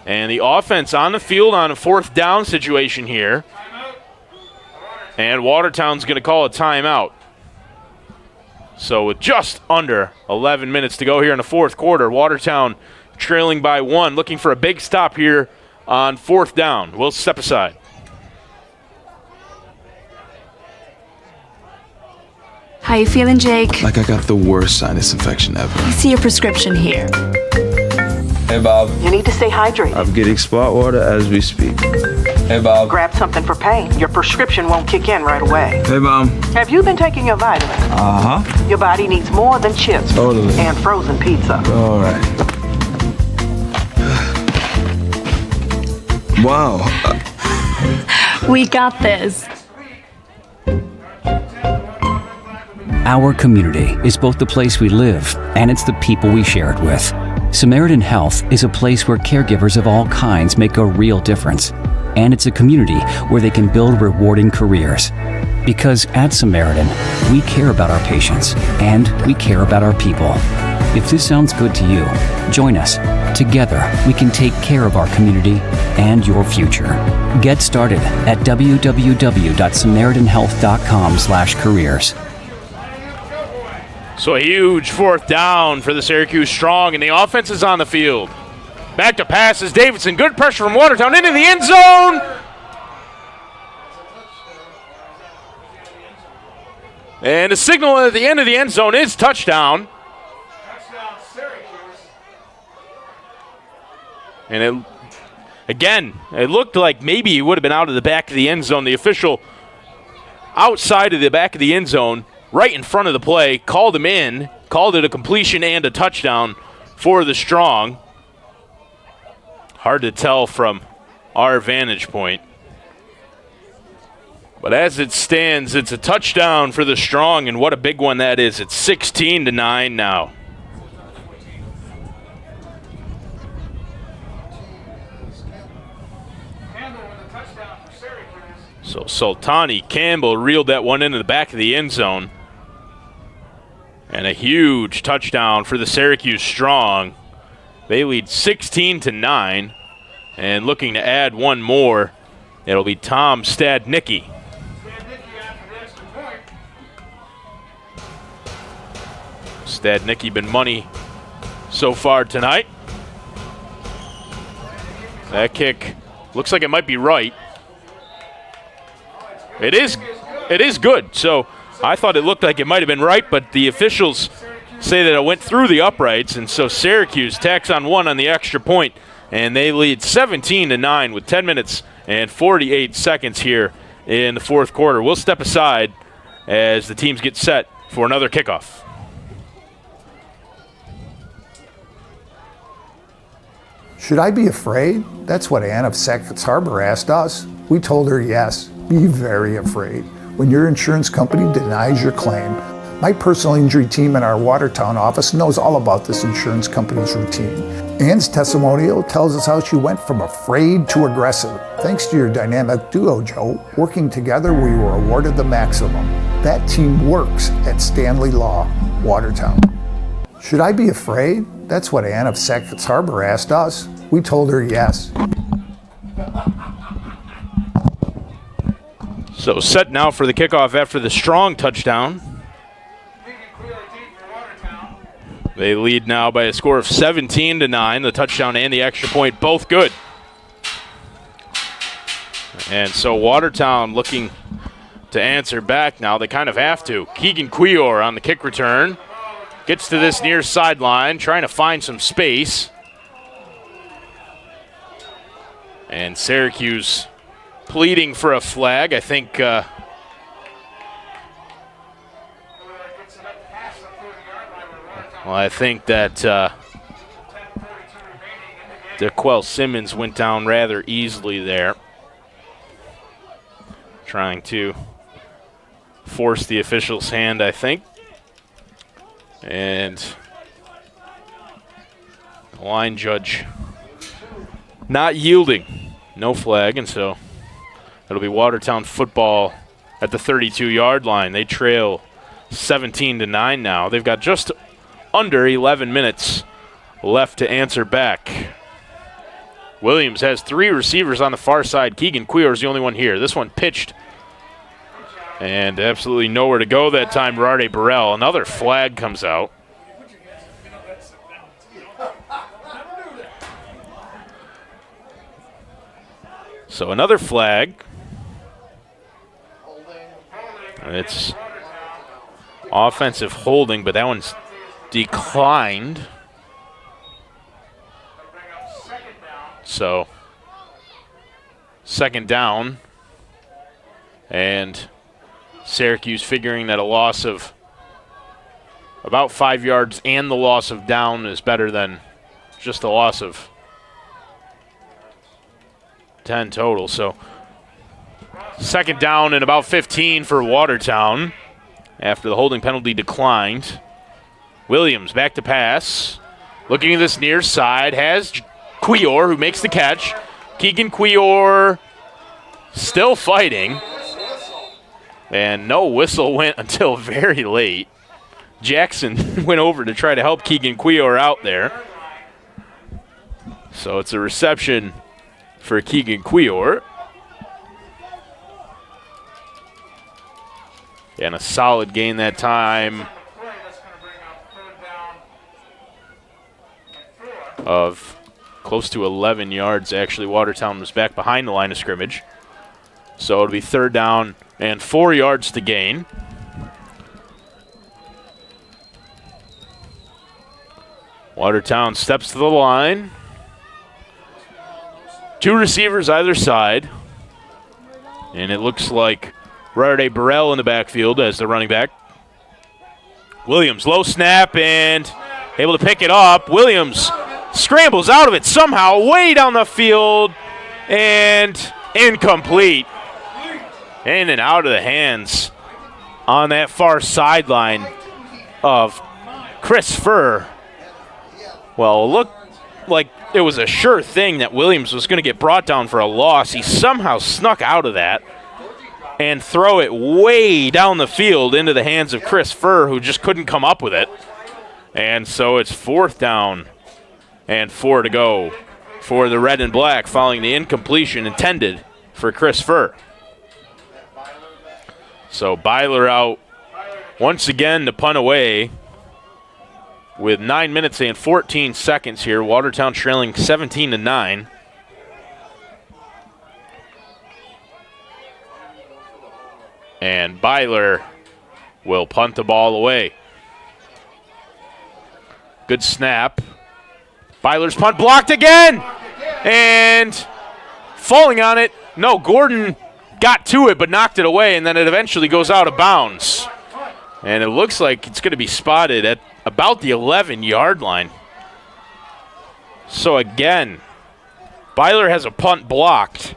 And the offense on the field on a 4th down situation here. And Watertown's going to call a timeout. So with just under 11 minutes to go here in the 4th quarter, Watertown trailing by 1, looking for a big stop here on 4th down. We'll step aside. How you feeling, Jake? Like I got the worst sinus infection ever. I see your prescription here. Hey, Bob. You need to stay hydrated. I'm getting spot water as we speak. Hey, Bob. Grab something for pain. Your prescription won't kick in right away. Hey, Mom. Have you been taking your vitamins? Uh-huh. Your body needs more than chips. Totally. And frozen pizza. All right. Wow. We got this. Our community is both the place we live and it's the people we share it with. Samaritan Health is a place where caregivers of all kinds make a real difference. And it's a community where they can build rewarding careers. Because at Samaritan, we care about our patients and we care about our people. If this sounds good to you, join us. Together, we can take care of our community and your future. Get started at www.samaritanhealth.com/careers. So a huge 4th down for the Syracuse Strong, and the offense is on the field. Back to passes, Davidson, good pressure from Watertown into the end zone. And the signal at the end of the end zone is touchdown. Touchdown, Syracuse. And it looked like maybe he would have been out of the back of the end zone. The official outside of the back of the end zone, right in front of the play, called him in, called it a completion and a touchdown for the Strong. Hard to tell from our vantage point. But as it stands, it's a touchdown for the Strong, and what a big one that is. It's 16-9 now. So Sultani Campbell reeled that one into the back of the end zone. And a huge touchdown for the Syracuse Strong. They lead 16-9. And looking to add one more, it'll be Tom Stadnicki. Stadnicki been money so far tonight. That kick looks like it might be right. It is good. So I thought it looked like it might have been right, but the officials say that it went through the uprights, and so Syracuse tacks on one on the extra point, and they lead 17-9 with 10 minutes and 48 seconds here in the 4th quarter. We'll step aside as the teams get set for another kickoff. Should I be afraid? That's what Ann of Syracuse Harbor asked us. We told her yes, be very afraid. When your insurance company denies your claim, my personal injury team in our Watertown office knows all about this insurance company's routine. Ann's testimonial tells us how she went from afraid to aggressive. Thanks to your dynamic duo, Joe, working together we were awarded the maximum. That team works at Stanley Law, Watertown. Should I be afraid? That's what Ann of Syracuse Harbor asked us. We told her yes. So set now for the kickoff after the Strong touchdown. They lead now by a score of 17-9. The touchdown and the extra point, both good. And so Watertown looking to answer back now. They kind of have to. Keegan Quior on the kick return. Gets to this near sideline, trying to find some space. And Syracuse pleading for a flag. I think Well, I think that DeQuell Simmons went down rather easily there, trying to force the official's hand, I think. And the line judge not yielding. No flag, and so it'll be Watertown football at the 32-yard line. They trail 17-9 now. They've got just under 11 minutes left to answer back. Williams has 3 receivers on the far side. Keegan Cuellar is the only one here. This one pitched and absolutely nowhere to go that time. Rarde Burrell. Another flag comes out. So another flag. It's offensive holding, but that one's declined. So second down, and Syracuse figuring that a loss of about 5 yards and the loss of down is better than just a loss of 10 total. So second down and about 15 for Watertown after the holding penalty declined. Williams back to pass. Looking at this near side, has Cuellar, who makes the catch. Keegan Cuellar still fighting. And no whistle went until very late. Jackson went over to try to help Keegan Cuellar out there. So it's a reception for Keegan Cuellar. And a solid gain that time of close to 11 yards. Actually, Watertown was back behind the line of scrimmage. So it'll be third down and 4 yards to gain. Watertown steps to the line. 2 receivers either side. And it looks like Rarde Burrell in the backfield as the running back. Williams, low snap and able to pick it up. Williams scrambles out of it somehow, way down the field, and incomplete. In and out of the hands on that far sideline of Chris Furr. Well, it looked like it was a sure thing that Williams was going to get brought down for a loss. He somehow snuck out of that and throw it way down the field into the hands of Chris Furr, who just couldn't come up with it. And so it's fourth down and 4 to go for the red and black following the incompletion intended for Chris Furr. So Byler out once again to punt away with 9 minutes and 14 seconds here. Watertown trailing 17-9. And Byler will punt the ball away. Good snap. Byler's punt blocked again. And falling on it. No, Gordon got to it but knocked it away, and then it eventually goes out of bounds. And it looks like it's going to be spotted at about the 11-yard line. So again, Byler has a punt blocked.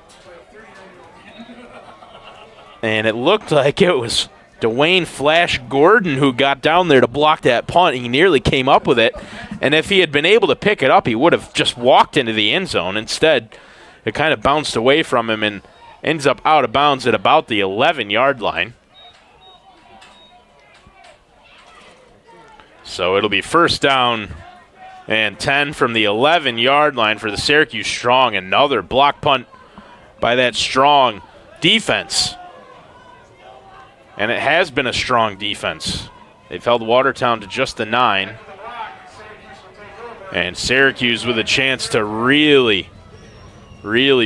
And it looked like it was Dwayne Flash Gordon who got down there to block that punt. He nearly came up with it. And if he had been able to pick it up, he would have just walked into the end zone. Instead, it kind of bounced away from him and ends up out of bounds at about the 11-yard line. So it'll be first down and 10 from the 11-yard line for the Syracuse Strong. Another block punt by that Strong defense. And it has been a strong defense. They've held Watertown to just the 9. And Syracuse with a chance to really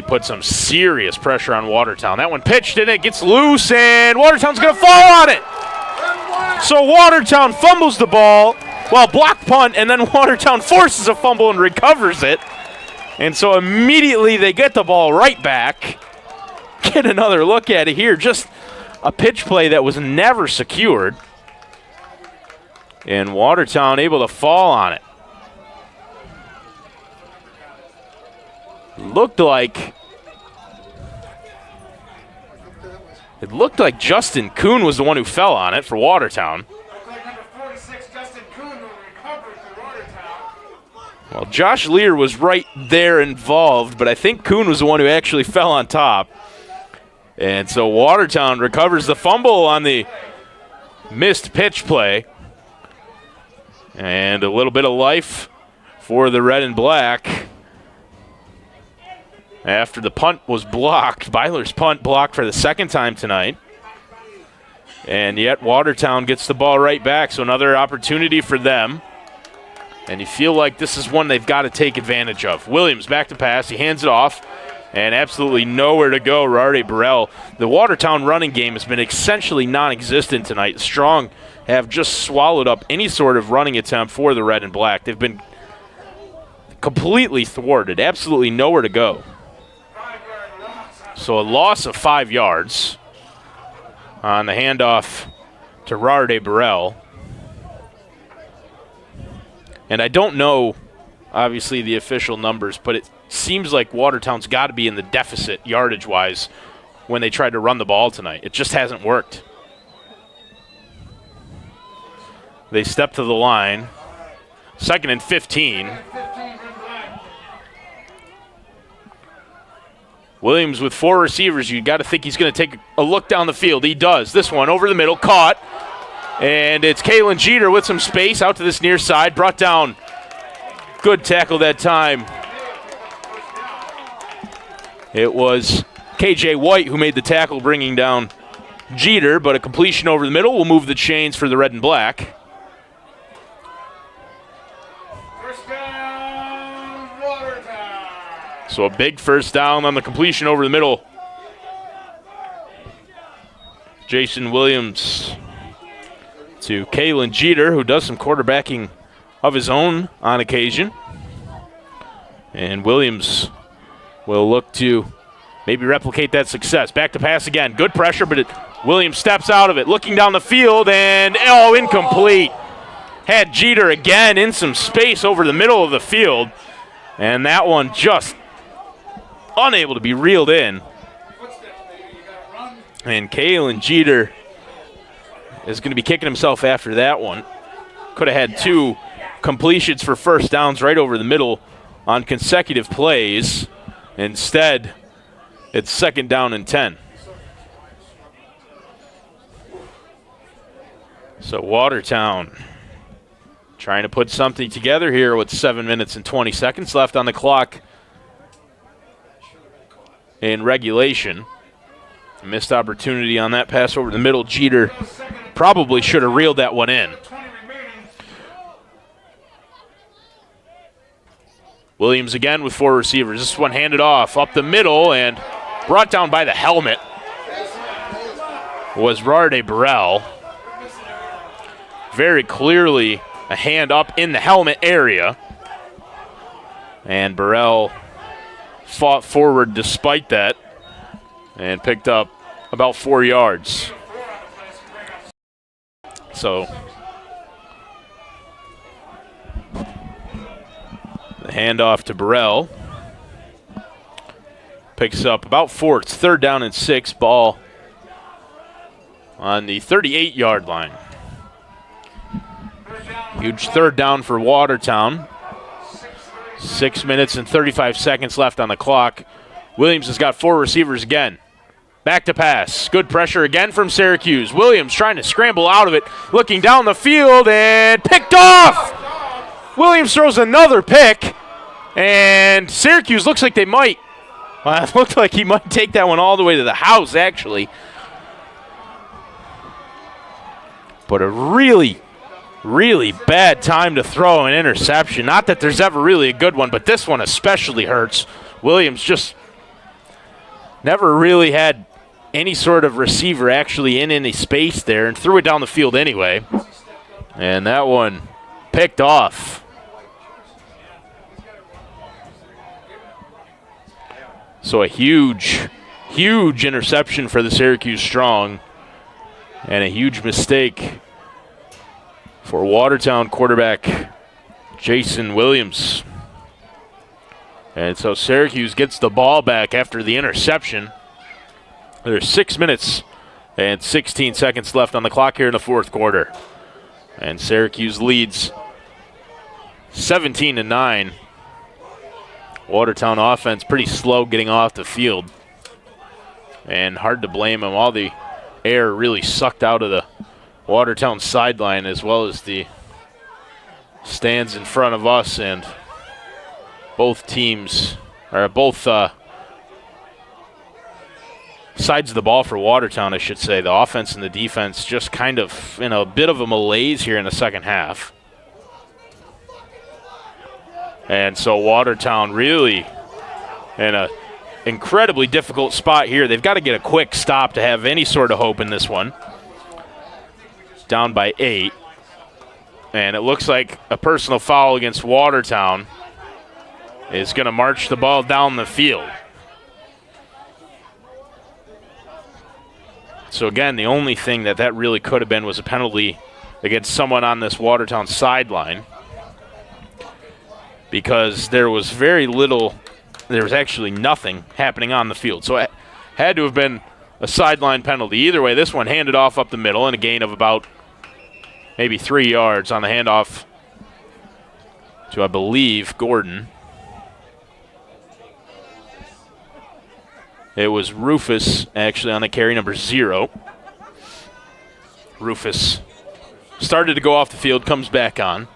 put some serious pressure on Watertown. That one pitched and it gets loose, and Watertown's going to fall on it. So Watertown fumbles the ball, well, block punt, and then Watertown forces a fumble and recovers it. And so immediately they get the ball right back. Get another look at it here. Just a pitch play that was never secured. And Watertown able to fall on it. It looked like Justin Kuhn was the one who fell on it for Watertown. Well, Josh Lear was right there involved, but I think Kuhn was the one who actually fell on top. And so Watertown recovers the fumble on the missed pitch play. And a little bit of life for the red and black. After the punt was blocked, Byler's punt blocked for the second time tonight. And yet Watertown gets the ball right back, so another opportunity for them. And you feel like this is one they've got to take advantage of. Williams back to pass. He hands it off. And absolutely nowhere to go, Rarde Burrell. The Watertown running game has been essentially non-existent tonight. Strong have just swallowed up any sort of running attempt for the red and black. They've been completely thwarted. Absolutely nowhere to go. So a loss of 5 yards on the handoff to Rarde Burrell. And I don't know, obviously, the official numbers, but it seems like Watertown's got to be in the deficit yardage-wise when they tried to run the ball tonight. It just hasn't worked. They step to the line. 2nd and 15. Williams with 4 receivers. You got to think he's going to take a look down the field. He does. This one over the middle, caught. And it's Kalen Jeter with some space out to this near side. Brought down. Good tackle that time. It was KJ White who made the tackle, bringing down Jeter, but a completion over the middle will move the chains for the red and black. So a big first down on the completion over the middle. Jason Williams to Kalen Jeter, who does some quarterbacking of his own on occasion. And Williams will look to maybe replicate that success. Back to pass again. Good pressure, but Williams steps out of it. Looking down the field, and incomplete. Had Jeter again in some space over the middle of the field. And that one just unable to be reeled in. And Kalen Jeter is going to be kicking himself after that one. Could have had 2 completions for first downs right over the middle on consecutive plays. Instead, it's 2nd down and 10. So Watertown trying to put something together here with 7 minutes and 20 seconds left on the clock in regulation. A missed opportunity on that pass over the middle. Jeter probably should have reeled that one in. Williams again with 4 receivers. This one handed off up the middle and brought down by the helmet was Rarde Burrell. Very clearly a hand up in the helmet area. And Burrell fought forward despite that and picked up about 4 yards. So the handoff to Burrell picks up about 4. It's 3rd down and 6. Ball on the 38-yard line. Huge 3rd down for Watertown. 6 minutes and 35 seconds left on the clock. Williams has got 4 receivers again. Back to pass. Good pressure again from Syracuse. Williams trying to scramble out of it. Looking down the field and picked off. Williams throws another pick. And Syracuse looks like they might. Well, it looked like he might take that one all the way to the house, actually. But a really bad time to throw an interception. Not that there's ever really a good one, but this one especially hurts. Williams just never really had any sort of receiver actually in any space there and threw it down the field anyway. And that one picked off. So a huge interception for the Syracuse Strong and a huge mistake for Watertown quarterback Jason Williams. And so Syracuse gets the ball back after the interception. There's 6 minutes and 16 seconds left on the clock here in the fourth quarter. And Syracuse leads 17-9. Watertown offense pretty slow getting off the field. And hard to blame them. All the air really sucked out of the Watertown sideline as well as the stands in front of us, and both teams, or both sides of the ball for Watertown, I should say, the offense and the defense just kind of in a bit of a malaise here in the second half. And so Watertown really in an incredibly difficult spot here. They've got to get a quick stop to have any sort of hope in this one. Down by 8. And it looks like a personal foul against Watertown is going to march the ball down the field. So again, the only thing that really could have been was a penalty against someone on this Watertown sideline, because there was very little, there was actually nothing happening on the field. So it had to have been a sideline penalty. Either way, this one handed off up the middle and a gain of about maybe 3 yards on the handoff to, I believe, Gordon. It was Rufus actually on the carry, number 0. Rufus started to go off the field, comes back on.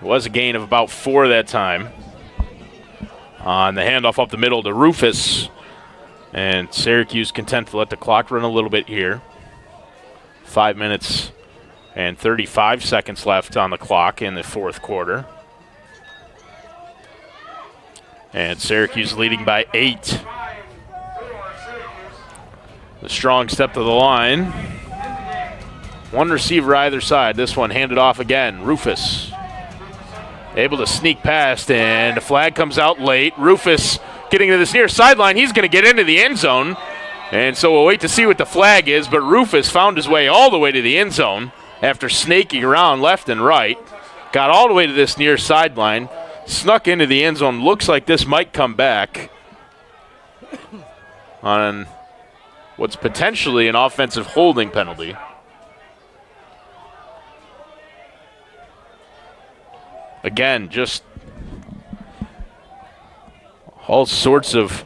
It was a gain of about 4 that time. On the handoff up the middle to Rufus. And Syracuse content to let the clock run a little bit here. 5 minutes and 35 seconds left on the clock in the fourth quarter. And Syracuse leading by 8. The strong step to the line. One receiver either side. This one handed off again. Rufus able to sneak past, and the flag comes out late. Rufus getting to this near sideline. He's going to get into the end zone. And so we'll wait to see what the flag is, but Rufus found his way all the way to the end zone after snaking around left and right. Got all the way to this near sideline. Snuck into the end zone. Looks like this might come back on what's potentially an offensive holding penalty. Again, just all sorts of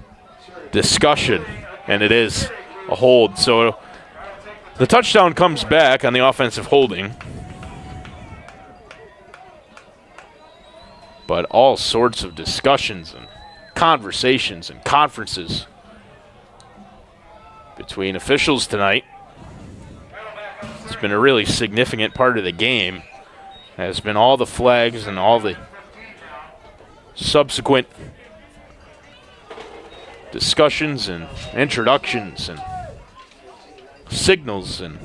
discussion, and it is a hold. So the touchdown comes back on the offensive holding. But all sorts of discussions and conversations and conferences between officials tonight. It's been a really significant part of the game. Has been all the flags and all the subsequent discussions and introductions and signals, and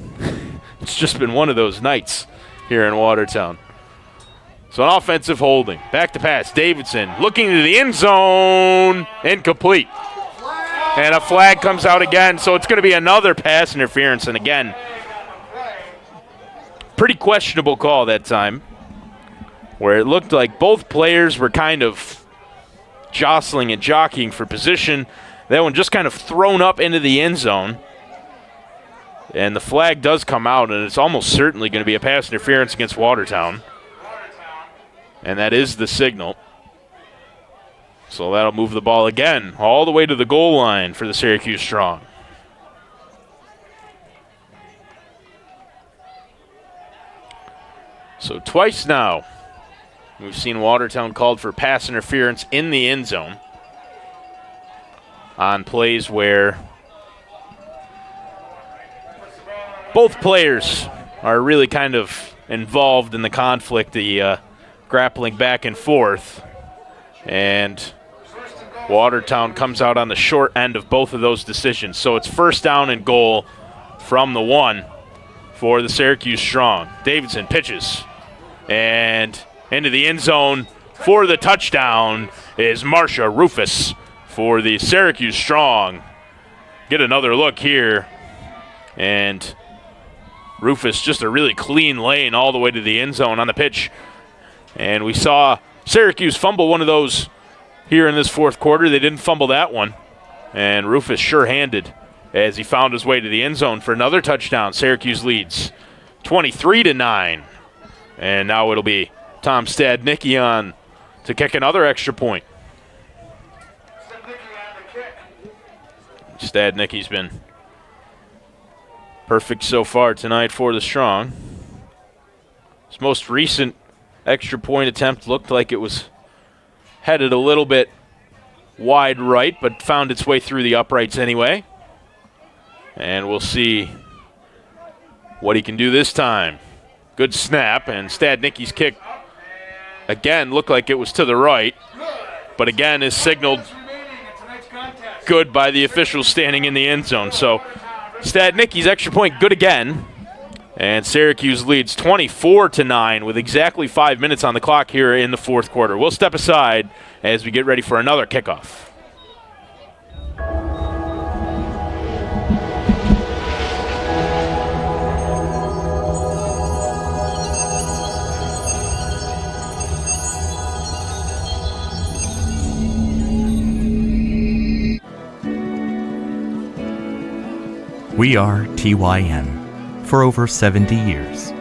it's just been one of those nights here in Watertown. So an offensive holding. Back to pass. Davidson looking to the end zone. Incomplete. And a flag comes out again, so it's going to be another pass interference. And again, pretty questionable call that time, where it looked like both players were kind of jostling and jockeying for position. That one just kind of thrown up into the end zone. And the flag does come out, and it's almost certainly going to be a pass interference against Watertown. And that is the signal. So that'll move the ball again all the way to the goal line for the Syracuse Strong. So twice now we've seen Watertown called for pass interference in the end zone on plays where both players are really kind of involved in the conflict, the grappling back and forth. And Watertown comes out on the short end of both of those decisions. So it's first down and goal from the 1 for the Syracuse Strong. Davidson pitches, and into the end zone for the touchdown is Marsha Rufus for the Syracuse Strong. Get another look here. And Rufus, just a really clean lane all the way to the end zone on the pitch. And we saw Syracuse fumble one of those here in this fourth quarter. They didn't fumble that one. And Rufus sure-handed as he found his way to the end zone for another touchdown. Syracuse leads 23-9. And now it'll be Tom Stadnicki on to kick another extra point. Stadnicki's been perfect so far tonight for the Strong. His most recent extra point attempt looked like it was headed a little bit wide right, but found its way through the uprights anyway. And we'll see what he can do this time. Good snap, and Stadnicki's kick again looked like it was to the right, but again is signaled good by the officials standing in the end zone. So Stadnicki's extra point good again, and Syracuse leads 24-9 with exactly 5 minutes on the clock here in the fourth quarter. We'll step aside as we get ready for another kickoff. We are TYM. For over 70 years,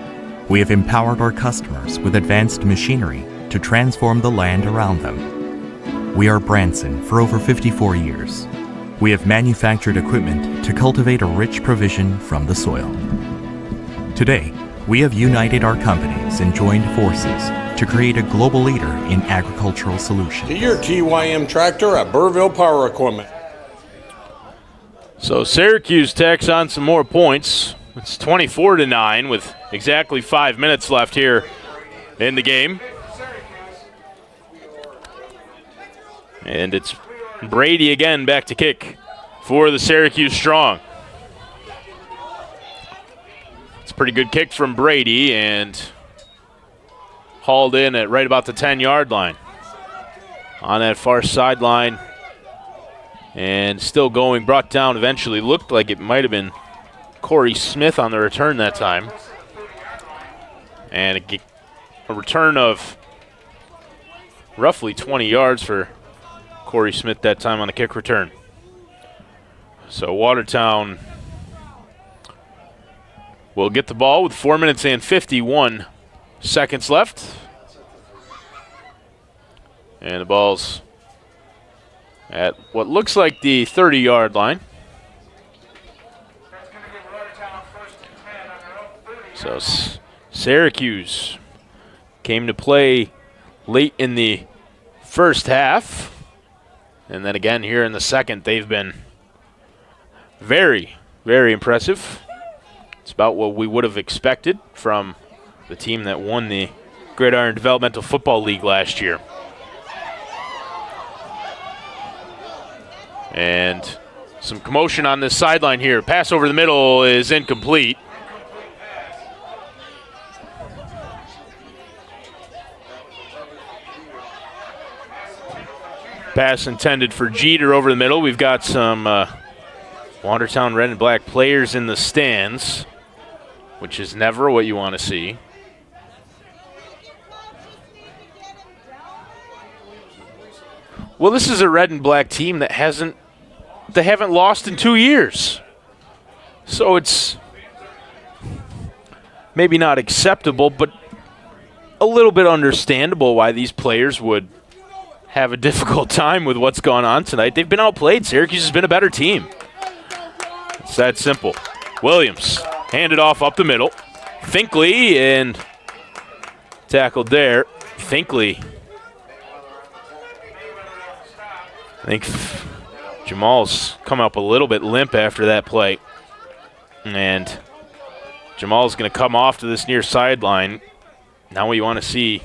we have empowered our customers with advanced machinery to transform the land around them. We are Branson for over 54 years. We have manufactured equipment to cultivate a rich provision from the soil. Today, we have united our companies and joined forces to create a global leader in agricultural solutions. To your TYM tractor at Burville Power Equipment. So Syracuse tacks on some more points. It's 24-9 with exactly 5 minutes left here in the game. And it's Brady again back to kick for the Syracuse Strong. It's a pretty good kick from Brady and hauled in at right about the 10-yard line. On that far sideline. And still going, brought down eventually. Looked like it might have been Corey Smith on the return that time. And a return of roughly 20 yards for Corey Smith that time on the kick return. So Watertown will get the ball with 4 minutes and 51 seconds left. And the ball's at what looks like the 30-yard line. So Syracuse came to play late in the first half. And then again here in the second, they've been very, very impressive. It's about what we would have expected from the team that won the Gridiron Developmental Football League last year. And some commotion on this sideline here. Pass over the middle is incomplete. Pass intended for Jeter over the middle. We've got some Watertown red and black players in the stands, which is never what you want to see. Well, this is a red and black team that they haven't lost in 2 years. So it's maybe not acceptable, but a little bit understandable why these players would have a difficult time with what's gone on tonight. They've been outplayed. Syracuse has been a better team. It's that simple. Williams handed off up the middle. Finkley and tackled there. Finkley. I think Jamal's come up a little bit limp after that play. And Jamal's going to come off to this near sideline. Now what you want to see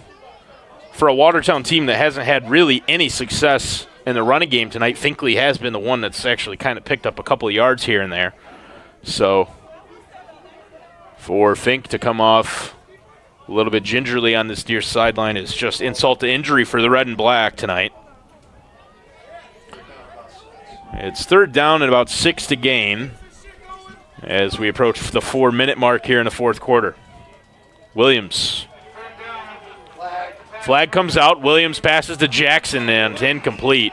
for a Watertown team that hasn't had really any success in the running game tonight, Finkley has been the one that's actually kind of picked up a couple of yards here and there. So for Fink to come off a little bit gingerly on this near sideline is just insult to injury for the red and black tonight. It's third down and about 6 to gain. as we approach the 4-minute mark here in the fourth quarter. Williams. Flag comes out. Williams passes to Jackson and incomplete.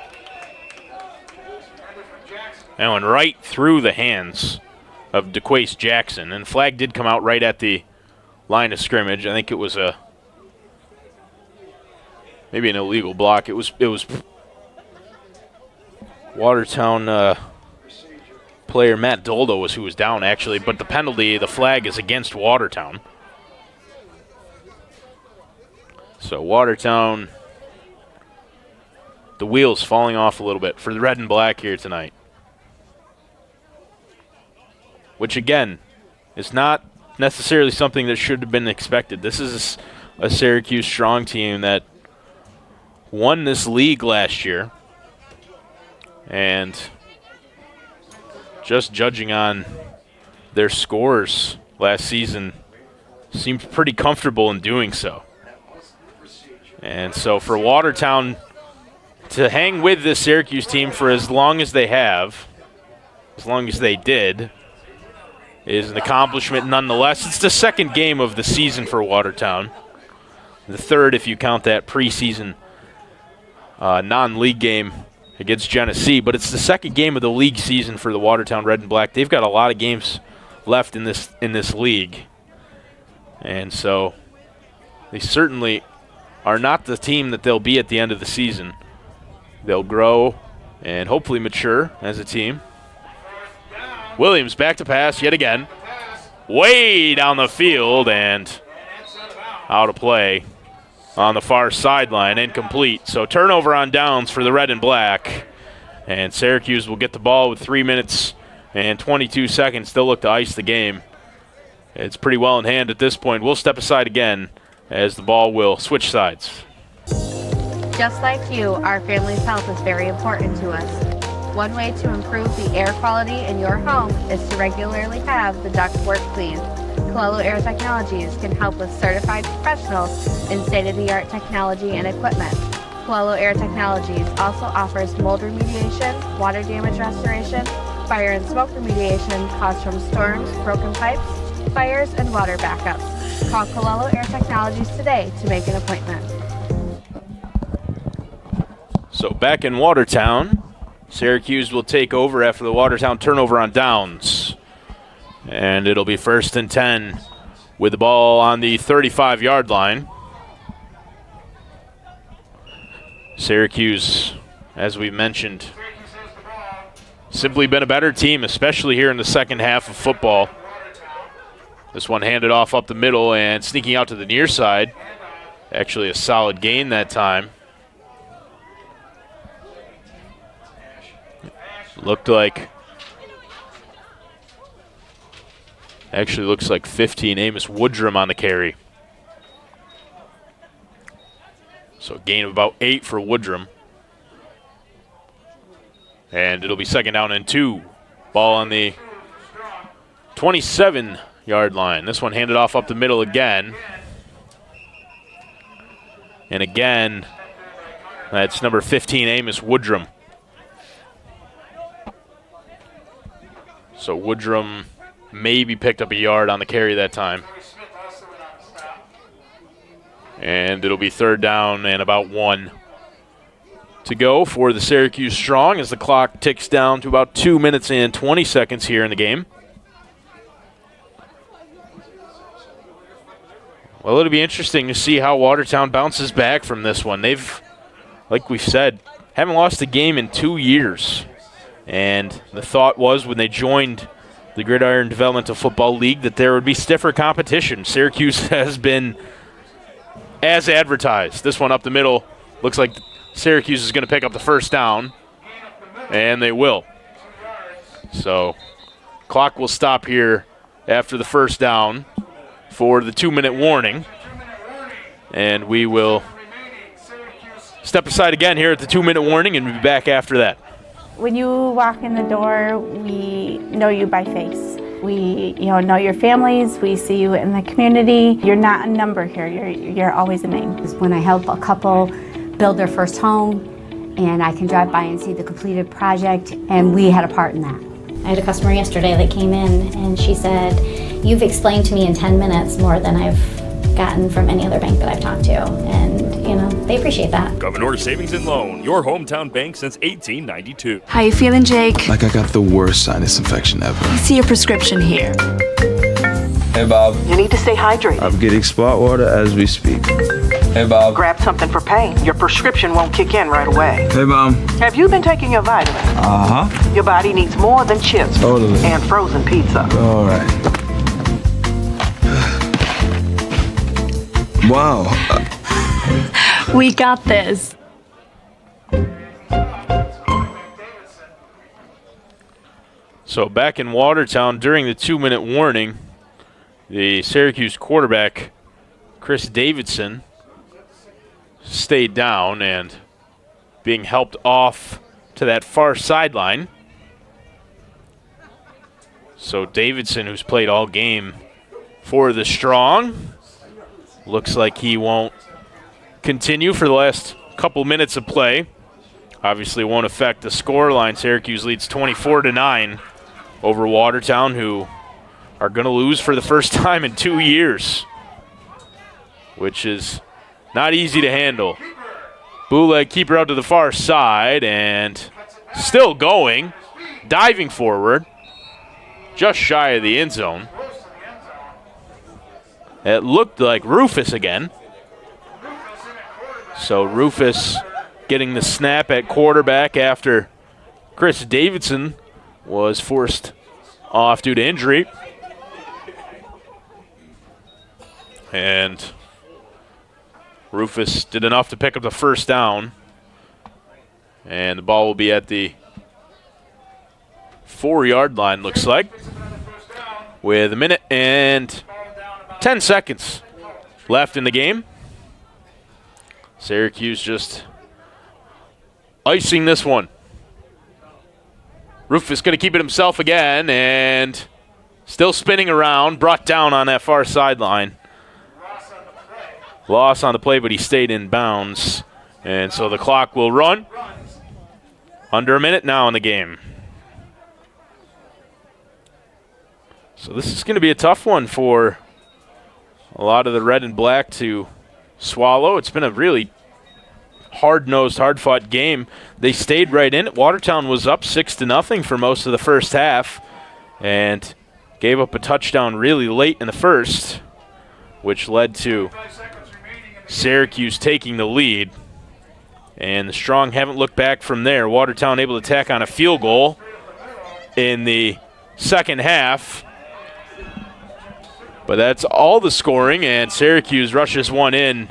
That went right through the hands of DeQuace Jackson. And flag did come out right at the line of scrimmage. I think it was maybe an illegal block. It was Watertown player Matt Doldo was who was down, actually. But the penalty, the flag is against Watertown. So Watertown, the wheels falling off a little bit for the red and black here tonight. Which, again, is not necessarily something that should have been expected. This is a Syracuse strong team that won this league last year. And just judging on their scores last season, seemed pretty comfortable in doing so. And so for Watertown to hang with this Syracuse team for as long as they have, as long as they did, is an accomplishment nonetheless. It's the second game of the season for Watertown. The third if you count that preseason non-league game against Genesee, but it's the second game of the league season for the Watertown Red and Black. They've got a lot of games left in this league. And so they certainly are not the team that they'll be at the end of the season. They'll grow and hopefully mature as a team. Williams back to pass yet again. Way down the field and out of play on the far sideline, incomplete. So turnover on downs for the red and black. And Syracuse will get the ball with 3 minutes and 22 seconds. They'll look to ice the game. It's pretty well in hand at this point. We'll step aside again as the ball will switch sides. Just like you, our family's health is very important to us. One way to improve the air quality in your home is to regularly have the ductwork cleaned. Colello Air Technologies can help with certified professionals in state-of-the-art technology and equipment. Colello Air Technologies also offers mold remediation, water damage restoration, fire and smoke remediation caused from storms, broken pipes, fires, and water backups. Call Colello Air Technologies today to make an appointment. So back in Watertown, Syracuse will take over after the Watertown turnover on downs. And it'll be 1st and 10 with the ball on the 35-yard line. Syracuse, as we mentioned, simply been a better team, especially here in the second half of football. This one handed off up the middle and sneaking out to the near side. Actually a solid gain that time. Looked like, actually looks like 15, Amos Woodrum on the carry. So a gain of about 8 for Woodrum. And it'll be 2nd down and 2. Ball on the 27-yard line. This one handed off up the middle again. And again, that's number 15, Amos Woodrum. So Woodrum maybe picked up a yard on the carry that time. And it'll be 3rd down and about 1 to go for the Syracuse Strong as the clock ticks down to about 2 minutes and 20 seconds here in the game. Well, it'll be interesting to see how Watertown bounces back from this one. They've, like we've said, haven't lost a game in 2 years. And the thought was when they joined the Gridiron Developmental Football League that there would be stiffer competition. Syracuse has been as advertised. This one up the middle looks like Syracuse is going to pick up the 1st down, and they will. So clock will stop here after the 1st down for the 2-minute warning, and we will step aside again here at the 2-minute warning and be back after that. When you walk in the door, we know you by face. We, know your families. We see you in the community. You're not a number here. You're always a name. When I help a couple build their first home, and I can drive by and see the completed project, and we had a part in that. I had a customer yesterday that came in and she said, "You've explained to me in 10 minutes more than I've gotten from any other bank that I've talked to." And, they appreciate that. Governor Savings and Loan, your hometown bank since 1892. How you feeling, Jake? Like I got the worst sinus infection ever. I see your prescription here. Hey, Bob. You need to stay hydrated. I'm getting spot water as we speak. Hey, Bob. Grab something for pain. Your prescription won't kick in right away. Hey, Mom. Have you been taking your vitamins? Uh-huh. Your body needs more than chips Totally. and frozen pizza. All right. Wow. We got this. So back in Watertown during the 2-minute warning, the Syracuse quarterback, Chris Davidson, stayed down and being helped off to that far sideline. So Davidson, who's played all game for the Strong, looks like he won't continue for the last couple minutes of play. Obviously won't affect the score line. Syracuse leads 24-9 over Watertown, who are going to lose for the first time in 2 years, which is not easy to handle. Bootleg keeper out to the far side and still going, diving forward, just shy of the end zone. It looked like Rufus again. So Rufus getting the snap at quarterback after Chris Davidson was forced off due to injury. And Rufus did enough to pick up the first down. And the ball will be at the 4-yard line, looks like, with 1 minute and 10 seconds left in the game. Syracuse just icing this one. Rufus going to keep it himself again and still spinning around, brought down on that far sideline. Loss on the play, but he stayed in bounds. And so the clock will run. Under 1 minute now in the game. So this is going to be a tough one for a lot of the red and black to swallow. It's been a really hard-nosed, hard-fought game. They stayed right in it. Watertown was up 6-0 for most of the first half and gave up a touchdown really late in the first, which led to Syracuse taking the lead. And the Strong haven't looked back from there. Watertown able to tack on a field goal in the second half. But that's all the scoring, and Syracuse rushes one in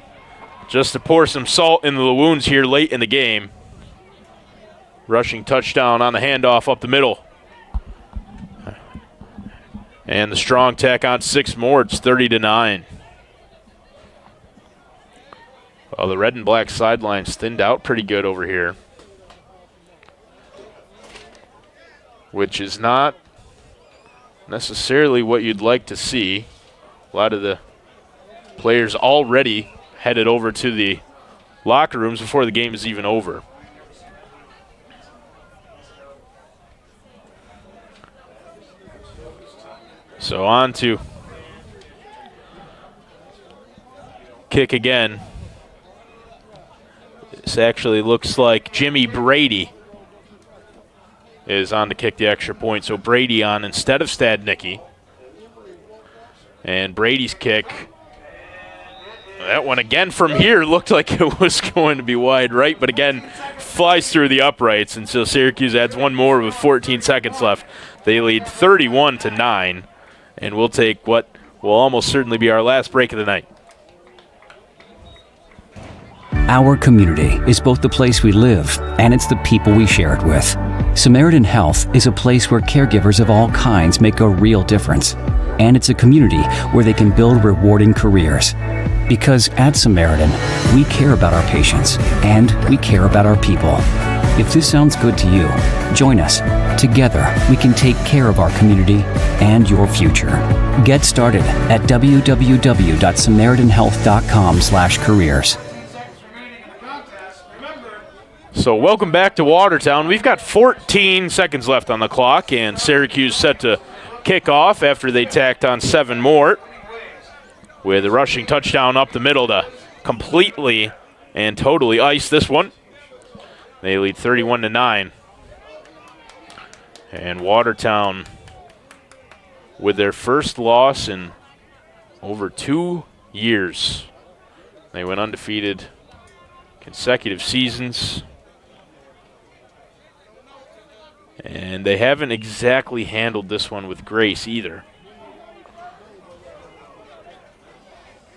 just to pour some salt into the wounds here late in the game. Rushing touchdown on the handoff up the middle. And the Strong tack on 6 more. It's 30-9. Well, the red and black sidelines thinned out pretty good over here, which is not necessarily what you'd like to see. A lot of the players already headed over to the locker rooms before the game is even over. So on to kick again. This actually looks like Jimmy Brady is on to kick the extra point. So Brady on instead of Stadnicki. And Brady's kick, that one again from here looked like it was going to be wide right, but again flies through the uprights. And so Syracuse adds one more with 14 seconds left. They lead 31-9, and we'll take what will almost certainly be our last break of the night. Our community is both the place we live and it's the people we share it with. Samaritan Health is a place where caregivers of all kinds make a real difference. And it's a community where they can build rewarding careers. Because at Samaritan, we care about our patients and we care about our people. If this sounds good to you, join us. Together, we can take care of our community and your future. Get started at www.samaritanhealth.com/careers. So welcome back to Watertown. We've got 14 seconds left on the clock, and Syracuse set to kick off after they tacked on 7 more with a rushing touchdown up the middle to completely and totally ice this one. They lead 31-9. And Watertown with their first loss in over 2 years. They went undefeated consecutive seasons. And they haven't exactly handled this one with grace either.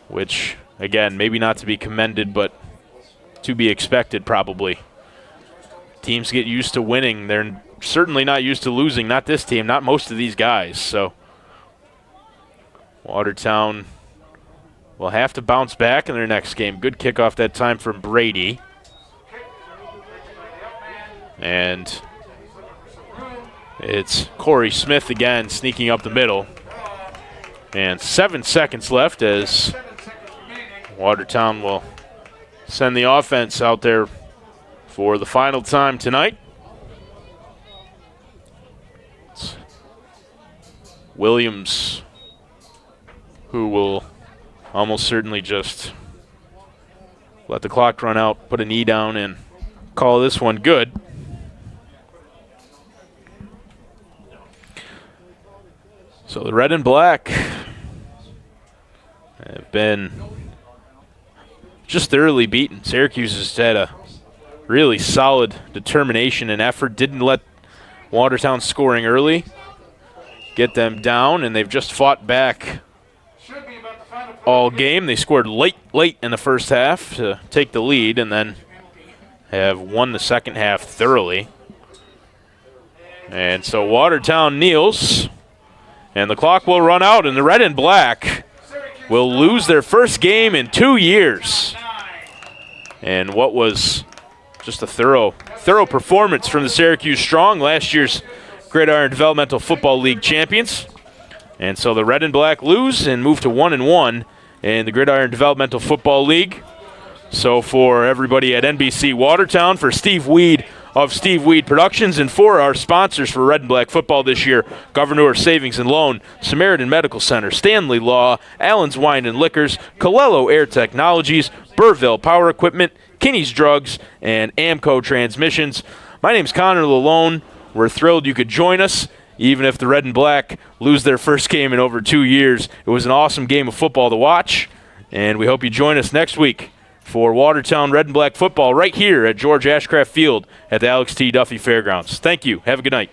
Which, again, maybe not to be commended, but to be expected probably. Teams get used to winning. They're certainly not used to losing. Not this team, not most of these guys. So Watertown will have to bounce back in their next game. Good kickoff that time from Brady. And it's Corey Smith again sneaking up the middle. And 7 seconds left as Watertown will send the offense out there for the final time tonight. It's Williams, who will almost certainly just let the clock run out, put a knee down, and call this one good. So the red and black have been just thoroughly beaten. Syracuse has had a really solid determination and effort. Didn't let Watertown scoring early get them down, and they've just fought back all game. They scored late in the first half to take the lead and then have won the second half thoroughly. And so Watertown kneels, and the clock will run out, and the red and black will lose their first game in 2 years. And what was just a thorough performance from the Syracuse Strong, last year's Gridiron Developmental Football League champions. And so the red and black lose and move to 1-1 in the Gridiron Developmental Football League. So for everybody at NBC Watertown, for Steve Weed of Steve Weed Productions, and for our sponsors for Red and Black Football this year, Governor Savings and Loan, Samaritan Medical Center, Stanley Law, Allen's Wine and Liquors, Colello Air Technologies, Burville Power Equipment, Kinney's Drugs, and Amco Transmissions. My name's Connor Lalone. We're thrilled you could join us, even if the Red and Black lose their first game in over 2 years. It was an awesome game of football to watch, and we hope you join us next week for Watertown Red and Black Football right here at George Ashcraft Field at the Alex T. Duffy Fairgrounds. Thank you. Have a good night.